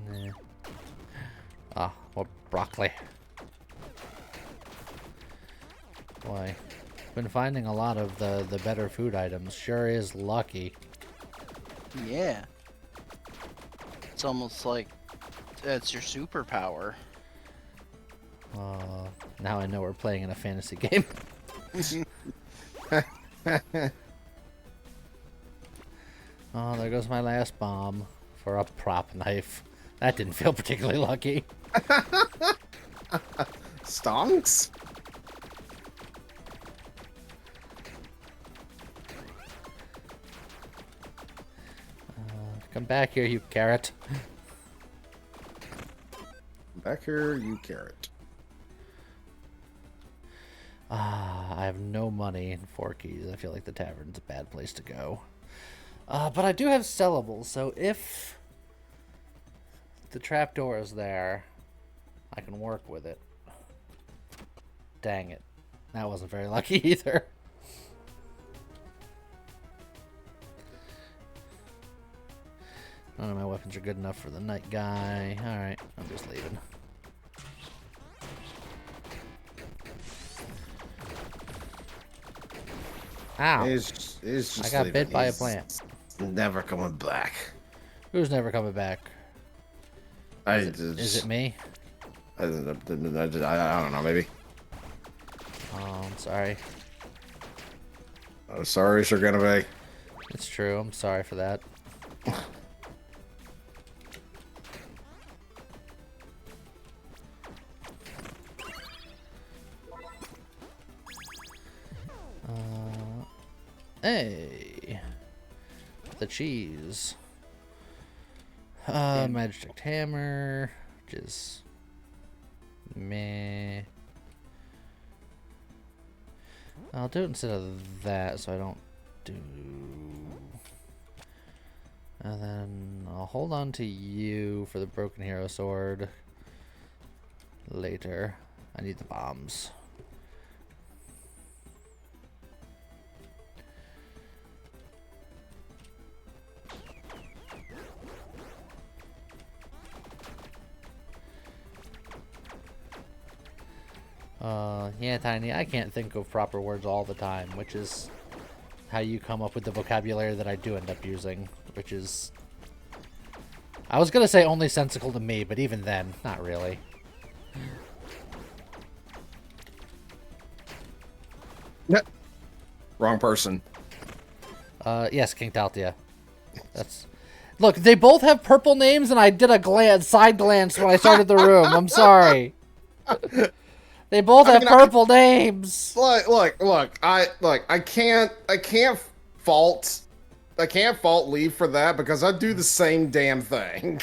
Nah. Ah, what broccoli? Boy, been finding a lot of the better food items. Sure is lucky. Yeah. It's almost like that's your superpower. Now I know we're playing in a fantasy game. Oh, there goes my last bomb for a prop knife. That didn't feel particularly lucky. Stonks? Come back here, you carrot. Back here, you carrot. I have no money in 4 keys. I feel like the tavern's a bad place to go. But I do have sellables, so if the trapdoor is there, I can work with it. Dang it. That wasn't very lucky either. None of my weapons are good enough for the night guy. Alright, I'm just leaving. Ow. He's just I got leaving. bit by a He's plant. Never coming back. Who's never coming back? Is it me? I don't know, maybe. Oh, I'm sorry. Oh, sorry, sure gonna be. It's true. I'm sorry for that. Hey, the cheese. Magic hammer, which is meh. I'll do it instead of that, so I don't do. And then I'll hold on to you for the broken hero sword. Later, I need the bombs. Yeah, Tiny, I can't think of proper words all the time, which is how you come up with the vocabulary that I do end up using, which is... I was gonna say only sensical to me, but even then, not really. Wrong person. Yes, King Taltia. That's... Look, they both have purple names, and I did a side glance when I started the room. I'm sorry. They both have purple names. Look, I can't fault fault Leaf for that because I do the same damn thing.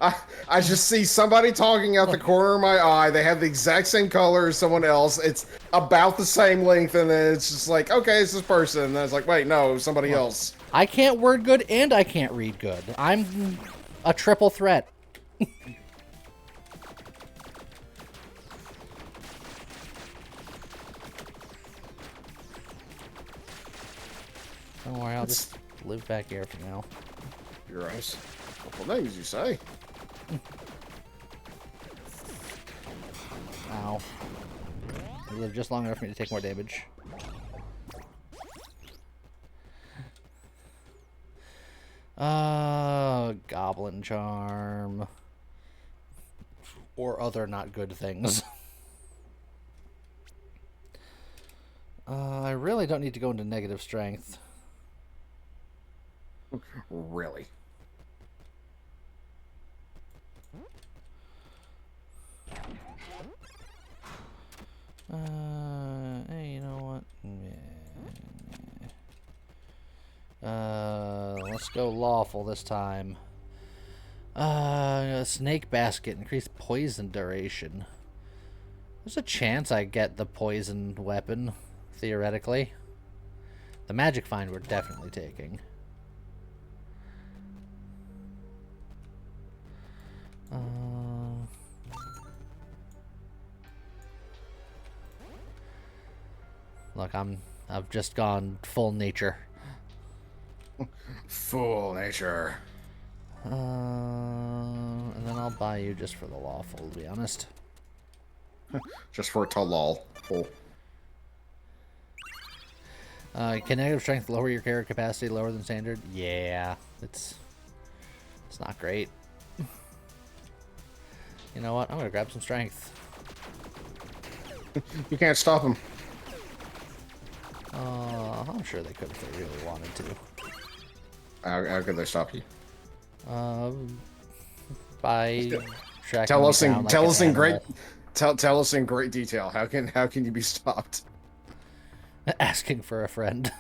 I just see somebody talking out the corner of my eye. They have the exact same color as someone else. It's about the same length, and then it's just like, okay, it's this person. And then it's like, wait, no, somebody else. I can't word good and I can't read good. I'm a triple threat. Don't worry, I'll just live back here for now. Your eyes. Couple things you say. Ow. You live just long enough for me to take more damage. Goblin Charm. Or other not good things. I really don't need to go into negative strength. Really? Hey, you know what? Let's go lawful this time. Snake basket, increased poison duration. There's a chance I get the poison weapon, theoretically. The magic find we're definitely taking. Look, I've just gone full nature. Full nature. And then I'll buy you just for the lawful, to be honest. Just for Talal. Cool. Can negative strength lower your character capacity lower than standard? Yeah, it's not great. You know what? I'm gonna grab some strength. You can't stop him. I'm sure they could if they really wanted to. How could they stop you? By tracking Tell me us in down like an animal. tell us in great detail. How can you be stopped? Asking for a friend.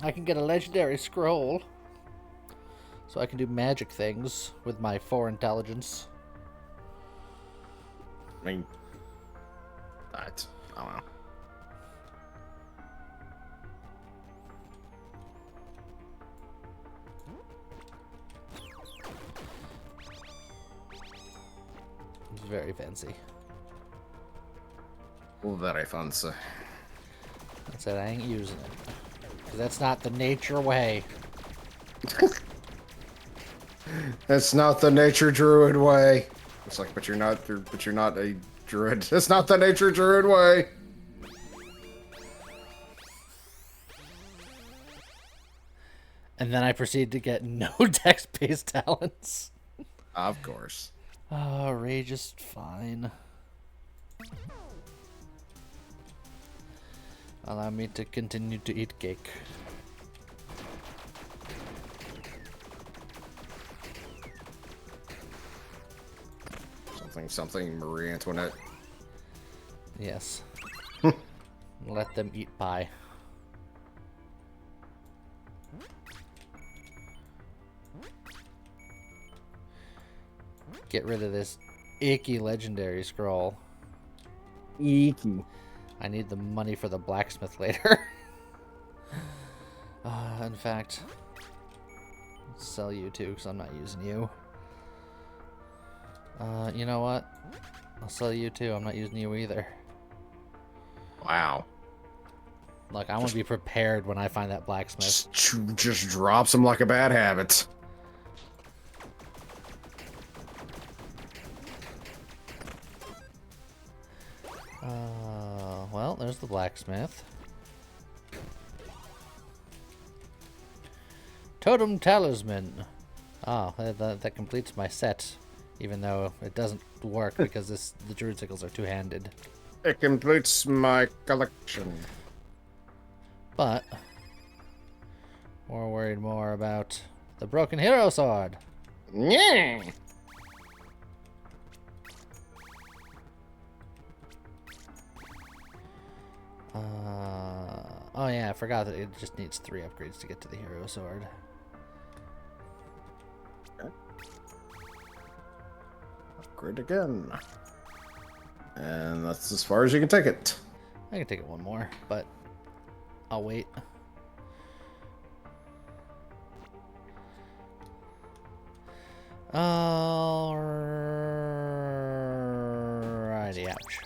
I can get a legendary scroll, so I can do magic things with my 4 intelligence. I mean, I don't know. It's very fancy. Very fancy. I said I ain't using it. 'Cause that's not the nature way. That's not the nature druid way. It's like, but you're not a druid. That's not the nature druid way. And then I proceed to get no dex-based talents. Of course. Oh, rage is fine. Allow me to continue to eat cake. Something Marie Antoinette. Yes. Let them eat pie. Get rid of this icky legendary scroll. Eeky. I need the money for the blacksmith later. In fact, I'll sell you too, because I'm not using you. You know what? I'll sell you too. I'm not using you either. Wow. Look, I want to be prepared when I find that blacksmith. Just drops him like a bad habit. Well, there's the blacksmith. Totem Talisman. Oh, that completes my set. Even though it doesn't work because the druid sickles are two-handed. It completes my collection. But we're worried more about the broken hero sword. Yeah. Oh yeah, I forgot that it just needs 3 upgrades to get to the hero sword. Upgrade again. And that's as far as you can take it. I can take it one more, but I'll wait. Alrighty, ouch.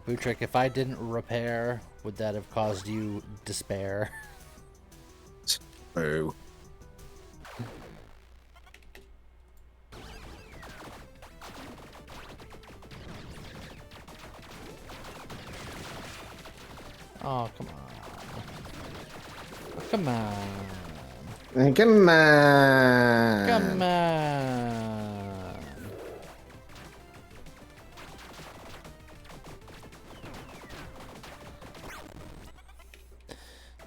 Bootrick, if I didn't repair, would that have caused you despair? Boo. Oh, come on. Come on. Come on. Come on.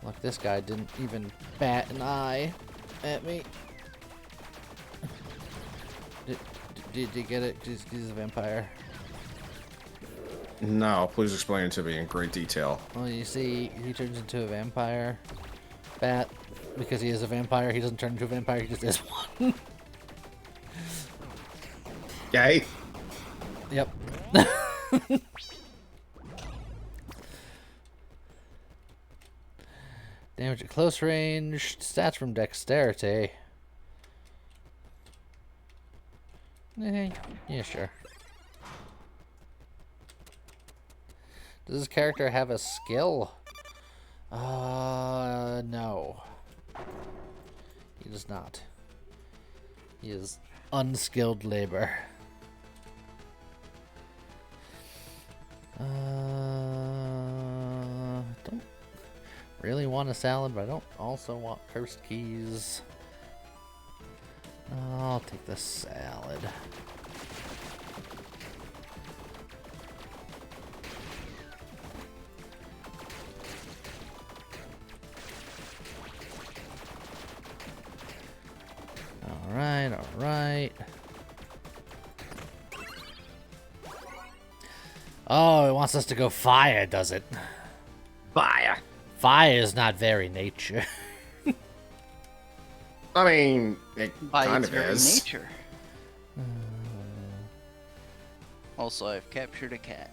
Look, this guy didn't even bat an eye at me. Did you get it? He's a vampire. No, please explain it to me in great detail. Well, you see, he turns into a vampire. Bat, because he is a vampire, he doesn't turn into a vampire, he just is one. Yay. Yep. Damage at close range. Stats from dexterity. Yeah, sure. Does this character have a skill? No. He does not. He is unskilled labor. Don't really want a salad, but I don't also want cursed keys. I'll take the salad. Alright, alright. Oh, it wants us to go fire, does it? Fire. Fire is not very nature. I mean, it By kind its of very is. nature. Also, I've captured a cat.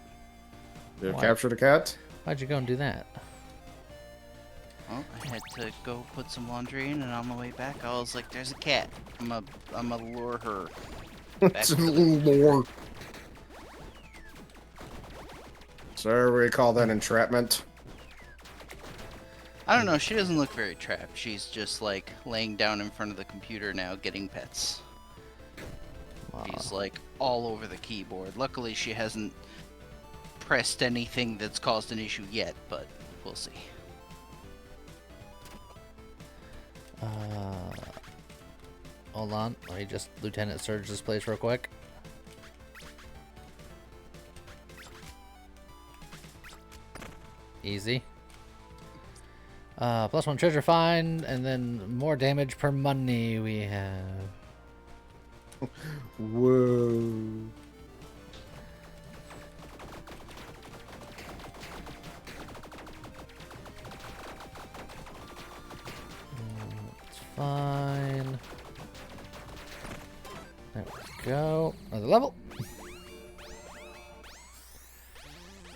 You Why? captured a cat? Why'd you go and do that? Well, I had to go put some laundry in, and on the way back, I was like, "There's a cat. I'm a lure her back It's to a the little more. So we call that entrapment. I don't know, she doesn't look very trapped. She's just like laying down in front of the computer now getting pets. She's like all over the keyboard. Luckily she hasn't pressed anything that's caused an issue yet, but we'll see. Hold on. Let me just Lieutenant Surge this place real quick. Easy. +1 treasure find, and then more damage per money we have. Whoa. It's fine. There we go. Another level.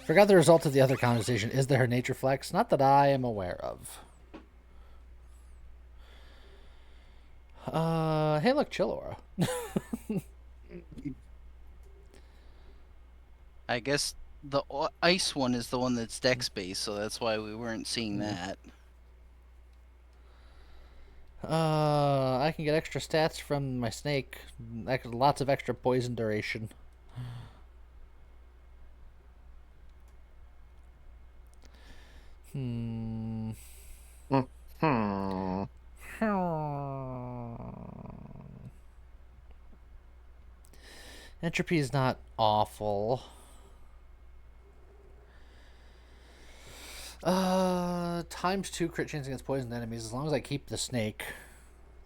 Forgot the result of the other conversation. Is there a nature flex? Not that I am aware of. Hey, look, Chillora. I guess the ice one is the one that's dex based, so that's why we weren't seeing that. I can get extra stats from my snake. Lots of extra poison duration. Hmm. Entropy is not awful. ×2 crit chance against poisoned enemies. As long as I keep the snake,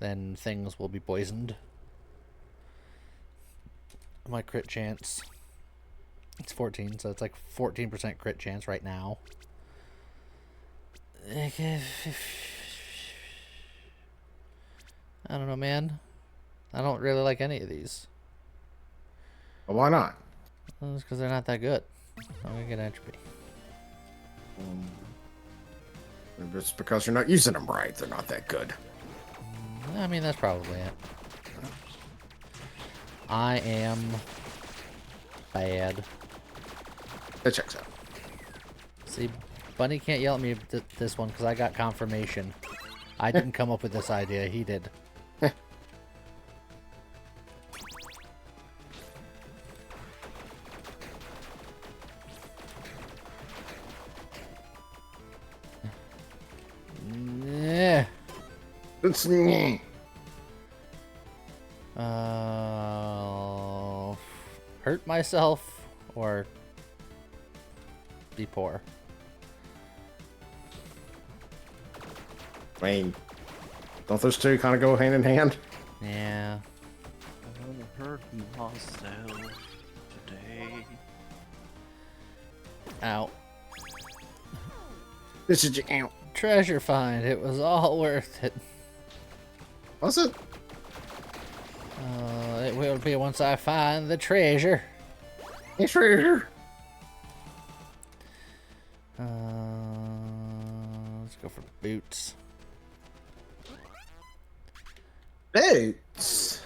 then things will be poisoned. My crit chance. It's 14, so it's like 14% crit chance right now. I don't know, man. I don't really like any of these. Well, why not? Well, it's because they're not that good. I'm gonna get entropy. Maybe it's because you're not using them right. They're not that good. I mean, that's probably it. I am bad. That checks out. See, Bunny can't yell at me this one because I got confirmation. I didn't come up with this idea. He did. Yeah. It's Hurt myself or be poor. I mean, don't those two kind of go hand in hand? Yeah. I hurt myself today. Ow. This is your Treasure find. It was all worth it. Was it? It will be once I find the treasure. It's treasure. Let's go for boots. Boots.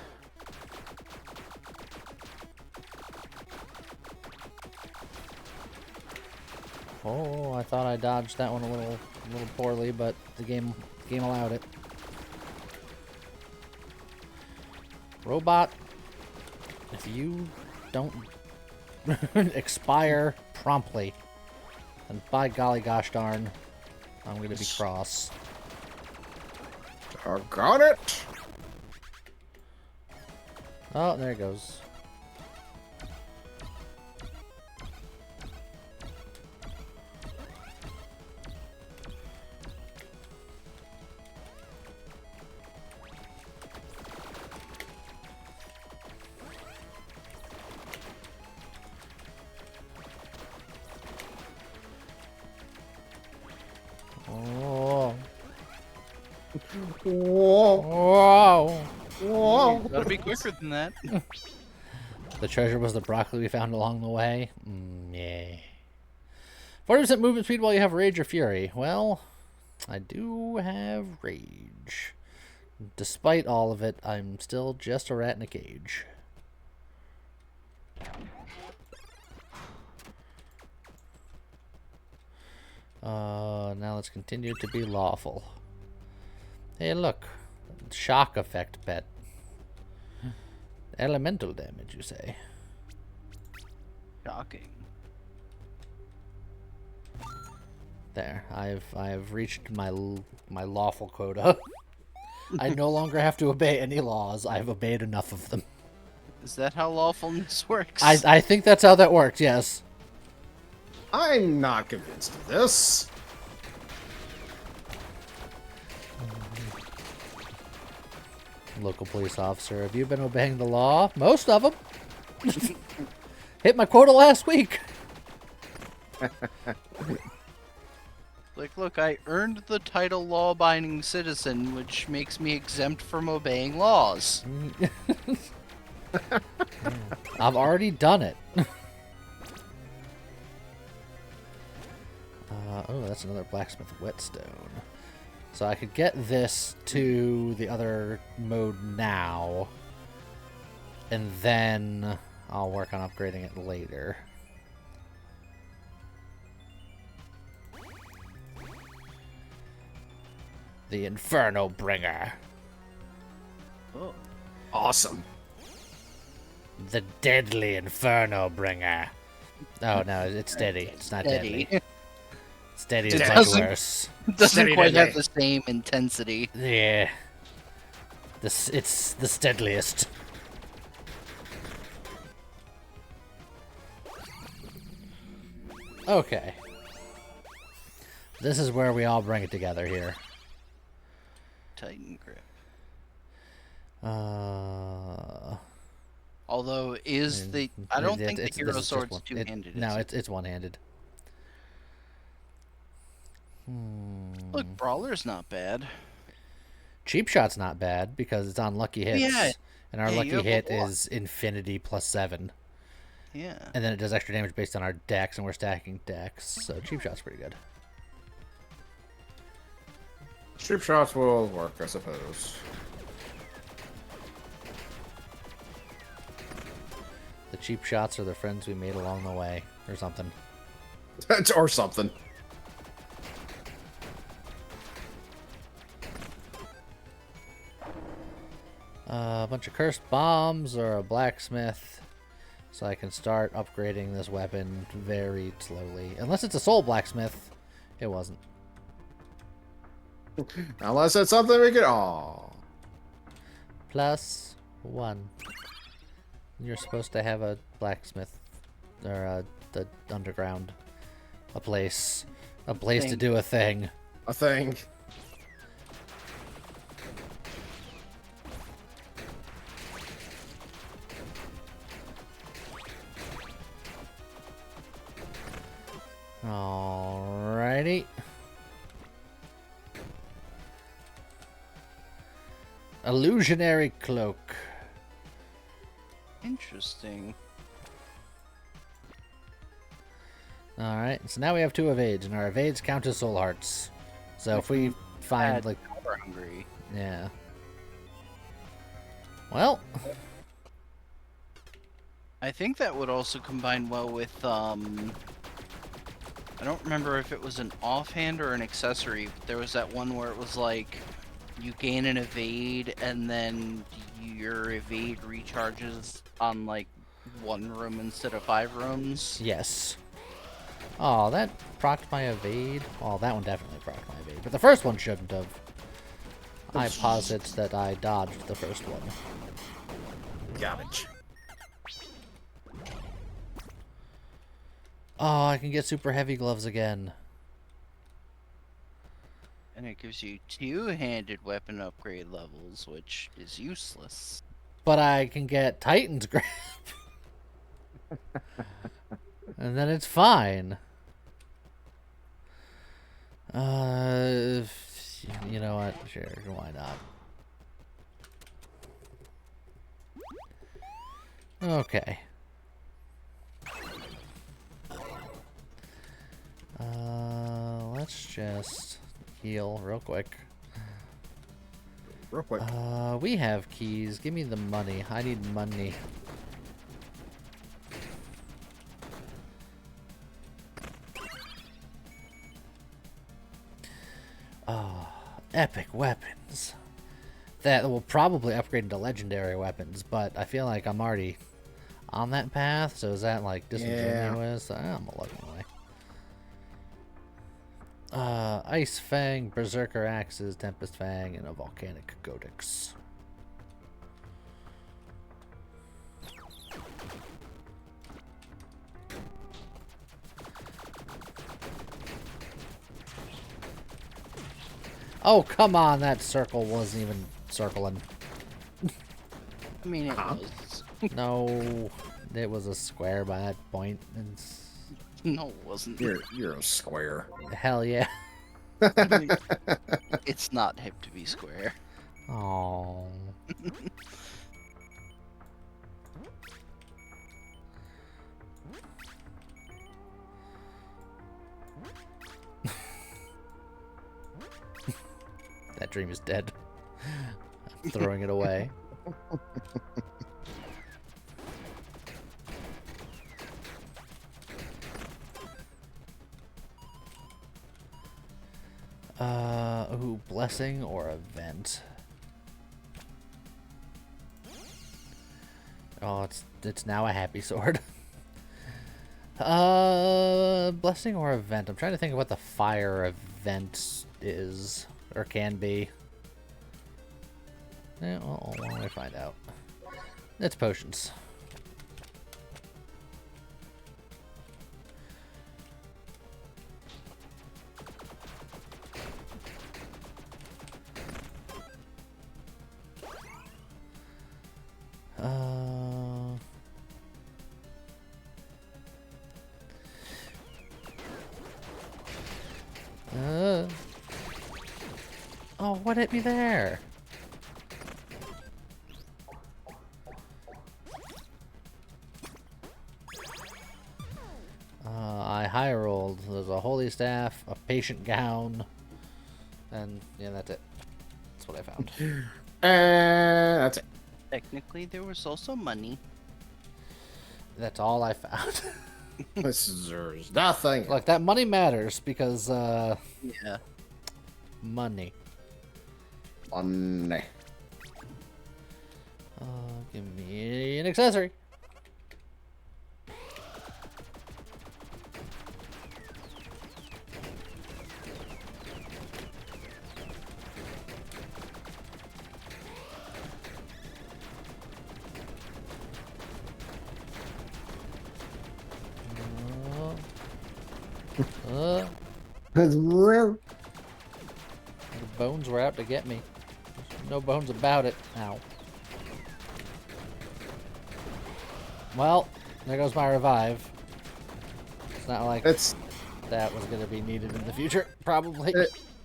Oh, I thought I dodged that one a little poorly, but the game allowed it. Robot, if you don't expire promptly, then by golly gosh darn, I'm gonna be cross. Got it. Oh, there it goes. Oh. Whoa. Whoa. Gotta be quicker than that. The treasure was the broccoli we found along the way? Yeah. 40% movement speed while you have rage or fury. Well, I do have rage. Despite all of it, I'm still just a rat in a cage. Now let's continue to be lawful. Hey, look. Shock effect pet. Elemental damage, you say? Shocking. There, I've reached my lawful quota. I no longer have to obey any laws. I've obeyed enough of them. Is that how lawfulness works? I think that's how that worked. Yes. I'm not convinced of this. Local police officer, have you been obeying the law? Most of them. Hit my quota last week. Like, look, I earned the title law-abiding citizen, which makes me exempt from obeying laws. I've already done it. Oh, that's another blacksmith whetstone. So I could get this to the other mode now, and then I'll work on upgrading it later. The Inferno Bringer. Oh. Awesome. The Deadly Inferno Bringer. Oh, no, it's steady. It's not deadly. Steady is much doesn't- worse. Doesn't Steady quite have today. the same intensity. Yeah. It's the steadiest. Okay. This is where we all bring it together here. Titan grip. Uh, Although, is the... I don't think the this hero is just sword's one- two-handed. No, is it? it's one-handed. Look, Brawler's not bad. Cheap Shot's not bad because it's on lucky hits. Yeah. And our Yeah, you lucky have a hit lot. is infinity plus 7. Yeah. And then it does extra damage based on our dex, and we're stacking dex. So Cheap Shot's pretty good. Cheap shots will work, I suppose. The cheap shots are the friends we made along the way, or something. Or something. A bunch of cursed bombs or a blacksmith, so I can start upgrading this weapon very slowly. Unless it's a soul blacksmith, it wasn't. Unless it's something we could. Oh. +1. You're supposed to have a blacksmith, or the underground, a place to Thing. do a thing. A thing. Alrighty. Illusionary cloak. Interesting. Alright, so now we have 2 evades, and our evades count as soul hearts. So if we find, Bad like, power hungry. yeah. Well, I think that would also combine well with, I don't remember if it was an offhand or an accessory, but there was that one where it was like, you gain an evade, and then your evade recharges on, like, 1 room instead of 5 rooms. yes. Oh, that procced my evade. Oh, that one definitely procced my evade. But the first one shouldn't have. I posit that I dodged the first one. Garbage. Oh, I can get super heavy gloves again. And it gives you 2-handed weapon upgrade levels, which is useless. But I can get Titan's grip. And then it's fine. You know what? Sure, why not? Okay. Let's just heal real quick. Real quick. We have keys. Give me the money. I need money. Oh, epic weapons. That will probably upgrade into legendary weapons, but I feel like I'm already on that path, so is that like disingenuous? I'm gonna look anyway. Ice Fang, Berserker Axes, Tempest Fang, and a Volcanic Codex. Oh, come on, that circle wasn't even circling. I mean, it was. No, it was a square by that point. No, it wasn't. You're a square. Hell yeah. It's not hip to be square. Oh. That dream is dead. I'm throwing it away. Ooh, blessing or event. Oh, it's now a happy sword. Blessing or event. I'm trying to think of what the fire event is or can be. Yeah, well, why don't we find out? It's potions. Oh, what hit me there? I high rolled. There's a holy staff, a patient gown, and yeah, that's it. That's what I found. That's it. Technically, there was also money. That's all I found. This is nothing. Look, that money matters because Yeah. money. Money. Give me an accessory. The bones were out to get me. No bones about it. Ow. Well, there goes my revive. It's not like It's that was going to be needed in the future. Probably.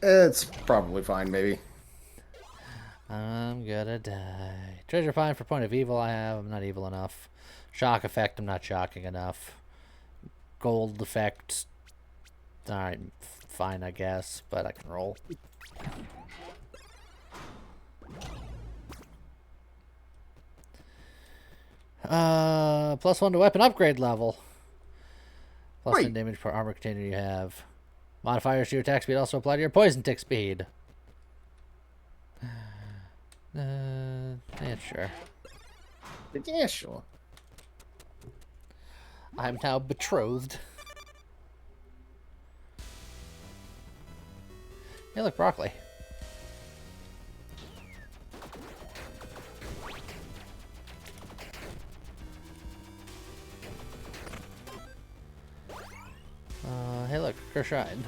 it's probably fine, maybe. I'm gonna die. Treasure pine for point of evil I have. I'm not evil enough. Shock effect, I'm not shocking enough. Gold effect. Alright, fine, I guess, but I can roll. +1 to weapon upgrade level. Plus Wait. 10 damage per armor container you have. Modifiers to your attack speed also apply to your poison tick speed. Yeah, sure. Yeah, sure. I'm now betrothed. Hey, look, broccoli. Hey, look, Kershine.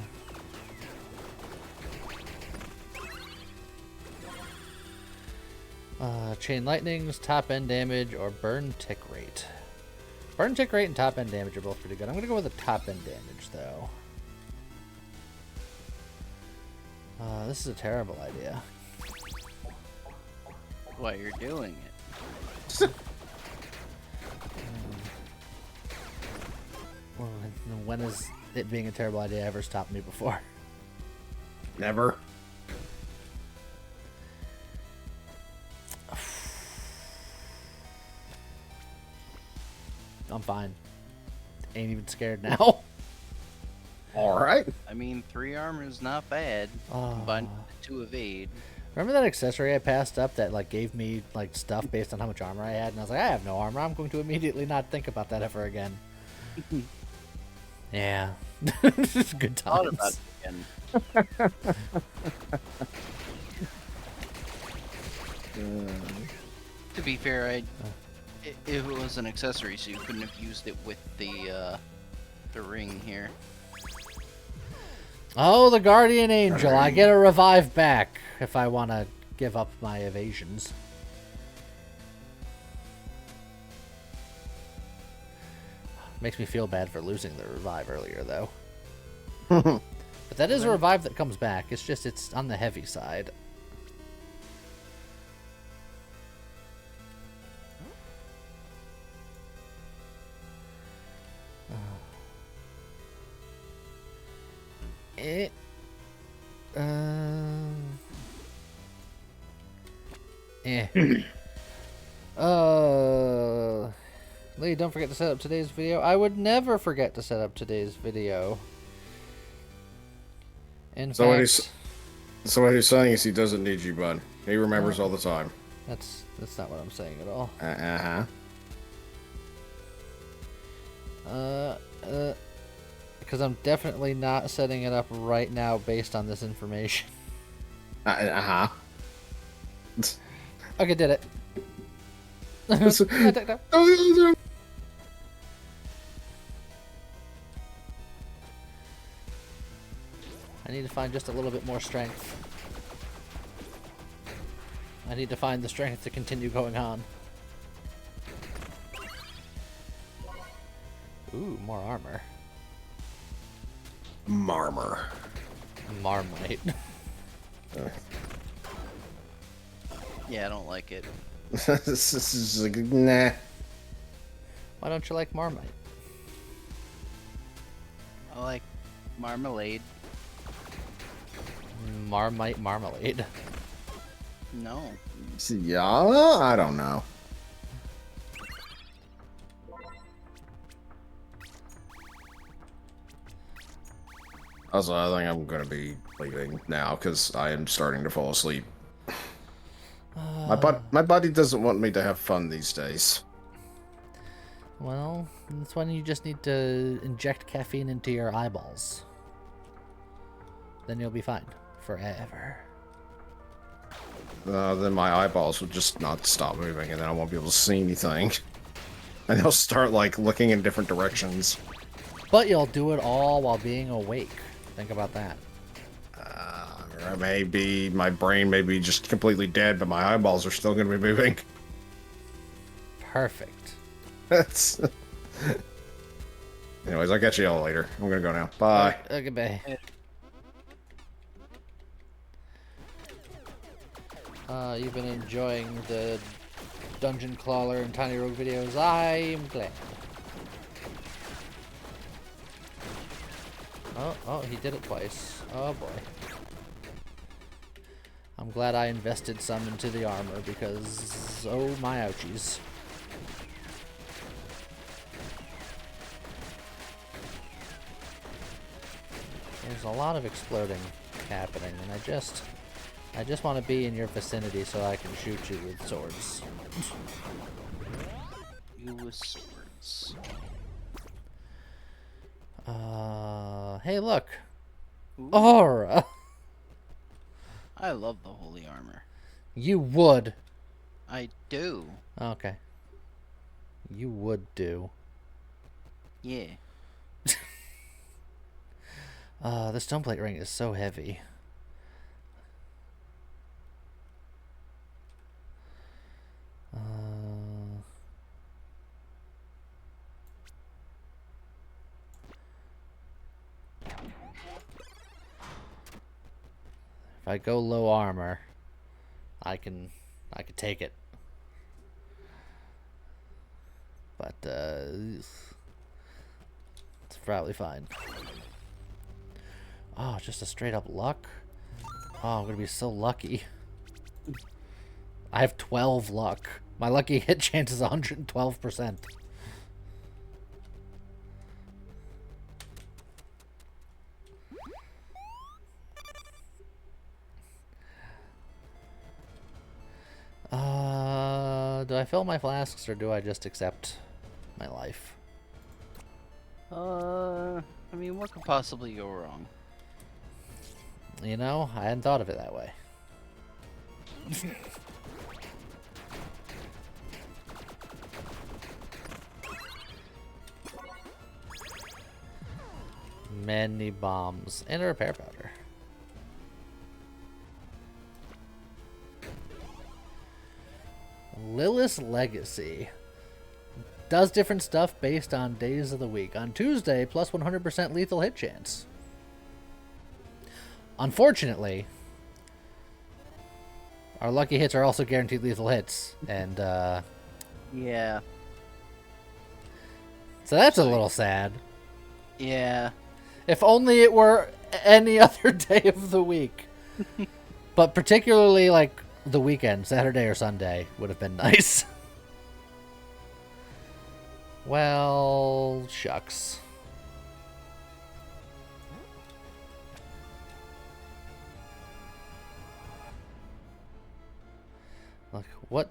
Chain lightnings, top end damage, or burn tick rate. Burn tick rate and top end damage are both pretty good. I'm gonna go with the top end damage though. This is a terrible idea. Why you're doing it. When has it being a terrible idea ever stopped me before? Never. I'm fine. Ain't even scared now. All right. I mean, 3 armor is not bad. Combined with 2 evade. Remember that accessory I passed up that like gave me like stuff based on how much armor I had, and I was like, I have no armor. I'm going to immediately not think about that ever again. Yeah, good Thought times. about it again. To be fair, if it was an accessory, so you couldn't have used it with the ring here. Oh, the guardian angel! I get a revive back if I want to give up my evasions. Makes me feel bad for losing the revive earlier, though. But that is a revive that comes back. It's just it's on the heavy side. Eh. Eh. Lee, don't forget to set up today's video. I would never forget to set up today's video. In So what fact, what he's saying is he doesn't need you, bud. He remembers all the time. that's not what I'm saying at all. Because I'm definitely not setting it up right now based on this information. Okay, did it. I need to find just a little bit more strength. I need to find the strength to continue going on. Ooh, more armor. Marmor. Marmite. Yeah, I don't like it. This is like, nah. Why don't you like Marmite? I like marmalade. Marmite marmalade. No. Yeah, I don't know. Also, I think I'm gonna be leaving now because I am starting to fall asleep. My body doesn't want me to have fun these days. Well, that's when you just need to inject caffeine into your eyeballs. Then you'll be fine. Forever. Then my eyeballs will just not stop moving, and then I won't be able to see anything. And they'll start, like, looking in different directions. But you'll do it all while being awake. Think about that. Or maybe my brain may be just completely dead, but my eyeballs are still going to be moving. Perfect. That's... Anyways, I'll catch you all later. I'm going to go now. Bye. Okay, bye. You've been enjoying the Dungeon Crawler and Tiny Rogue videos. I'm glad. Oh, he did it twice. Oh boy. I'm glad I invested some into the armor because, oh my ouchies. There's a lot of exploding happening, and I just want to be in your vicinity so I can shoot you with swords. You with swords. Hey, look. Ooh, Aura. I love the holy armor. You would. I do. Okay. You would do. Yeah. The stone plate ring is so heavy. If I go low armor, I could take it. But it's probably fine. Oh, just a straight up luck? Oh, I'm gonna be so lucky. I have 12 luck. My lucky hit chance is 112%. Do I fill my flasks or do I just accept my life? I mean, what could possibly go wrong? You know, I hadn't thought of it that way. Many bombs and a repair powder. Lilith's Legacy does different stuff based on days of the week. On Tuesday, plus 100% lethal hit chance. Unfortunately, our lucky hits are also guaranteed lethal hits, and Yeah. so that's a little sad. Yeah. If only it were any other day of the week. But particularly like the weekend, Saturday or Sunday, would have been nice. Well, shucks. Like, what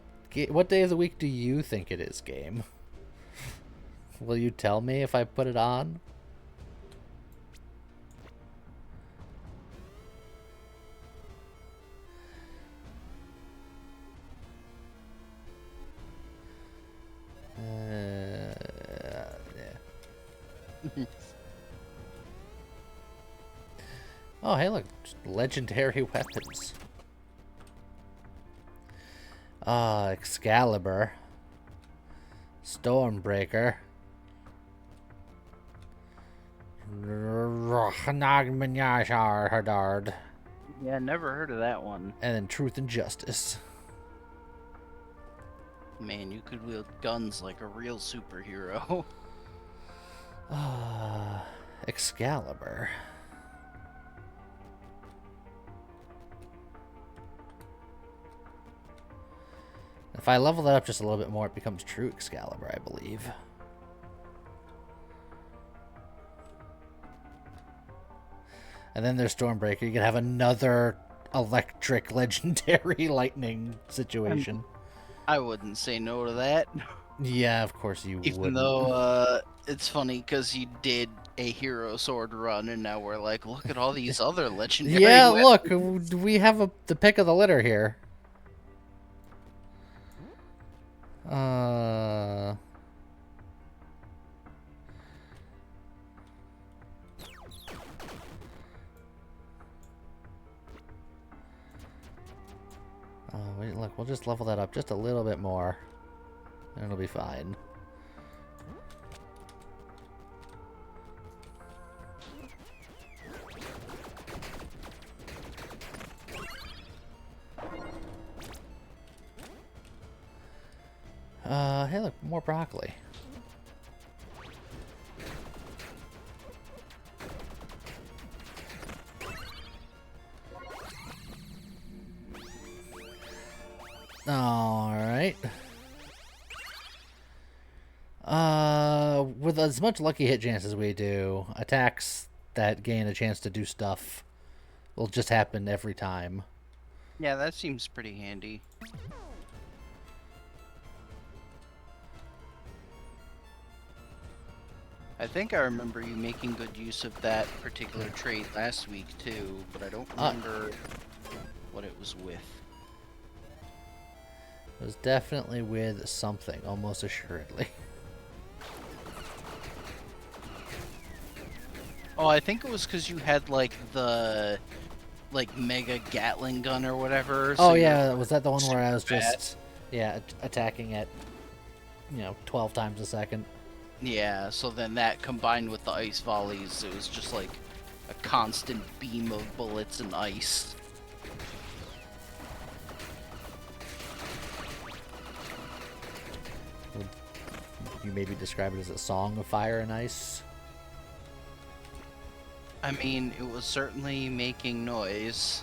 day of the week do you think it is, game? Will you tell me if I put it on? Yeah. Oh, hey, look, just legendary weapons. Excalibur, Stormbreaker, Yeah, never heard of that one. and then Truth and Justice. Man, you could wield guns like a real superhero. Excalibur. If I level that up just a little bit more, it becomes true Excalibur, I believe. And then there's Stormbreaker. You can have another electric legendary lightning situation. I wouldn't say no to that. Yeah, of course you Even would. though it's funny because you did a hero sword run, and now we're like, look at all these other legendary. Yeah, weapons. look, we have the pick of the litter here. Oh, wait, look, we'll just level that up just a little bit more, and it'll be fine. Hey, look, more broccoli. Alright. With as much lucky hit chance as we do, attacks that gain a chance to do stuff will just happen every time. Yeah, that seems pretty handy. I think I remember you making good use of that particular trait last week too, but I don't remember what it was with. It was definitely with something, almost assuredly. Oh, I think it was because you had like the mega Gatling gun or whatever. Oh so yeah, was that the one where I was super just attacking at 12 times a second? Yeah, so then that combined with the ice volleys, it was just like a constant beam of bullets and ice. Would you maybe describe it as a song of fire and ice? I mean, it was certainly making noise.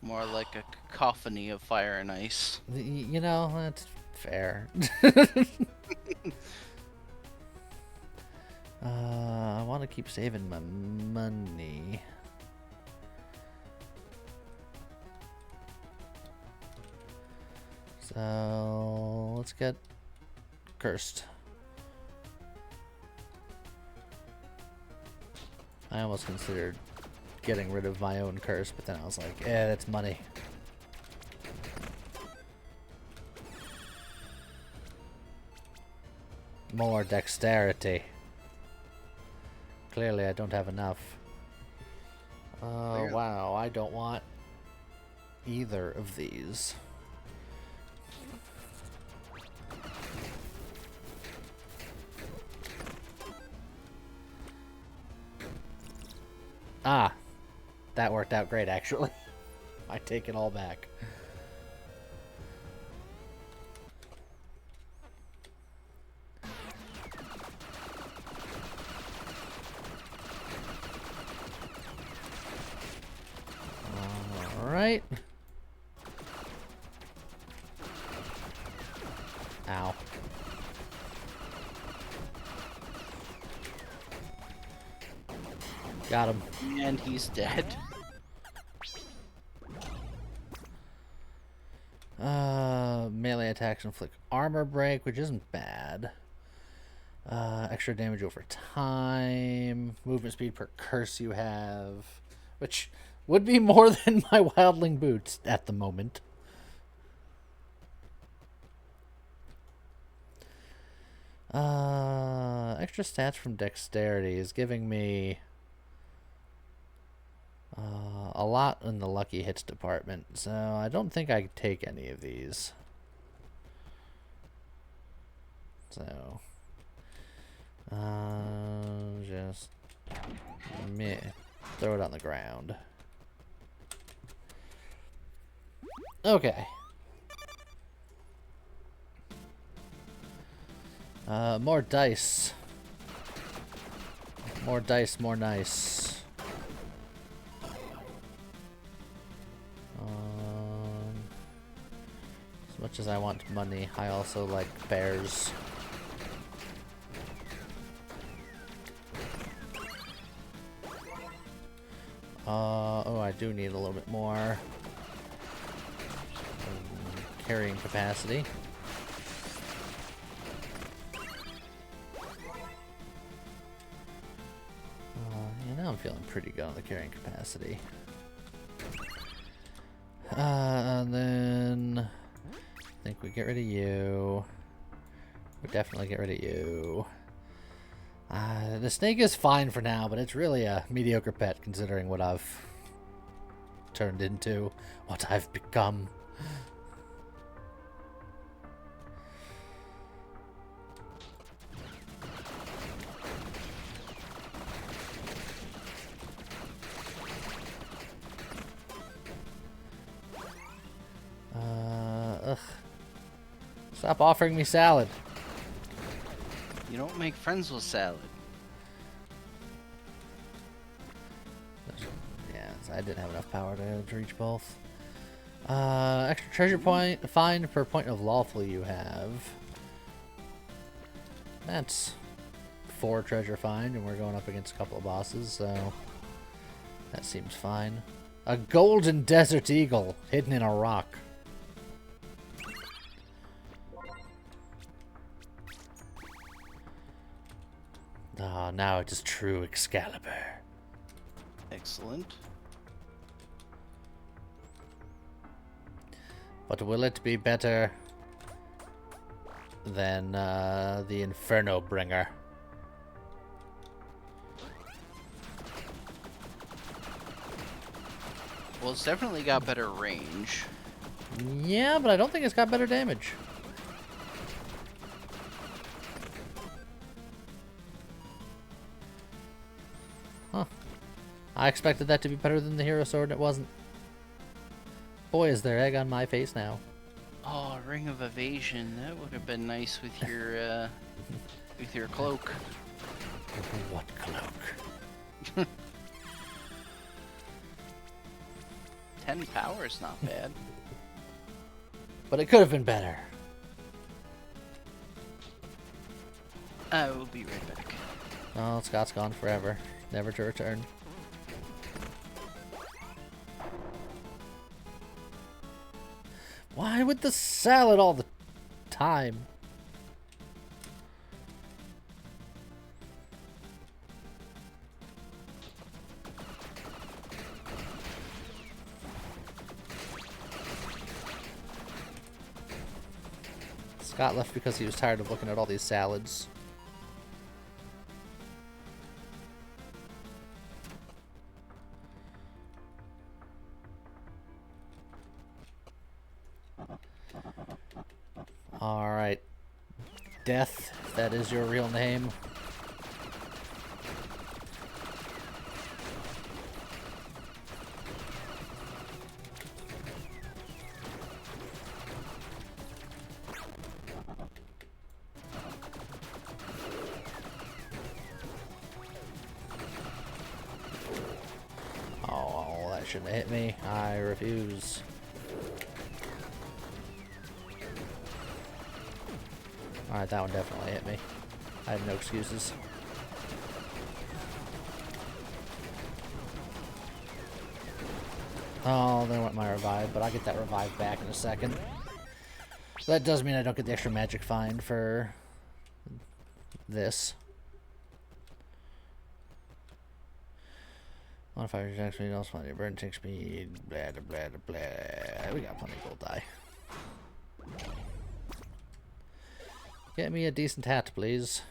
More like a cacophony of fire and ice. You know, that's fair. I want to keep saving my money. So let's get cursed. I almost considered getting rid of my own curse, but then I was like, that's money. More dexterity. Clearly I don't have enough. Oh, wow, I don't want either of these. Ah, that worked out great, actually. I take it all back. All right. Ow. Got him. And he's dead. Melee attacks inflict armor break, which isn't bad. Extra damage over time. Movement speed per curse you have, which would be more than my wildling boots at the moment. Extra stats from dexterity is giving me a lot in the lucky hits department, so I don't think I take any of these. So, just throw it on the ground. Okay. More dice. More dice, more nice. As much as I want money, I also like bears. Oh, I do need a little bit more carrying capacity. Yeah, now I'm feeling pretty good on the carrying capacity. And then I think we get rid of you. We definitely get rid of you. The snake is fine for now, but it's really a mediocre pet considering what I've turned into, what I've become. Ugh. Stop offering me salad. You don't make friends with salad. Yeah, I didn't have enough power to reach both. Extra treasure point find per point of lawful you have. That's 4 treasure find, and we're going up against a couple of bosses, so that seems fine. A golden desert eagle hidden in a rock. Ah, now it is true Excalibur. Excellent. But will it be better than the Inferno Bringer? Well, it's definitely got better range. Yeah, but I don't think it's got better damage. Huh. I expected that to be better than the Hero Sword, and it wasn't. Boy, is there egg on my face now. Oh, Ring of Evasion. That would have been nice with your cloak. What cloak? 10 power is not bad. But it could have been better. I will be right back. Oh, Scott's gone forever, never to return. Why with the salad all the time? Scott left because he was tired of looking at all these salads. Alright. Death, if that is your real name. Oh, that shouldn't have hit me. I refuse. Alright, that one definitely hit me. I have no excuses. Oh, there went my revive, but I'll get that revive back in a second. That does mean I don't get the extra magic find for this. Modifier rejects me, also find your burn takes speed, blah blah blah blah. We got plenty of gold die. Get me a decent hat, please.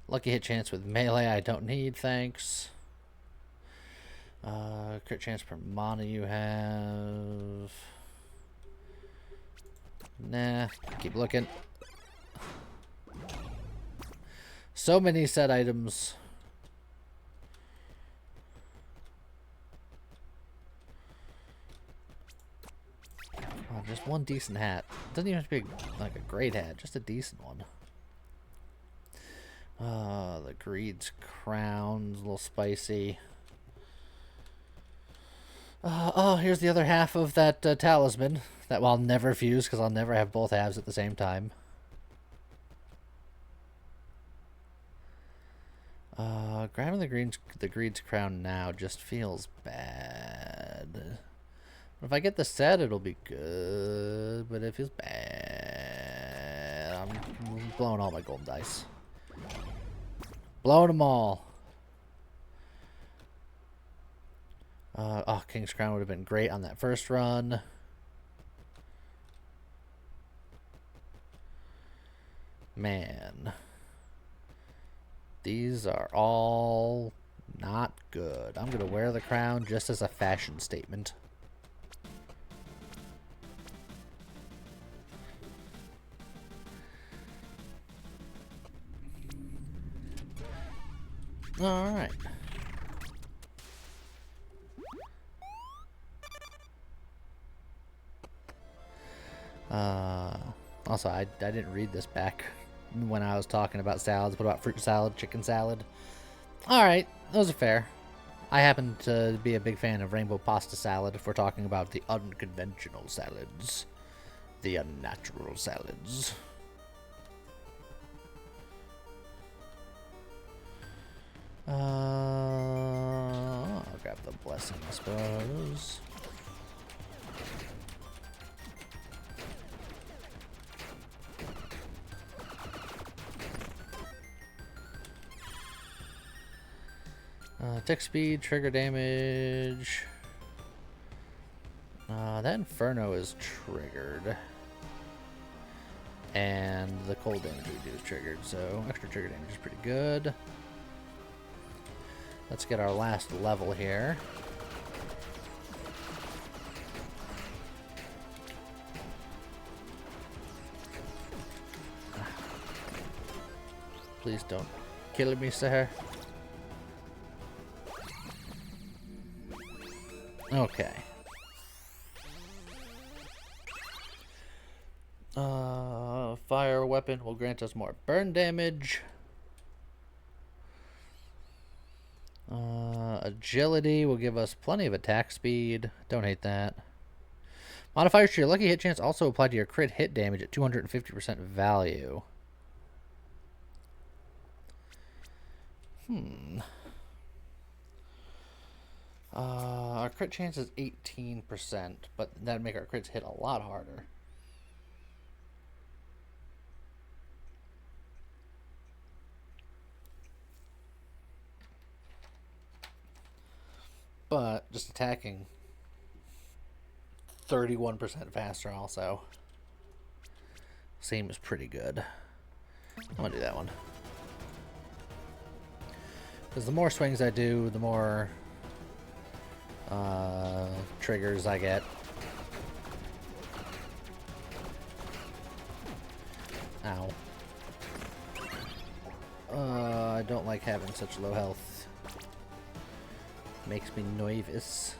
Lucky hit chance with melee I don't need, thanks. Crit chance per mana you have. Nah, keep looking. So many set items. Just one decent hat. It doesn't even have to be like a great hat, just a decent one. The Greed's Crown's a little spicy. Oh, here's the other half of that talisman that I'll never fuse because I'll never have both halves at the same time. Grabbing the Greed's Crown now just feels bad. If I get the set, it'll be good, but it feels bad. I'm blowing all my golden dice. Blowing them all. Oh, King's Crown would have been great on that first run. Man. These are all not good. I'm going to wear the crown just as a fashion statement. All right. Also, I didn't read this back when I was talking about salads. What about fruit salad, chicken salad? All right, those are fair. I happen to be a big fan of rainbow pasta salad if we're talking about the unconventional salads, the unnatural salads. I'll grab the blessing, I suppose. Tick speed, trigger damage. That Inferno is triggered. And the cold damage we do is triggered, so extra trigger damage is pretty good. Let's get our last level here. Please don't kill me, sir. Okay. Fire weapon will grant us more burn damage. Agility will give us plenty of attack speed. Don't hate that. Modifiers to your lucky hit chance also apply to your crit hit damage at 250% value. Our crit chance is 18%, but that'd make our crits hit a lot harder. But just attacking 31% faster also seems pretty good. I'm gonna do that one. Because the more swings I do, the more triggers I get. Ow. I don't like having such low health. Makes me nervous.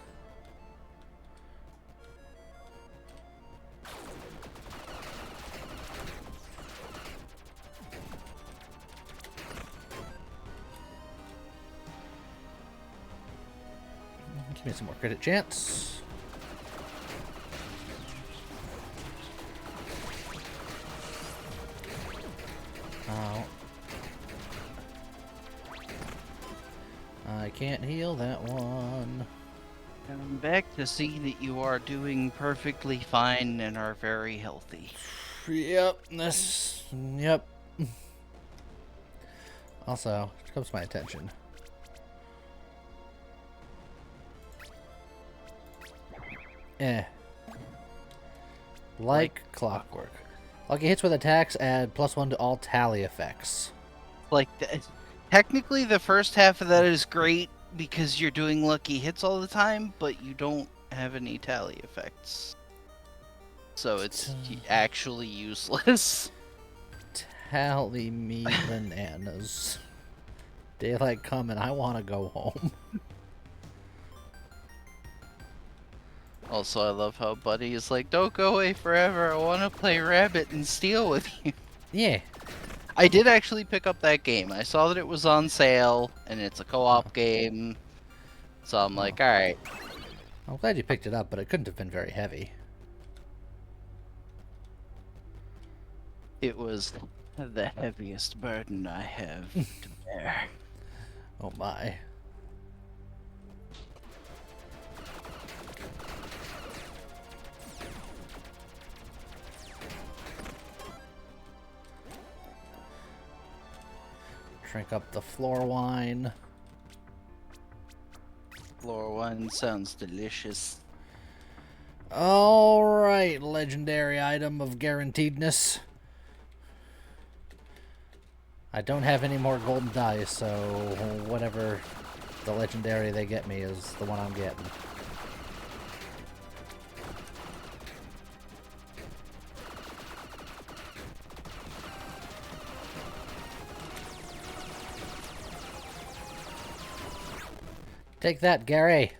Give me some more credit chance. Oh. I can't heal that one. I'm back to see that you are doing perfectly fine and are very healthy. Yep, yep. Also, it comes to my attention. Like clockwork. Lucky hits with attacks add +1 to all tally effects. Like, technically the first half of that is great because you're doing lucky hits all the time, but you don't have any tally effects. So it's actually useless. Tally me bananas. Daylight coming, I want to go home. Also, I love how Buddy is like, don't go away forever. I want to play Rabbit and Steel with you. Yeah. I did actually pick up that game. I saw that it was on sale, and it's a co-op game. So I'm like, alright. I'm glad you picked it up, but it couldn't have been very heavy. It was the heaviest burden I have to bear. Oh my. Drink up the floor wine. Floor one sounds delicious. Alright, legendary item of guaranteedness. I don't have any more golden dice, so whatever the legendary they get me is the one I'm getting. Take that, Gary.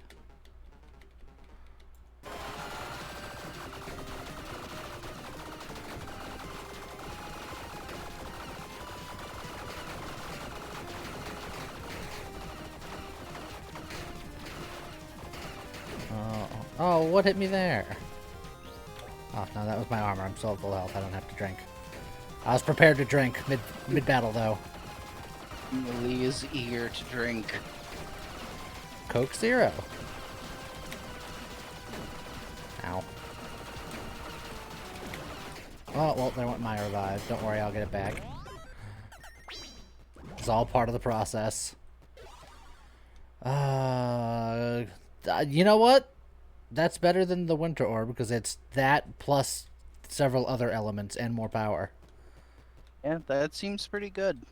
Oh, what hit me there? Oh, no, that was my armor. I'm still at full health. I don't have to drink. I was prepared to drink mid-battle, though. Millie is eager to drink. Coke Zero. Ow. Oh, well, there went my revive. Don't worry, I'll get it back. It's all part of the process. You know what? That's better than the Winter Orb, because it's that plus several other elements and more power. Yeah, that seems pretty good.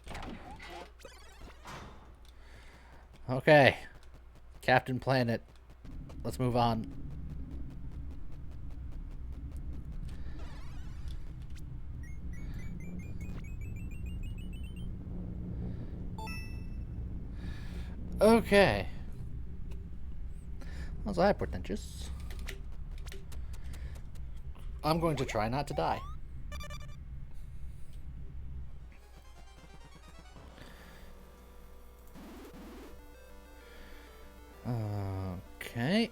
Okay. Captain Planet. Let's move on. Okay. Was I pretentious? I'm going to try not to die. Okay.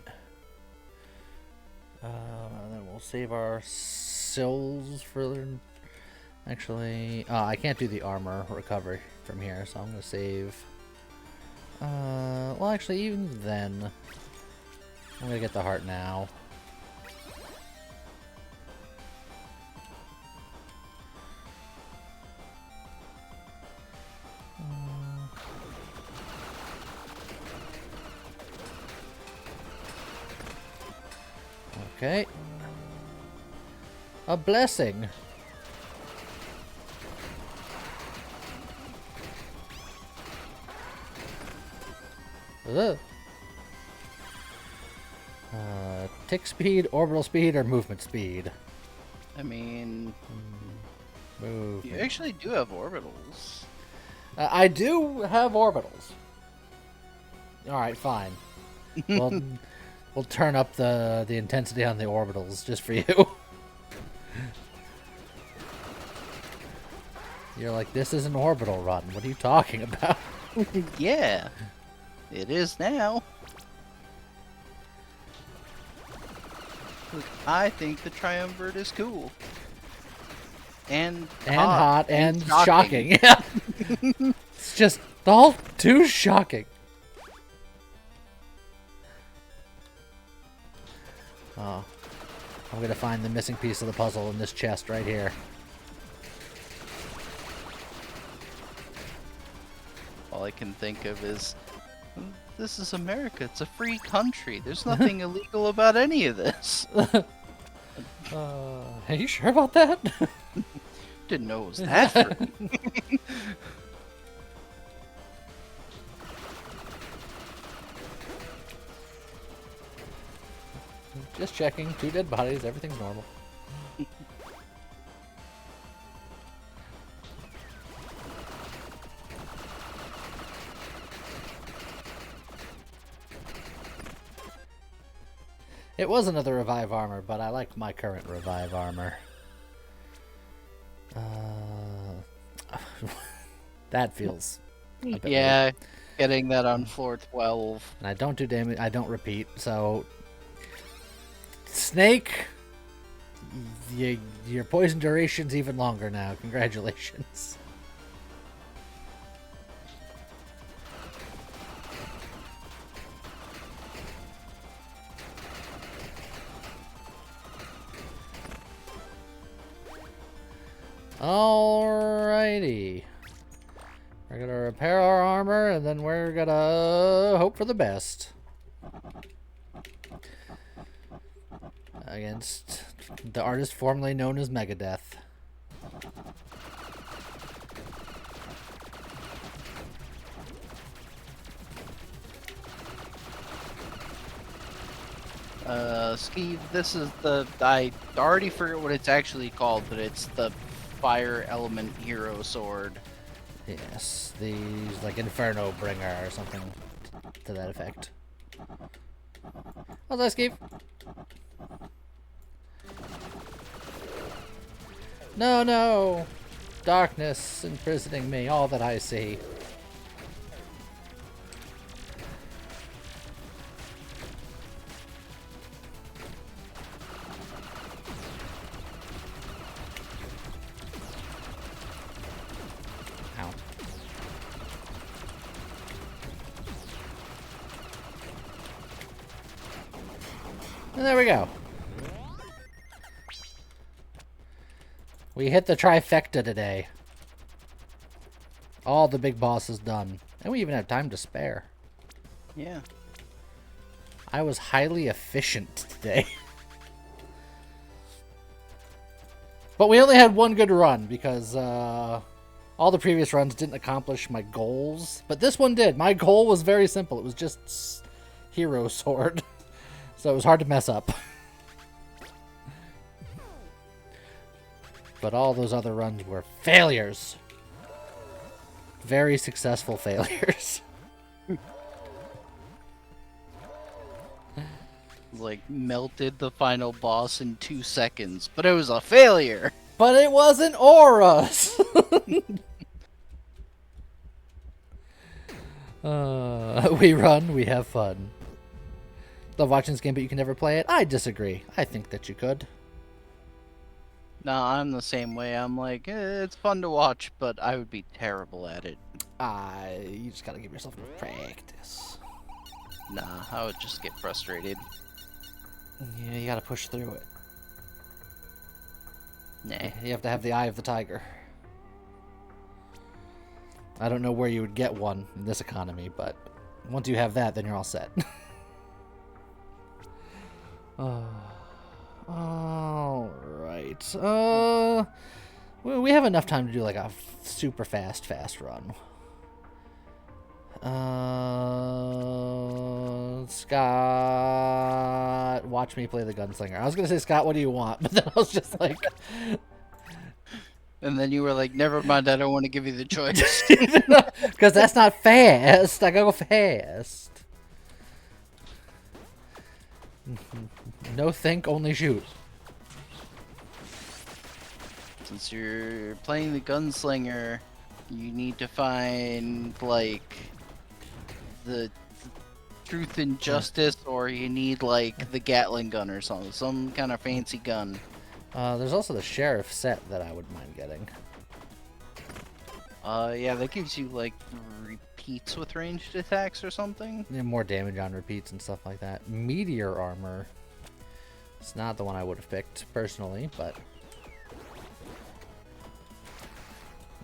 Then we'll save our sills for... Actually, I can't do the armor recovery from here, so I'm going to save... well, actually, even then... I'm going to get the heart now. Okay. A blessing. Ugh. Tick speed, orbital speed, or movement speed? I mean, Move. you actually do have orbitals. I do have orbitals. Alright, fine. We'll turn up the intensity on the orbitals just for you. You're like, this is an orbital run. What are you talking about? Yeah, it is now. Look, I think the Triumvirate is cool. And hot and shocking. Yeah. It's just all too shocking. Oh. I'm gonna find the missing piece of the puzzle in this chest right here. all I can think of is, this is America. It's a free country. There's nothing illegal about any of this. Are you sure about that? Didn't know it was that free. Just checking. 2 dead bodies. Everything's normal. It was another revive armor, but I like my current revive armor. That feels a bit Yeah, getting that on floor 12. And I don't do damage. I don't repeat. So, Snake, your poison duration's even longer now. Congratulations. Alrighty. We're gonna repair our armor, and then we're gonna hope for the best. Against the artist formerly known as Megadeth. Skeeve, this is the, I already forget what it's actually called, but it's the Fire Element Hero Sword. Yes, the like Inferno Bringer or something to that effect. How's that, Skeeve? No, no! Darkness imprisoning me, all that I see. Ow. And there we go. We hit the trifecta today. All the big bosses done. And we even have time to spare. Yeah. I was highly efficient today. But we only had one good run because all the previous runs didn't accomplish my goals. But this one did. My goal was very simple. It was just Hero Sword. So it was hard to mess up. But all those other runs were failures. Very successful failures. Like, melted the final boss in 2 seconds, but it was a failure! But it wasn't auras! We run, we have fun. Love watching this game, but you can never play it? I disagree. I think that you could. No, I'm the same way. I'm like, it's fun to watch, but I would be terrible at it. You just gotta give yourself practice. Nah, I would just get frustrated. Yeah, you gotta push through it. Nah. You have to have the eye of the tiger. I don't know where you would get one in this economy, but once you have that, then you're all set. Alright. We have enough time to do like a super fast run. Scott, watch me play the gunslinger. I was gonna say, Scott, what do you want? But then I was just like... And then you were like, never mind, I don't want to give you the choice. Because that's not fast. I gotta go fast. No think, only shoot. Since you're playing the gunslinger, you need to find, like, the truth and justice, or you need, like, the Gatling gun or something. Some kind of fancy gun. There's also the sheriff set that I would mind getting. Yeah, that gives you, like, repeats with ranged attacks or something. Yeah, more damage on repeats and stuff like that. Meteor armor. It's not the one I would have picked personally, but...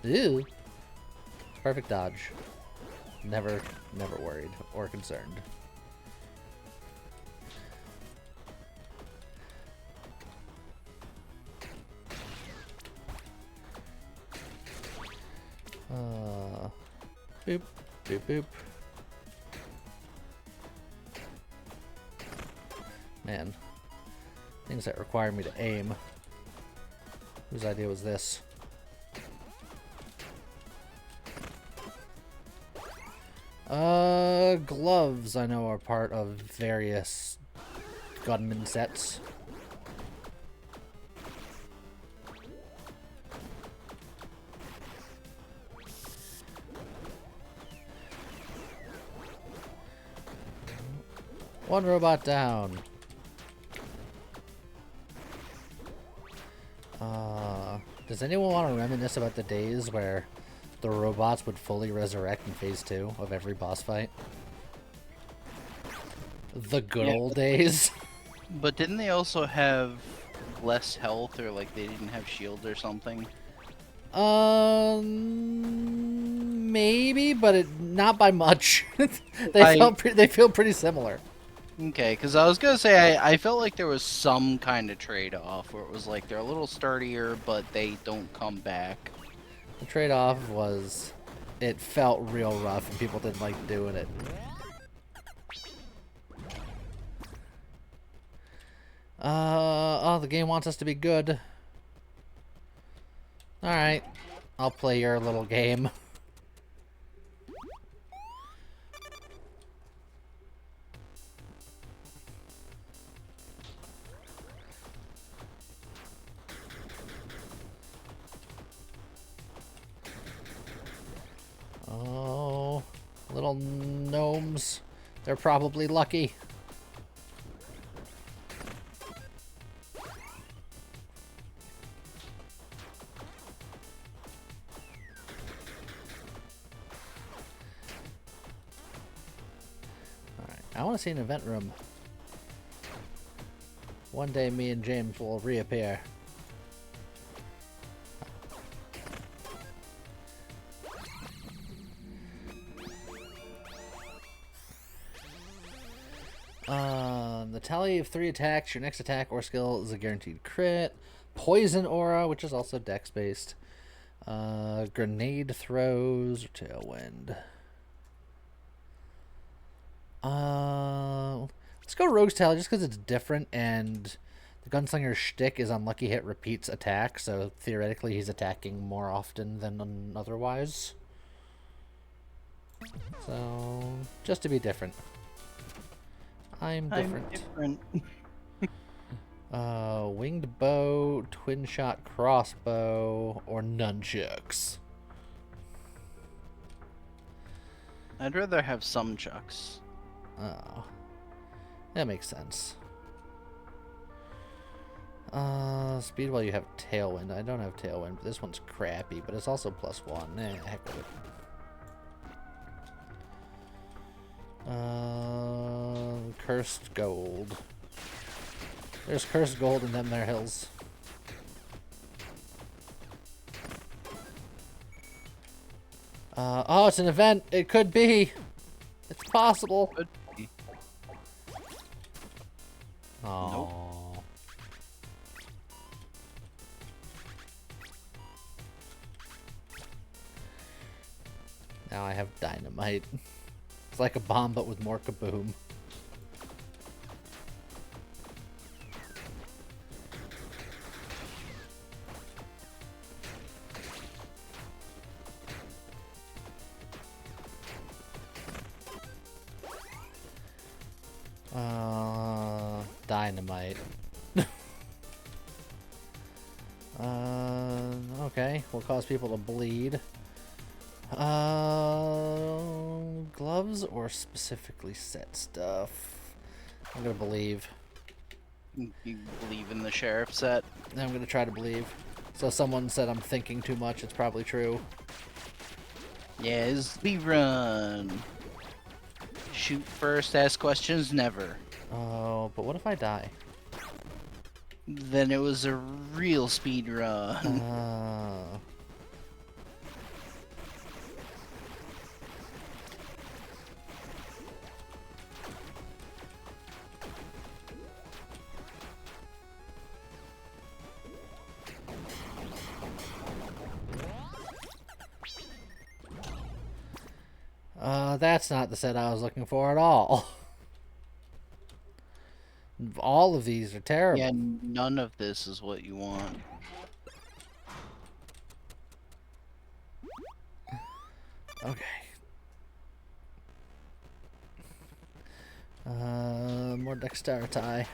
Ew. Perfect dodge. Never worried or concerned. Boop, boop, boop. Man. Things that require me to aim. Whose idea was this? Gloves I know are part of various gunman sets. One robot down. Does anyone want to reminisce about the days where the robots would fully resurrect in Phase 2 of every boss fight? The good old days. But didn't they also have less health, or like they didn't have shield or something? Maybe, but not by much. I- They feel pretty similar. Okay, because I was gonna say I felt like there was some kind of trade-off where it was like they're a little sturdier, but they don't come back. The trade-off was it felt real rough and people didn't like doing it. Oh, the game wants us to be good. Alright. I'll play your little game. Oh, little gnomes. They're probably lucky. Alright, I want to see an event room. One day me and James will reappear. The tally of 3 attacks, your next attack or skill is a guaranteed crit. Poison aura, which is also dex based. Grenade throws or tailwind. Let's go Rogue's Tally just because it's different and the Gunslinger's shtick is on Lucky Hit repeats attack, so theoretically he's attacking more often than otherwise. So, just to be different. I'm different. Winged bow, twin shot crossbow, or nunchucks. I'd rather have some chucks. Oh, that makes sense. Speed while you have tailwind. I don't have tailwind, but this one's crappy, but it's also +1. Heck with it. Cursed gold. There's cursed gold in them there hills. Oh, it's an event. It could be. It's possible. Could be. Oh. Now I have dynamite. It's like a bomb, but with more kaboom. Dynamite. Okay, will cause people to bleed. Gloves or specifically set stuff? I'm gonna believe. You believe in the sheriff set? I'm gonna try to believe. So someone said I'm thinking too much. It's probably true. Yeah, speed run. Shoot first, ask questions never. Oh, but what if I die? Then it was a real speed run. That's not the set I was looking for at all. All of these are terrible. Yeah, none of this is what you want. Okay. More dexterity.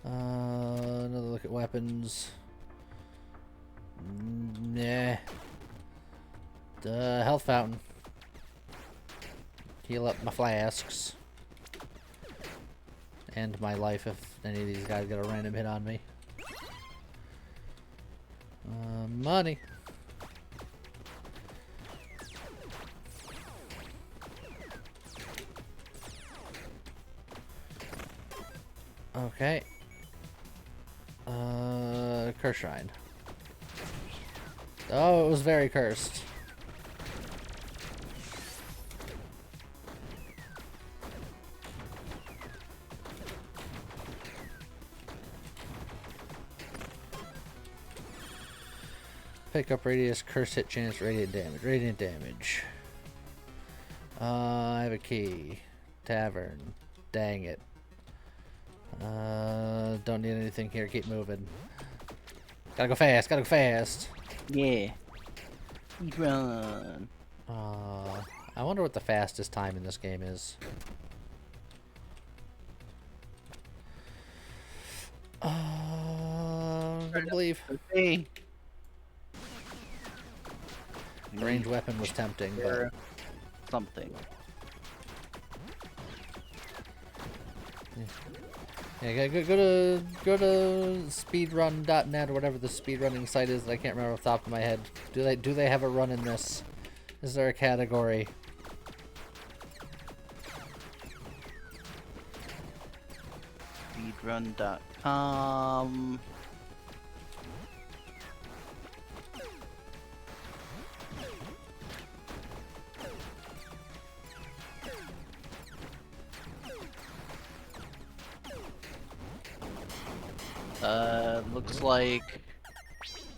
Another look at weapons. Nah. The health fountain. Heal up my flasks. And my life if any of these guys get a random hit on me. Money. Okay. Curse shrine. Oh, it was very cursed. Pick up radius, curse hit chance, radiant damage. Radiant damage. I have a key. Tavern. Dang it. Don't need anything here. Keep moving. Gotta go fast. Gotta go fast. Yeah. Speed run. I wonder what the fastest time in this game is. I believe Hey. range weapon was tempting, but Or something. yeah, go to speedrun.net or whatever the speedrunning site is that I can't remember off the top of my head. Do they have a run in this? Is there a category? Speedrun.com. Looks like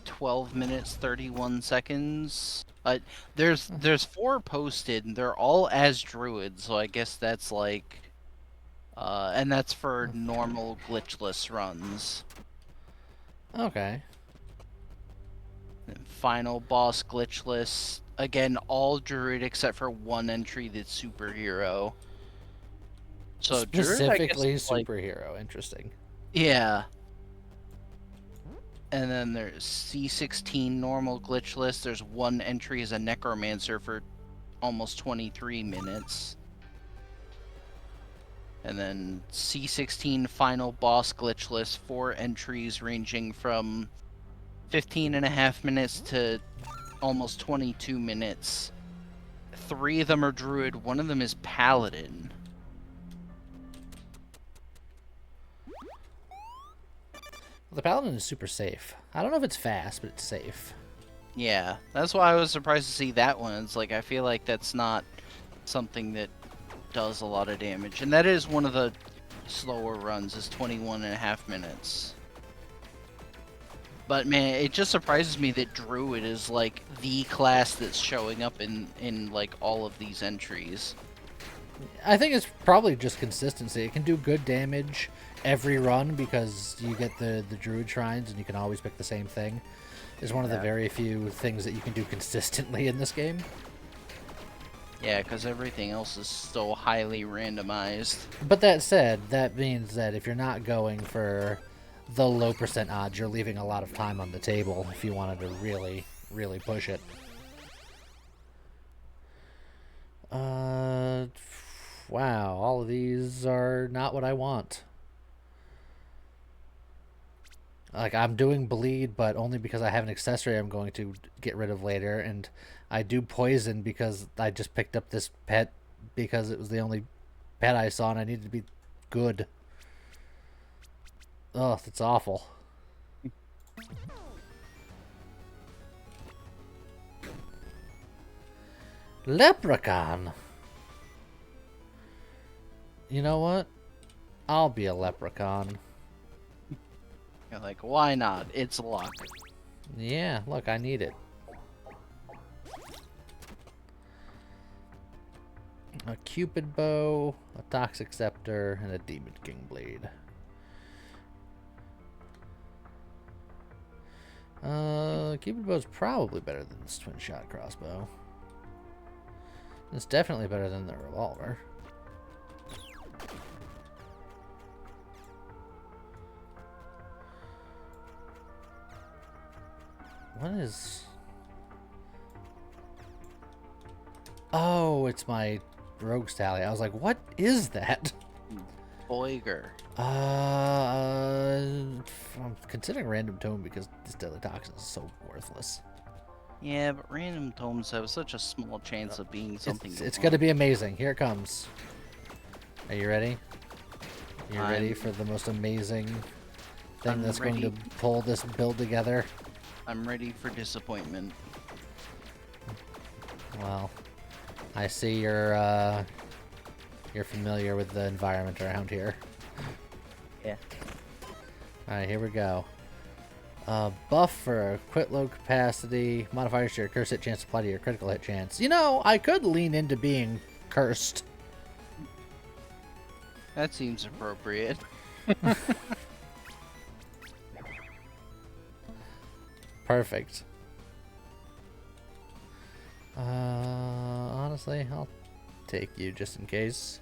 12 minutes 31 seconds. There's 4 posted and they're all as druid, so I guess that's like and that's for normal glitchless runs. Okay. And final boss glitchless. Again, all druid except for one entry that's superhero. So Specifically druid, I guess, like, superhero. Interesting. yeah. And then there's C16 normal glitchless. There's one entry as a necromancer for almost 23 minutes. And then C16 final boss glitchless, 4 entries ranging from 15.5 minutes to almost 22 minutes. 3 of them are druid, 1 of them is paladin. Well, the paladin is super safe. I don't know if it's fast, but it's safe. Yeah, that's why I was surprised to see that one. It's like, I feel like that's not something that does a lot of damage. And that is one of the slower runs, is 21.5 minutes. But man, it just surprises me that druid is like the class that's showing up in like all of these entries. I think it's probably just consistency. It can do good damage every run because you get the druid shrines and you can always pick the same thing. It's one of the very few things that you can do consistently in this game. Yeah, because everything else is so highly randomized. But that said, that means that if you're not going for the low percent odds, you're leaving a lot of time on the table if you wanted to really, really push it. Wow, all of these are not what I want. Like, I'm doing bleed, but only because I have an accessory I'm going to get rid of later, and I do poison because I just picked up this pet because it was the only pet I saw and I needed to be good. Ugh, that's awful. Leprechaun. You know what? I'll be a leprechaun. You're like, why not? It's luck. Yeah, look, I need it. A Cupid bow, a Toxic Scepter, and a Demon King blade. Cupid bow's probably better than this twin shot crossbow. It's definitely better than the revolver. What is... Oh, it's my rogue's tally. I was like, what is that? Boiger. I'm considering random tome because this deadly toxin is so worthless. Yeah, but random tomes have such a small chance of being something. It's gonna be amazing. Here it comes. Are you ready? You ready for the most amazing thing I'm that's going ready. to pull this build together? I'm ready for disappointment. Well, I see you're familiar with the environment around here. Yeah. Alright, here we go. Buff for crit load capacity, modifiers to your curse hit chance apply to your critical hit chance. You know, I could lean into being cursed. That seems appropriate. Perfect. Honestly, I'll take you just in case.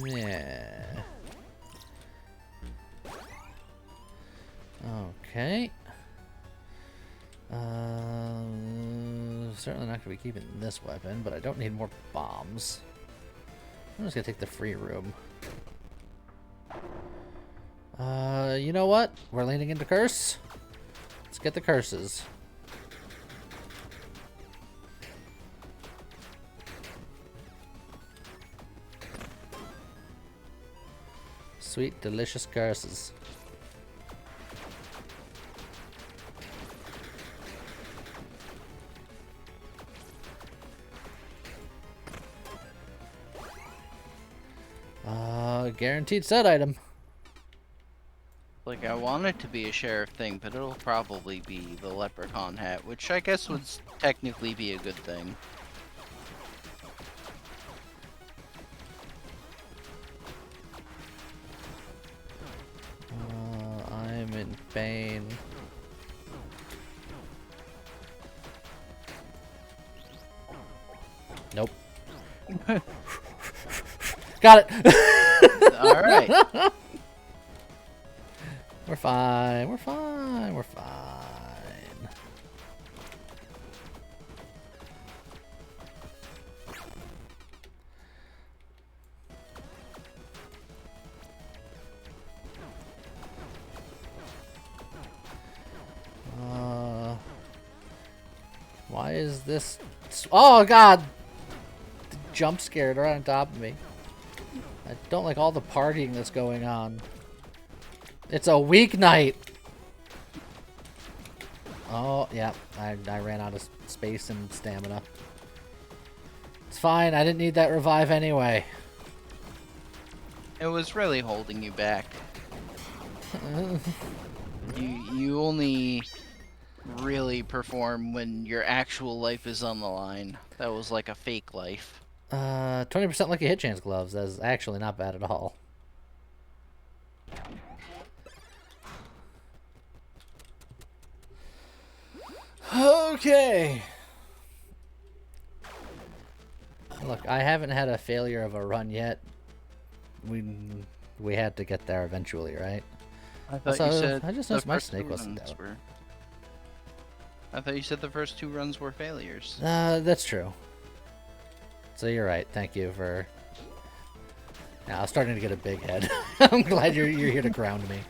Yeah. Okay. Certainly not gonna be keeping this weapon, but I don't need more bombs. I'm just gonna take the free room. You know what? We're leaning into curse. Let's get the curses. Sweet, delicious curses. Guaranteed set item. Like, I want it to be a sheriff thing, but it'll probably be the leprechaun hat, which I guess would technically be a good thing. I'm in pain. Nope. Got it. Alright. We're fine. We're fine. We're fine. Why is this? Oh God! Jump scared right on top of me. I don't like all the partying that's going on. It's a weeknight. Oh yeah, I ran out of space and stamina. It's fine. I didn't need that revive anyway. It was really holding you back. You only really perform when your actual life is on the line. That was like a fake life. 20% lucky hit chance gloves. That's actually not bad at all. Okay. Look, I haven't had a failure of a run yet. We had to get there eventually, right? I thought Also, you said I just the noticed my first snake two wasn't runs out. were- I thought you said the first two runs were failures. That's true. So you're right. Thank you for... Now, I was starting to get a big head. I'm glad you're here to ground me.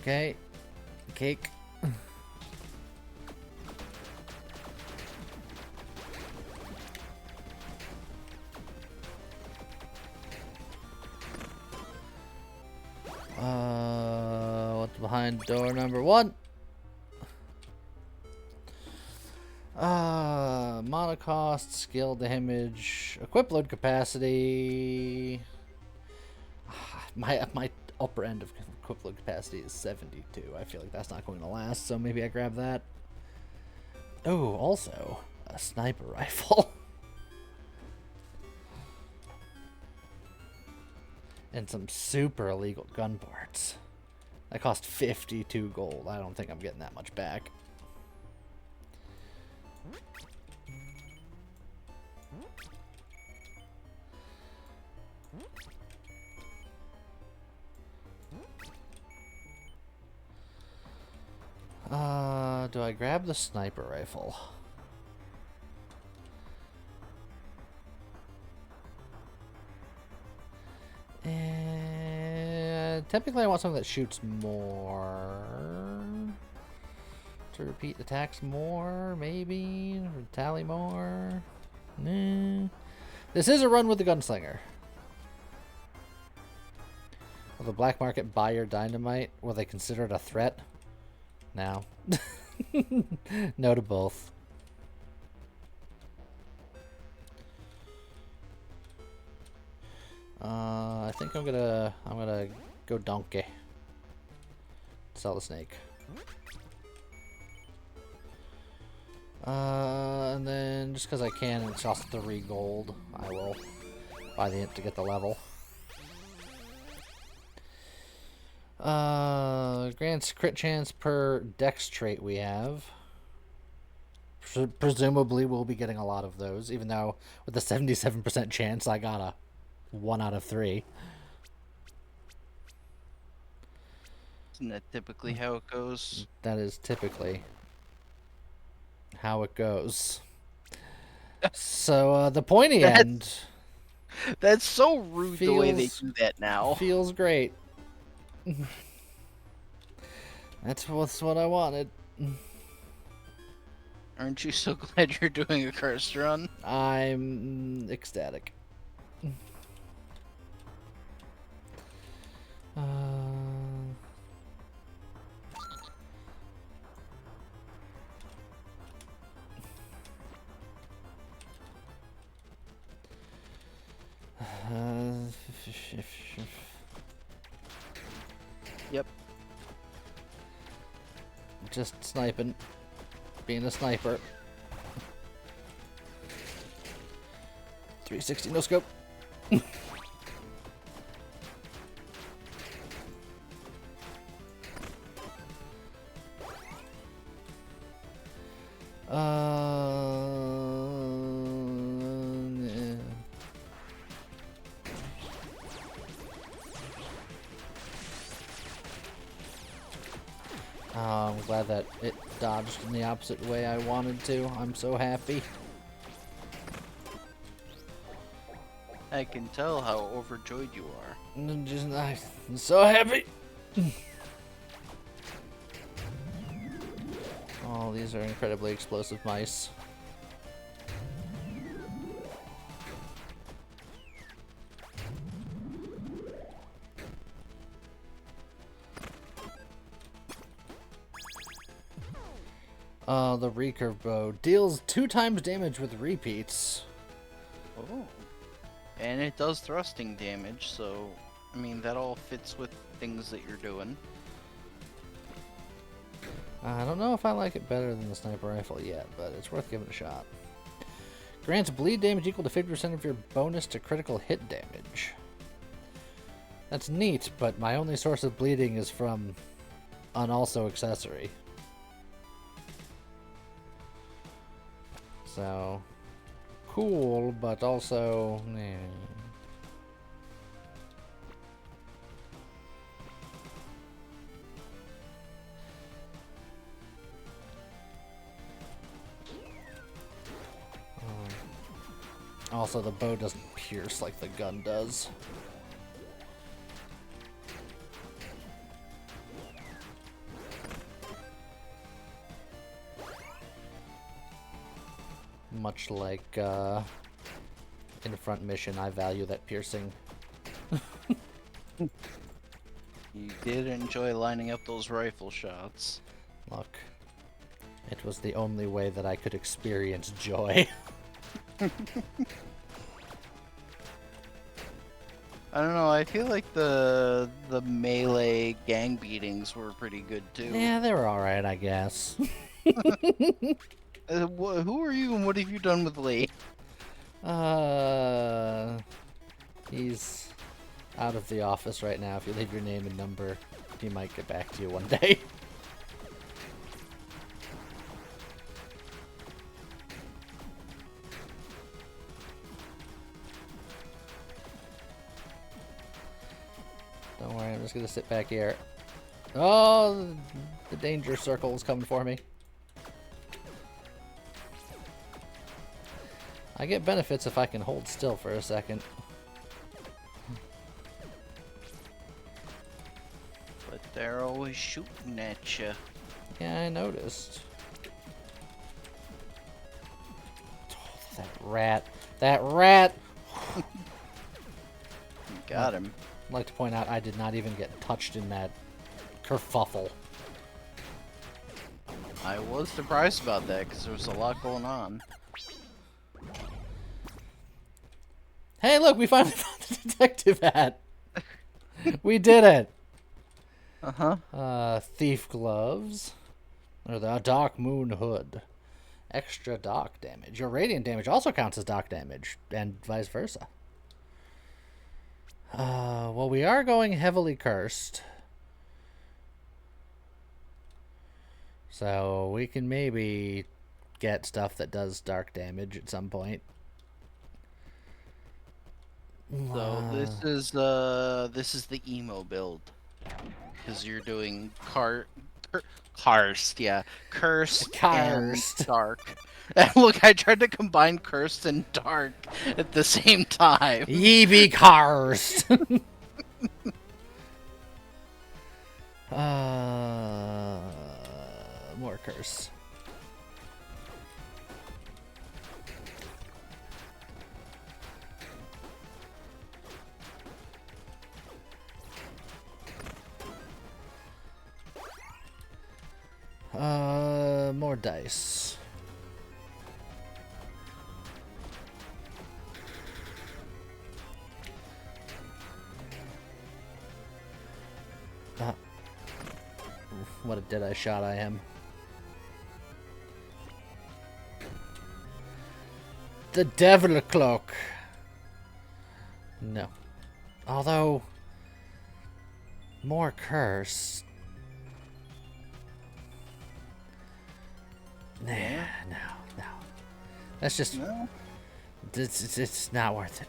Okay. Cake. What's behind door number 1? mana cost, skill damage, equip load capacity. My upper end of equip load capacity is 72. I feel like that's not going to last, so maybe I grab that. Oh, also a sniper rifle. And some super illegal gun parts. That cost 52 gold. I don't think I'm getting that much back. Do I grab the sniper rifle? And typically I want something that shoots more. To repeat attacks more, maybe. Tally more. Nah. This is a run with the gunslinger. Will the black market buy your dynamite? Will they consider it a threat? No. No to both. I think I'm gonna go donkey. Sell the snake. And then just because I can, it's just 3 gold. I will buy the imp to get the level. Grants crit chance per dex trait we have. Presumably we'll be getting a lot of those, even though with a 77% chance I got a 1 out of 3. Isn't that typically how it goes? That is typically how it goes. So the pointy end That's so rude the way they feels- do that now. feels great. That's what I wanted. Aren't you so glad you're doing a curse run? I'm ecstatic. Yep. Just sniping. Being a sniper. 360 no scope. Yeah. I'm glad that it dodged in the opposite way I wanted to. I'm so happy. I can tell how overjoyed you are. I'm so happy. Oh, these are incredibly explosive mice. The recurve bow deals 2 times damage with repeats. Oh. And it does thrusting damage, so I mean that all fits with things that you're doing. I don't know if I like it better than the sniper rifle yet, but it's worth giving a shot. Grants bleed damage equal to 50% of your bonus to critical hit damage. That's neat, but my only source of bleeding is from an also accessory. So, cool, but also, eh. Also, the bow doesn't pierce like the gun does. Much like in a front mission, I value that piercing. You did enjoy lining up those rifle shots. Look, It was the only way that I could experience joy. I don't know. I feel like the melee gang beatings were pretty good too. Yeah, they were alright, I guess. Who are you and what have you done with Lee? He's out of the office right now. If you leave your name and number, he might get back to you one day. Don't worry, I'm just gonna sit back here. Oh, the danger circle is coming for me. I get benefits if I can hold still for a second. But they're always shooting at you. Yeah, I noticed. That rat. That rat! Got him. I'd like to point out I did not even get touched in that kerfuffle. I was surprised about that because there was a lot going on. Hey, look, we finally found the detective hat! We did it! Thief gloves. Or the Dark Moon hood. Extra dark damage. Your radiant damage also counts as dark damage, and vice versa. Well, we are going heavily cursed. So we can maybe get stuff that does dark damage at some point. So this is the emo build because you're doing cursed, yeah, cursed Cursed. and dark. And look, I tried to combine cursed and dark at the same time. Ye be cursed! More curse. More dice. What a dead-eye shot I am. The Devil Cloak. No. Although, more curse. Nah, no. That's just... No? It's not worth it.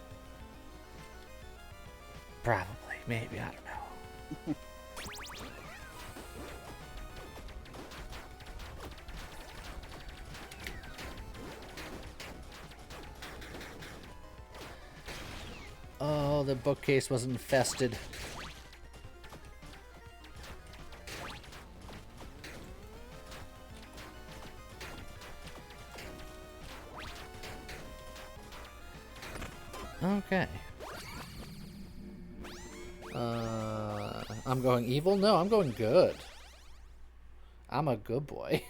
Probably. Maybe. I don't know. Oh, the bookcase was infested. Okay. I'm going evil? No, I'm going good. I'm a good boy.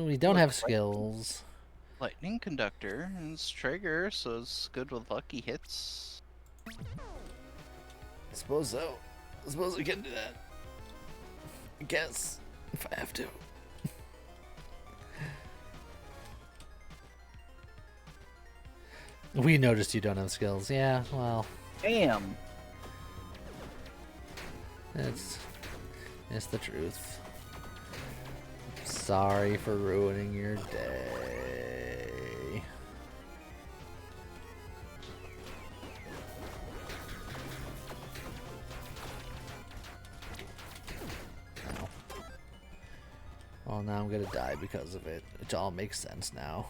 We don't have skills. Lightning conductor is trigger, so it's good with lucky hits. I suppose so. I suppose we can do that. I guess. If I have to. We noticed you don't have skills. Yeah, well. Damn. It's the truth. Sorry for ruining your day. Ow. Well, now I'm gonna die because of it. It all makes sense now.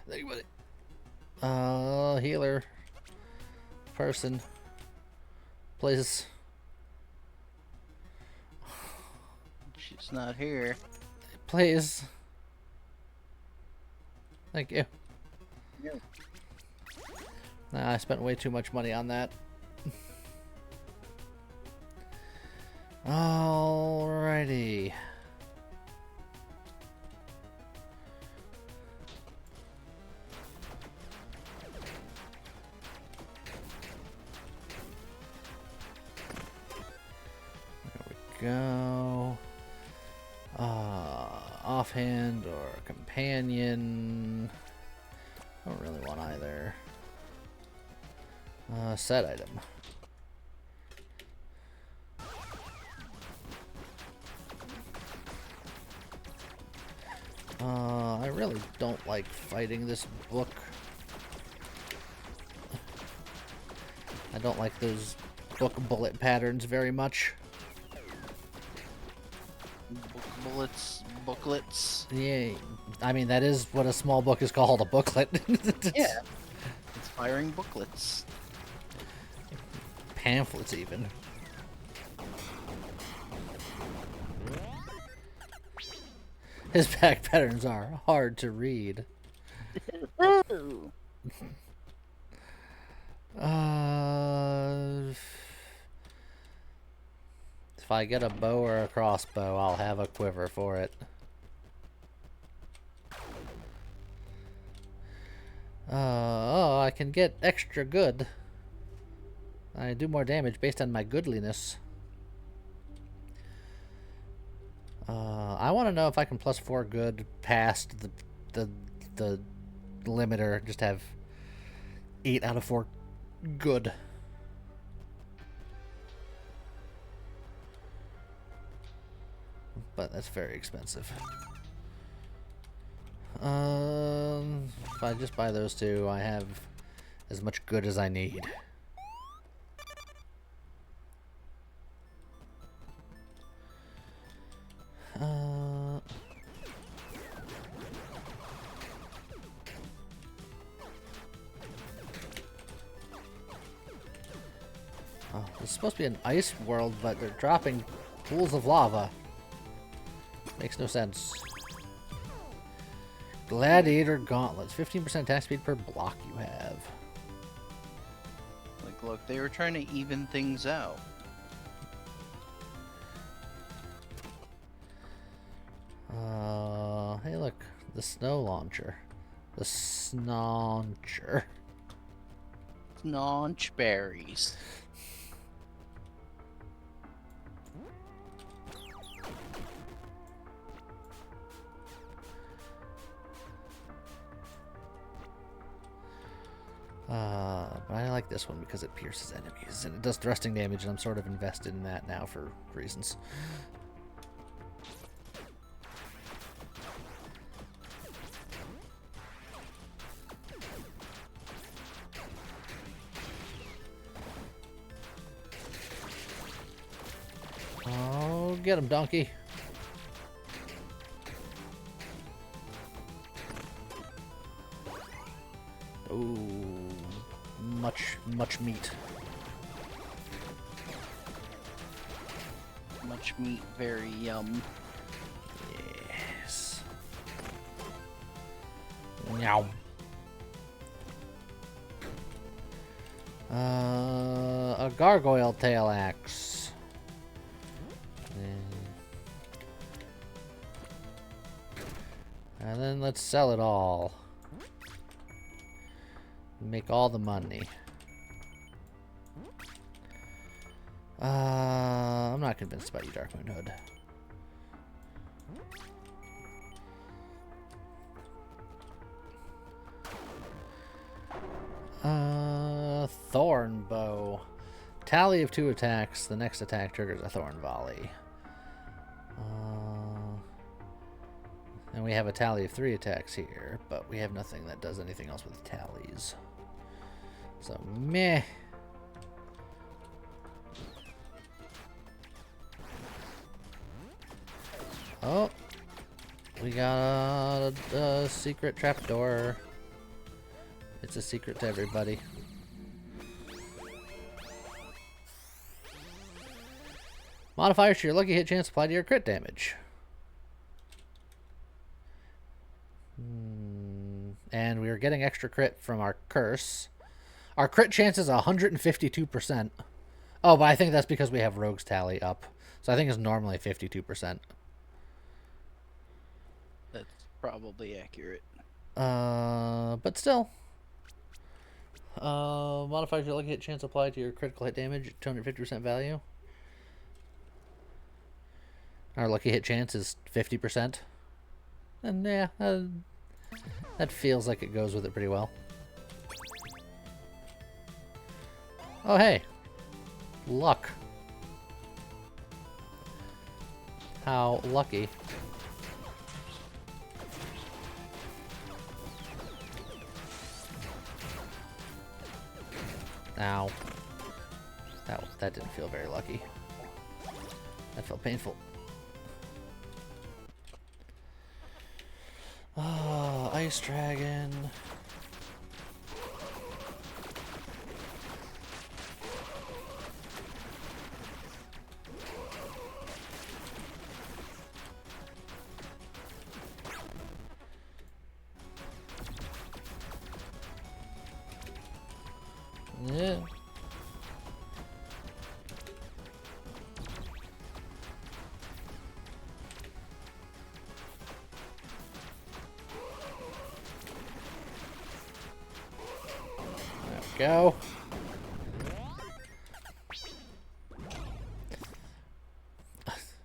Think about it. Healer. Person. Please. She's not here. Please. Thank you. Yeah. Nah, I spent way too much money on that. Alrighty. Go. Offhand or companion. I don't really want either. Set item. I really don't like fighting this book. I don't like those book bullet patterns very much. Booklets. Yeah, I mean, that is what a small book is called, a booklet. Yeah. It's firing booklets. Pamphlets, even. His back patterns are hard to read. Ooh. If I get a bow or a crossbow, I'll have a quiver for it. Oh, I can get extra good. I do more damage based on my goodliness. I want to know if I can plus 4 good past the limiter. Just have 8 out of 4 good. But that's very expensive. If I just buy those two, I have as much good as I need. Oh, it's supposed to be an ice world, but they're dropping pools of lava. Makes no sense. Gladiator gauntlets. 15% attack speed per block you have. Like, look, they were trying to even things out. Hey look, the snow launcher. The snauncher. Naunch berries. But I like this one because it pierces enemies and it does thrusting damage, and I'm sort of invested in that now for reasons. Oh, get him, donkey. Ooh, much meat. Much meat, very yum. Yes. Meow. A gargoyle tail axe. And then let's sell it all. Make all the money. I'm not convinced about you, Darkmoon Hood. Thorn bow. Tally of 2 attacks. The next attack triggers a thorn volley. And we have a tally of 3 attacks here, but we have nothing that does anything else with tallies. So, meh. Oh, we got a secret trapdoor. It's a secret to everybody. Modifiers to your lucky hit chance apply to your crit damage. And we are getting extra crit from our curse. Our crit chance is 152%. Oh, but I think that's because we have Rogue's Tally up. So I think it's normally 52%. That's probably accurate. But still. Modifiers your lucky hit chance apply to your critical hit damage at 250% value. Our lucky hit chance is 50%. And yeah, that feels like it goes with it pretty well. Oh, hey. Luck. How lucky. Ow. That didn't feel very lucky. That felt painful. Oh, Ice Dragon. Yeah. There we go.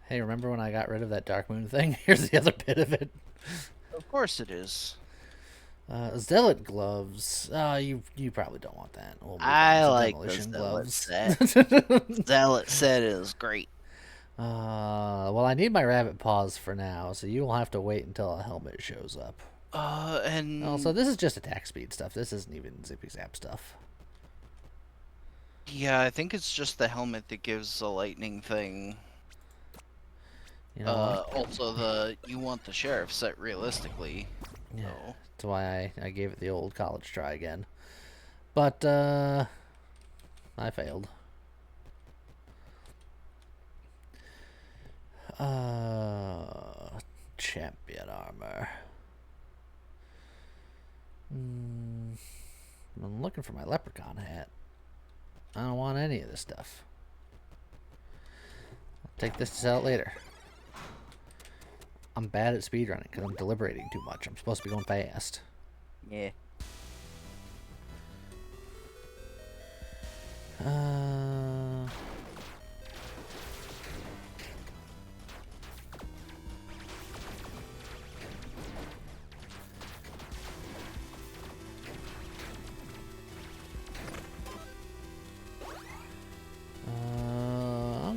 Hey, remember when I got rid of that Dark Moon thing? Here's the other bit of it. Of course it is. Zealot gloves. You probably don't want that. We'll move on I to like the demolition Zealot gloves. set. Zealot set is great. Well, I need my rabbit paws for now, so you will have to wait until a helmet shows up. And Also, this is just attack speed stuff. This isn't even zippy zap stuff. yeah, I think it's just the helmet that gives the lightning thing. You know what? Also you want the sheriff set realistically. Yeah. So. That's why I gave it the old college try again. But, I failed. Champion armor. I'm looking for my leprechaun hat. I don't want any of this stuff. I'll take this to sell it later. I'm bad at speedrunning because I'm deliberating too much. I'm supposed to be going fast. Yeah. I'm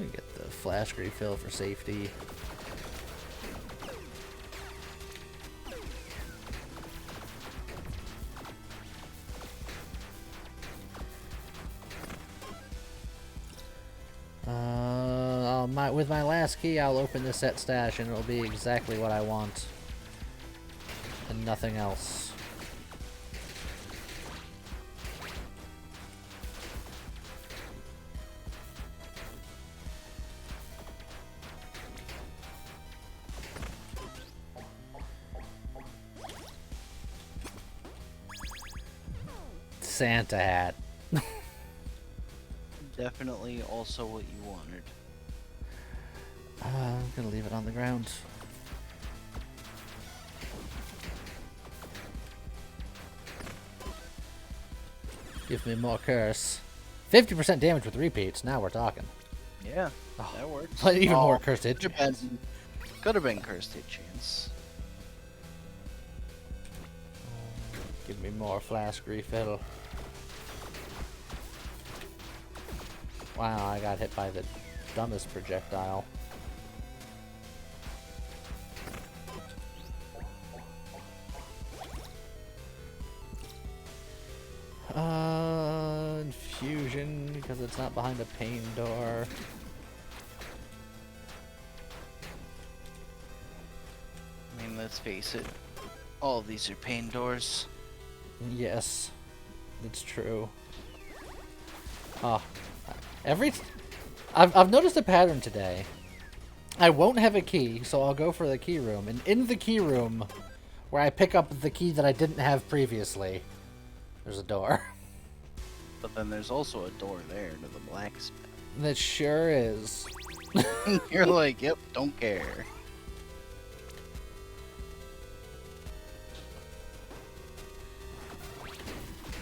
gonna get the flask refill for safety. With my last key, I'll open the set stash, and it'll be exactly what I want, and nothing else. Santa hat. Definitely also what you wanted. I'm gonna leave it on the ground. Give me more curse. 50% damage with repeats. Now we're talking. Yeah, Oh, that works. But even more cursed hit Could chance. have been cursed hit chance. Give me more flask refill. Wow, I got hit by the dumbest projectile. Infusion, because it's not behind a pain door. I mean, let's face it. All of these are pain doors. Yes. It's true. Oh, I've noticed a pattern today. I won't have a key, so I'll go for the key room, and in the key room, where I pick up the key that I didn't have previously, there's a door. But then there's also a door there to the blacksmith. That sure is. You're like, yep, don't care.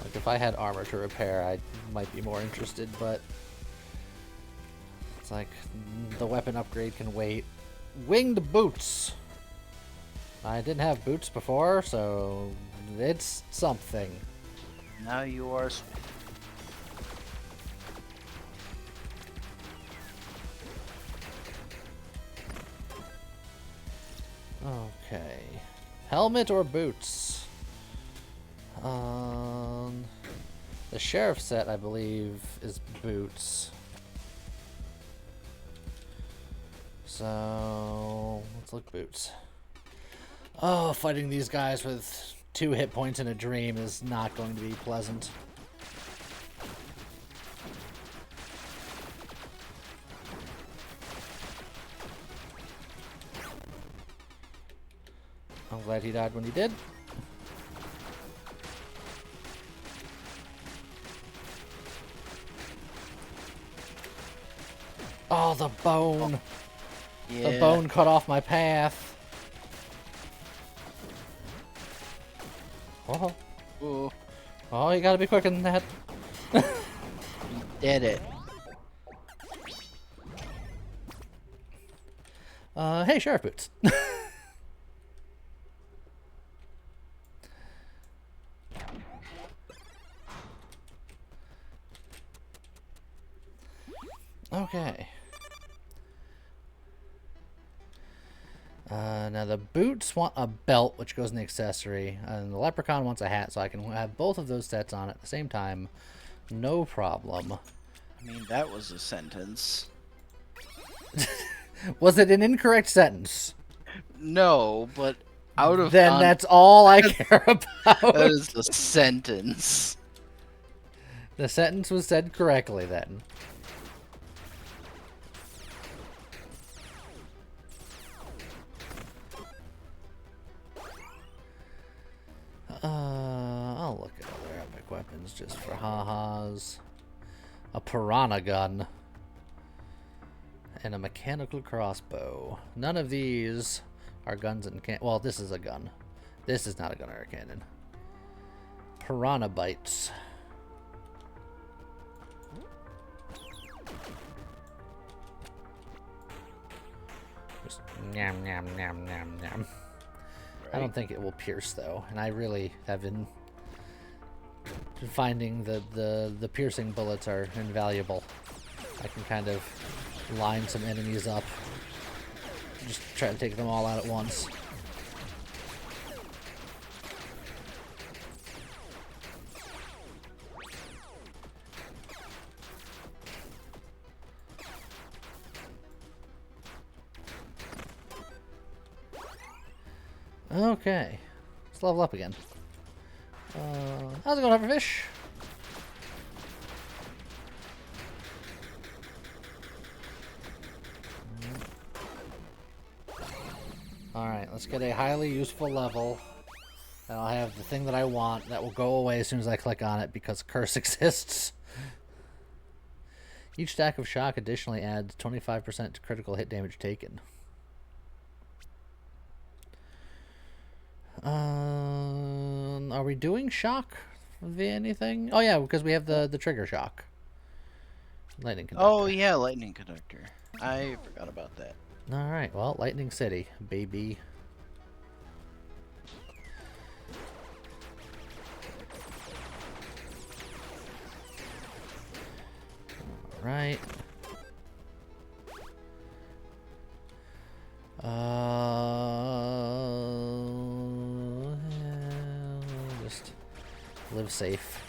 Like, if I had armor to repair, I might be more interested, but it's like the weapon upgrade can wait. Winged boots. I didn't have boots before, so it's something. Now you are. Okay. Helmet or boots? The sheriff set, I believe, is boots. So let's look boots. Oh, fighting these guys with 2 hit points in a dream is not going to be pleasant. I'm glad he died when he did. Oh, the bone. Yeah. The bone cut off my path. Oh. Ooh, Oh, you gotta be quicker than that. did it. Hey, Sheriff Boots. Okay. Now the boots want a belt, which goes in the accessory, and the leprechaun wants a hat, so I can have both of those sets on at the same time. No problem. I mean, that was a sentence. Was it an incorrect sentence? No, but out of Then that's all I care that about. is a sentence. The sentence was said correctly then. I'll look at other epic weapons just for ha-has. A piranha gun. And a mechanical crossbow. None of these are guns and can. Well, this is a gun. This is not a gun or a cannon. Piranha bites. Just yum yum yum yum yum. I don't think it will pierce though, and I really have been finding the piercing bullets are invaluable. I can kind of line some enemies up, just try to take them all out at once. Okay, let's level up again. How's it going, Pufferfish? Alright, let's get a highly useful level. And I'll have the thing that I want that will go away as soon as I click on it because curse exists. Each stack of shock additionally adds 25% to critical hit damage taken. Are we doing shock via anything? Oh yeah, because we have the trigger shock. Lightning conductor. Oh yeah, lightning conductor. I forgot about that. Alright, well, Lightning City, baby. Alright. Just live safe.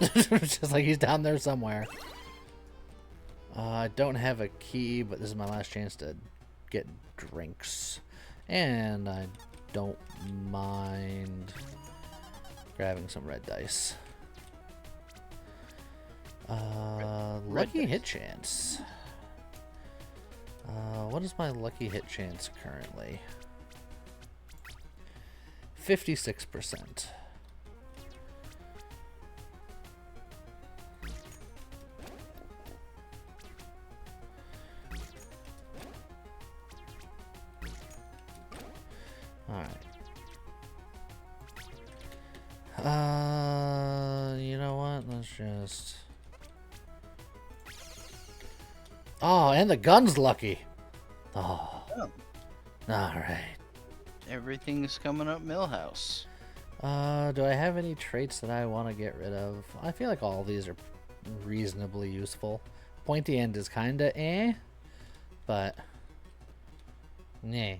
Just like he's down there somewhere. I don't have a key, but this is my last chance to get drinks. And I don't mind grabbing some red dice. Lucky hit chance. What is my lucky hit chance currently? 56%. Alright. You know what? Let's just... Oh, and the gun's lucky. Oh. Alright. Everything's coming up Millhouse. Do I have any traits that I want to get rid of? I feel like all these are reasonably useful. Pointy end is kinda but... Nah.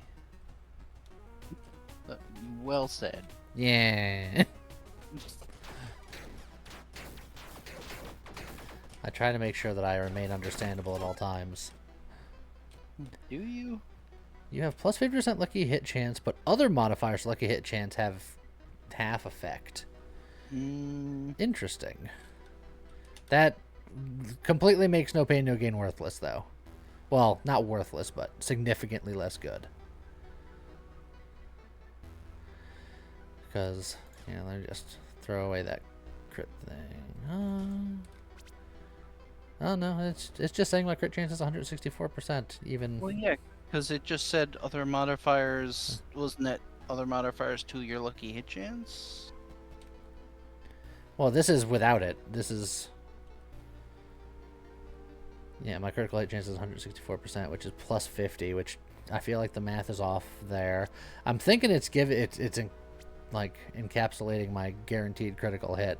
Well said. Yeah. I try to make sure that I remain understandable at all times. Do you? You have plus 50% lucky hit chance, but other modifiers lucky hit chance have half effect. Interesting. That completely makes no pain, no gain worthless, though. Well, not worthless, but significantly less good. Because, you know, let me just throw away that crit thing. Oh no, it's just saying my crit chance is 164%. Even. Well, yeah, because it just said other modifiers. Wasn't it other modifiers to your lucky hit chance? Well, this is without it. This is. Yeah, my critical hit chance is 164%, which is plus 50, which I feel like the math is off there. I'm thinking it's like encapsulating my guaranteed critical hit.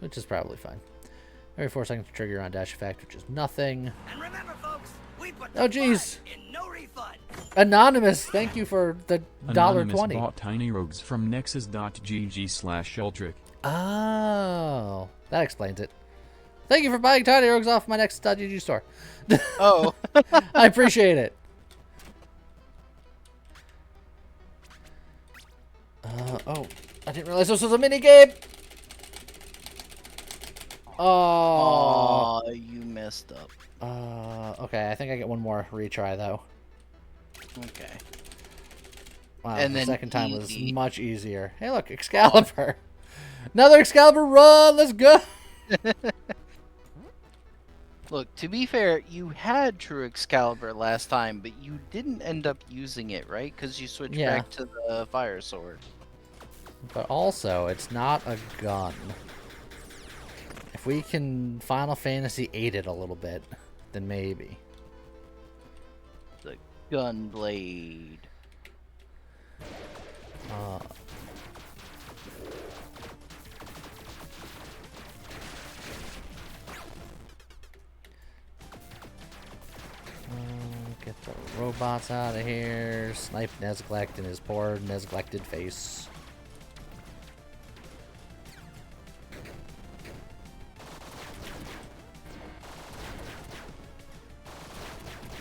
Which is probably fine. Every 4 seconds to trigger on dash effect, which is nothing. And remember, folks, we put Oh, jeez. in no refund. Anonymous, thank you for the Anonymous $1.20. bought Tiny Rogues from nexus.gg/Ultric. Oh, that explains it. Thank you for buying Tiny Rogues off my Nexus.gg store. Oh. I appreciate it. Oh, I didn't realize this was a mini game. Oh. Aw, you messed up. Okay, I think I get one more retry though. Okay. Wow, And the then second time was easy. much easier. Hey, look, Excalibur. Another Excalibur run. Let's go. Look, to be fair, you had True Excalibur last time, but you didn't end up using it, right? Because you switched Yeah. back to the Fire Sword. But also, it's not a gun. If we can Final Fantasy 8 it a little bit, then maybe. The Gunblade. Get the robots out of here. Snipe Nezglect in his poor Nezglected face.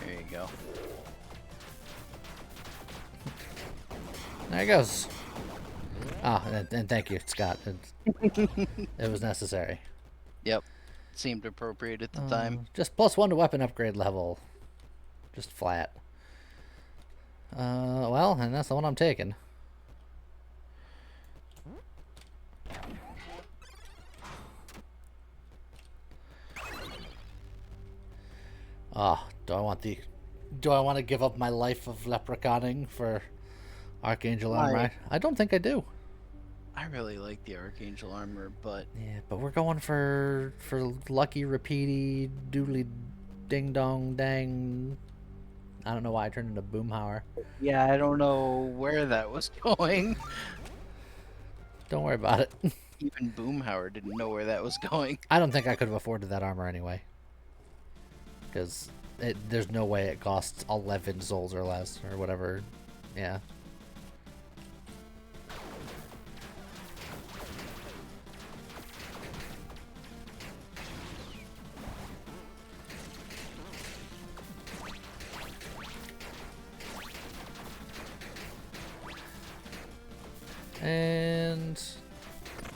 There you go. There he goes. Ah, and thank you, Scott. It was necessary. Yep. Seemed appropriate at the time. Just +1 to weapon upgrade level. Just flat. Well, and that's the one I'm taking. Ah, do I want to give up my life of leprechauning for Archangel Why? Armor? I don't think I do. I really like the Archangel armor, but Yeah, but we're going for lucky repeaty doodly ding dong dang. I don't know why I turned into Boomhauer. yeah, I don't know where that was going. Don't worry about it. Even Boomhauer didn't know where that was going. I don't think I could have afforded that armor anyway. Because there's no way it costs 11 souls or less, or whatever. Yeah.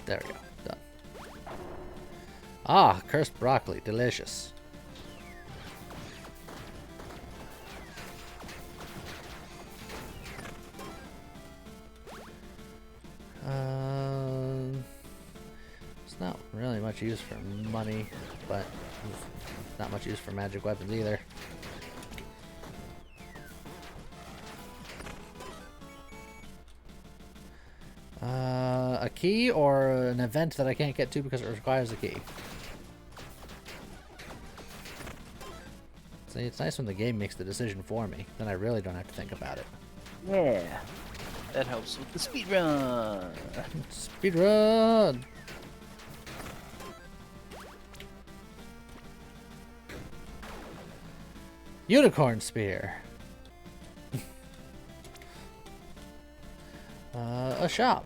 There we go. Done. Ah, cursed broccoli. Delicious. It's not really much use for money, but not much use for magic weapons either. A key or an event that I can't get to because it requires a key. See, it's nice when the game makes the decision for me. Then I really don't have to think about it. Yeah. That helps with the speed run. Speedrun! Unicorn spear. A shop.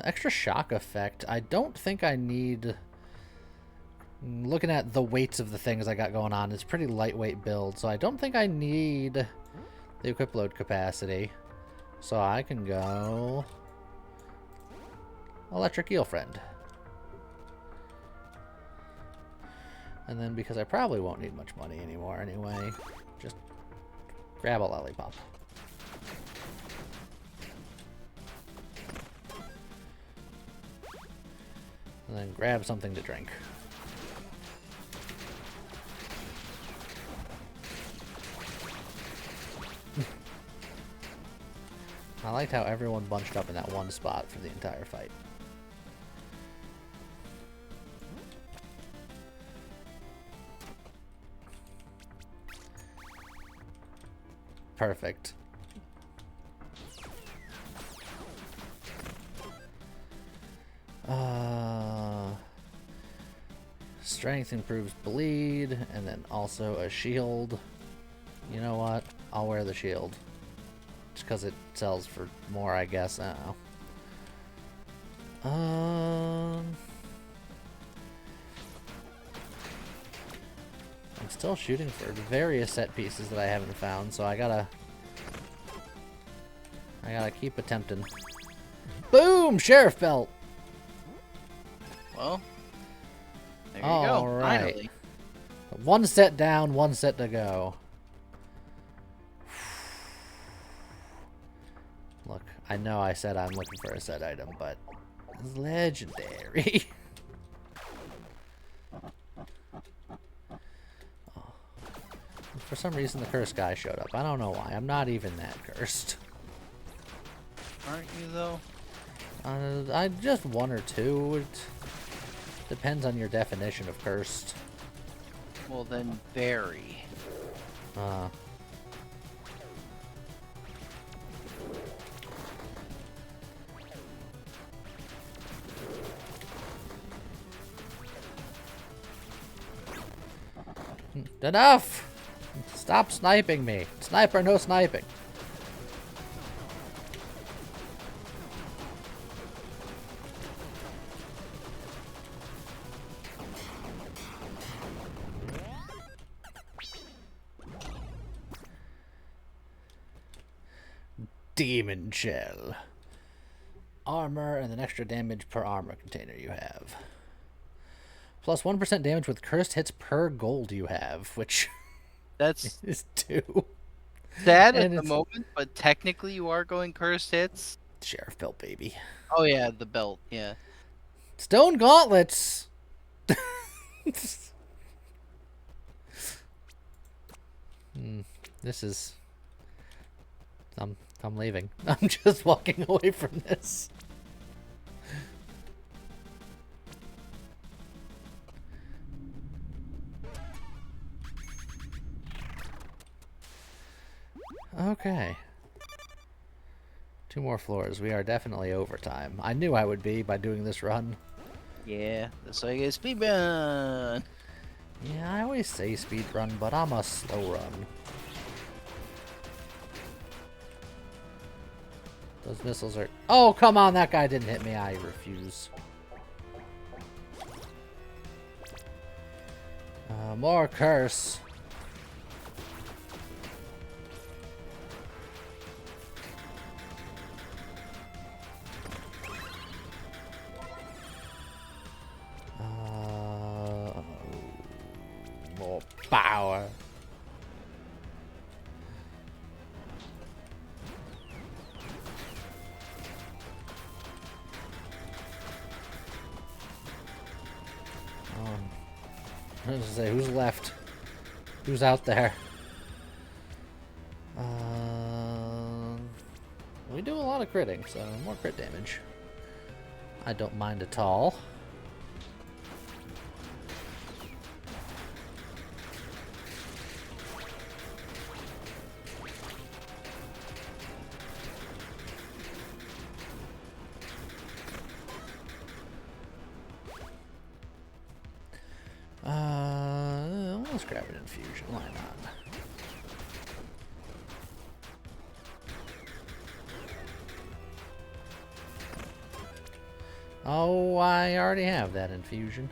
Extra shock effect. I don't think I need. Looking at the weights of the things I got going on, it's a pretty lightweight build, so I don't think I need the equip load capacity. So I can go Electric Eel Friend. And then, because I probably won't need much money anymore anyway, just grab a lollipop. And then grab something to drink. I liked how everyone bunched up in that one spot for the entire fight. Perfect. Strength improves bleed, and then also a shield. You know what? I'll wear the shield. Just because it sells for more, I guess. I don't know. I'm still shooting for various set pieces that I haven't found, so I gotta keep attempting. Boom! Sheriff belt! Well, there you All go. right. Finally. One set down, one set to go. Look, I know I said I'm looking for a set item, but it's legendary. For some reason, the cursed guy showed up. I don't know why. I'm not even that cursed. Aren't you, though? I just one or two. It depends on your definition of cursed. Well, then, very. Enough! Stop sniping me. Sniper, no sniping. Demon Shell. Armor and then extra damage per armor container you have. Plus 1% damage with cursed hits per gold you have, which That's is 2. sad And at the it's- moment, but technically you are going cursed hits. Sheriff belt, baby. Oh, yeah, the belt, yeah. Stone gauntlets! This is... I'm leaving. I'm just walking away from this. Okay. 2 more floors. We are definitely overtime. I knew I would be by doing this run. Yeah, that's why I get speed run. Yeah, I always say speed run, but I'm a slow run. Those missiles are... Oh, come on, that guy didn't hit me. I refuse. More curse. Power. I was gonna say, who's left? Who's out there? We do a lot of critting, so more crit damage. I don't mind at all. Let's grab an infusion. Why not? Oh, I already have that infusion.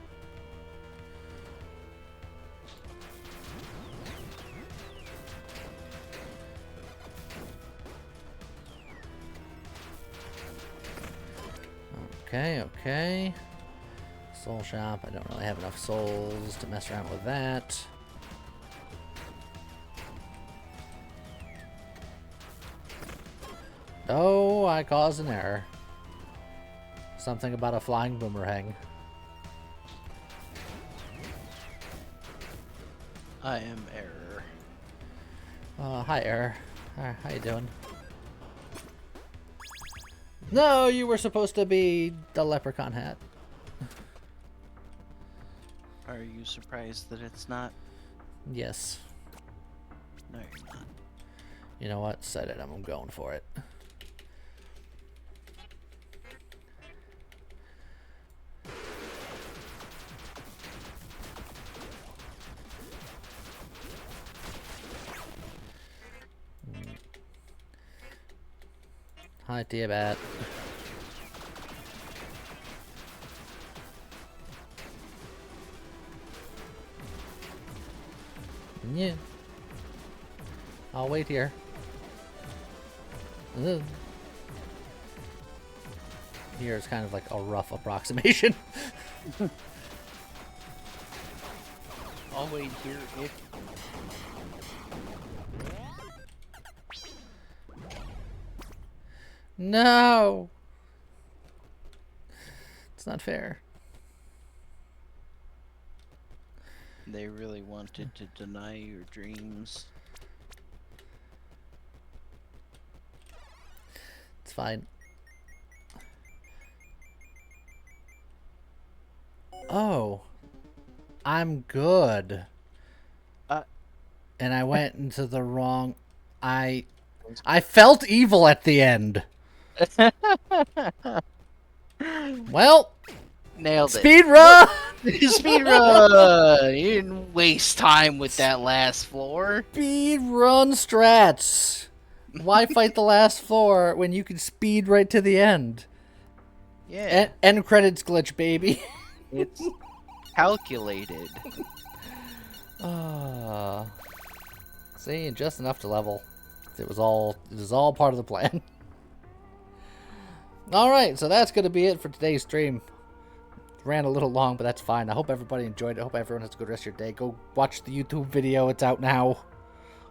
Okay, okay. Soul shop. I don't really have enough souls to mess around with that. Oh, I caused an error. Something about a flying boomerang. I am error. Hi, Error. How you doing? No, you were supposed to be the leprechaun hat. Are you surprised that it's not? Yes. No, you're not. You know what? Set it. I'm going for it. Hi, Diabat. Yeah. I'll wait here. Ugh. Here is kind of like a rough approximation. I'll wait here if. No! It's not fair. They really wanted to deny your dreams. It's fine. Oh. I'm good. And I went into the wrong... I felt evil at the end. Well, Nailed it. speed run! Speed run! You didn't waste time with that last floor. Speed run strats. Why fight the last floor when you can speed right to the end? Yeah. End credits glitch, baby. It's calculated. See, just enough to level. It was all part of the plan. Alright, so that's going to be it for today's stream. Ran a little long, but that's fine. I hope everybody enjoyed it. I hope everyone has a good rest of your day. Go watch the YouTube video. It's out now.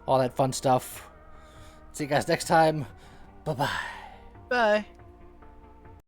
All that fun stuff. See you guys next time. Bye-bye. Bye.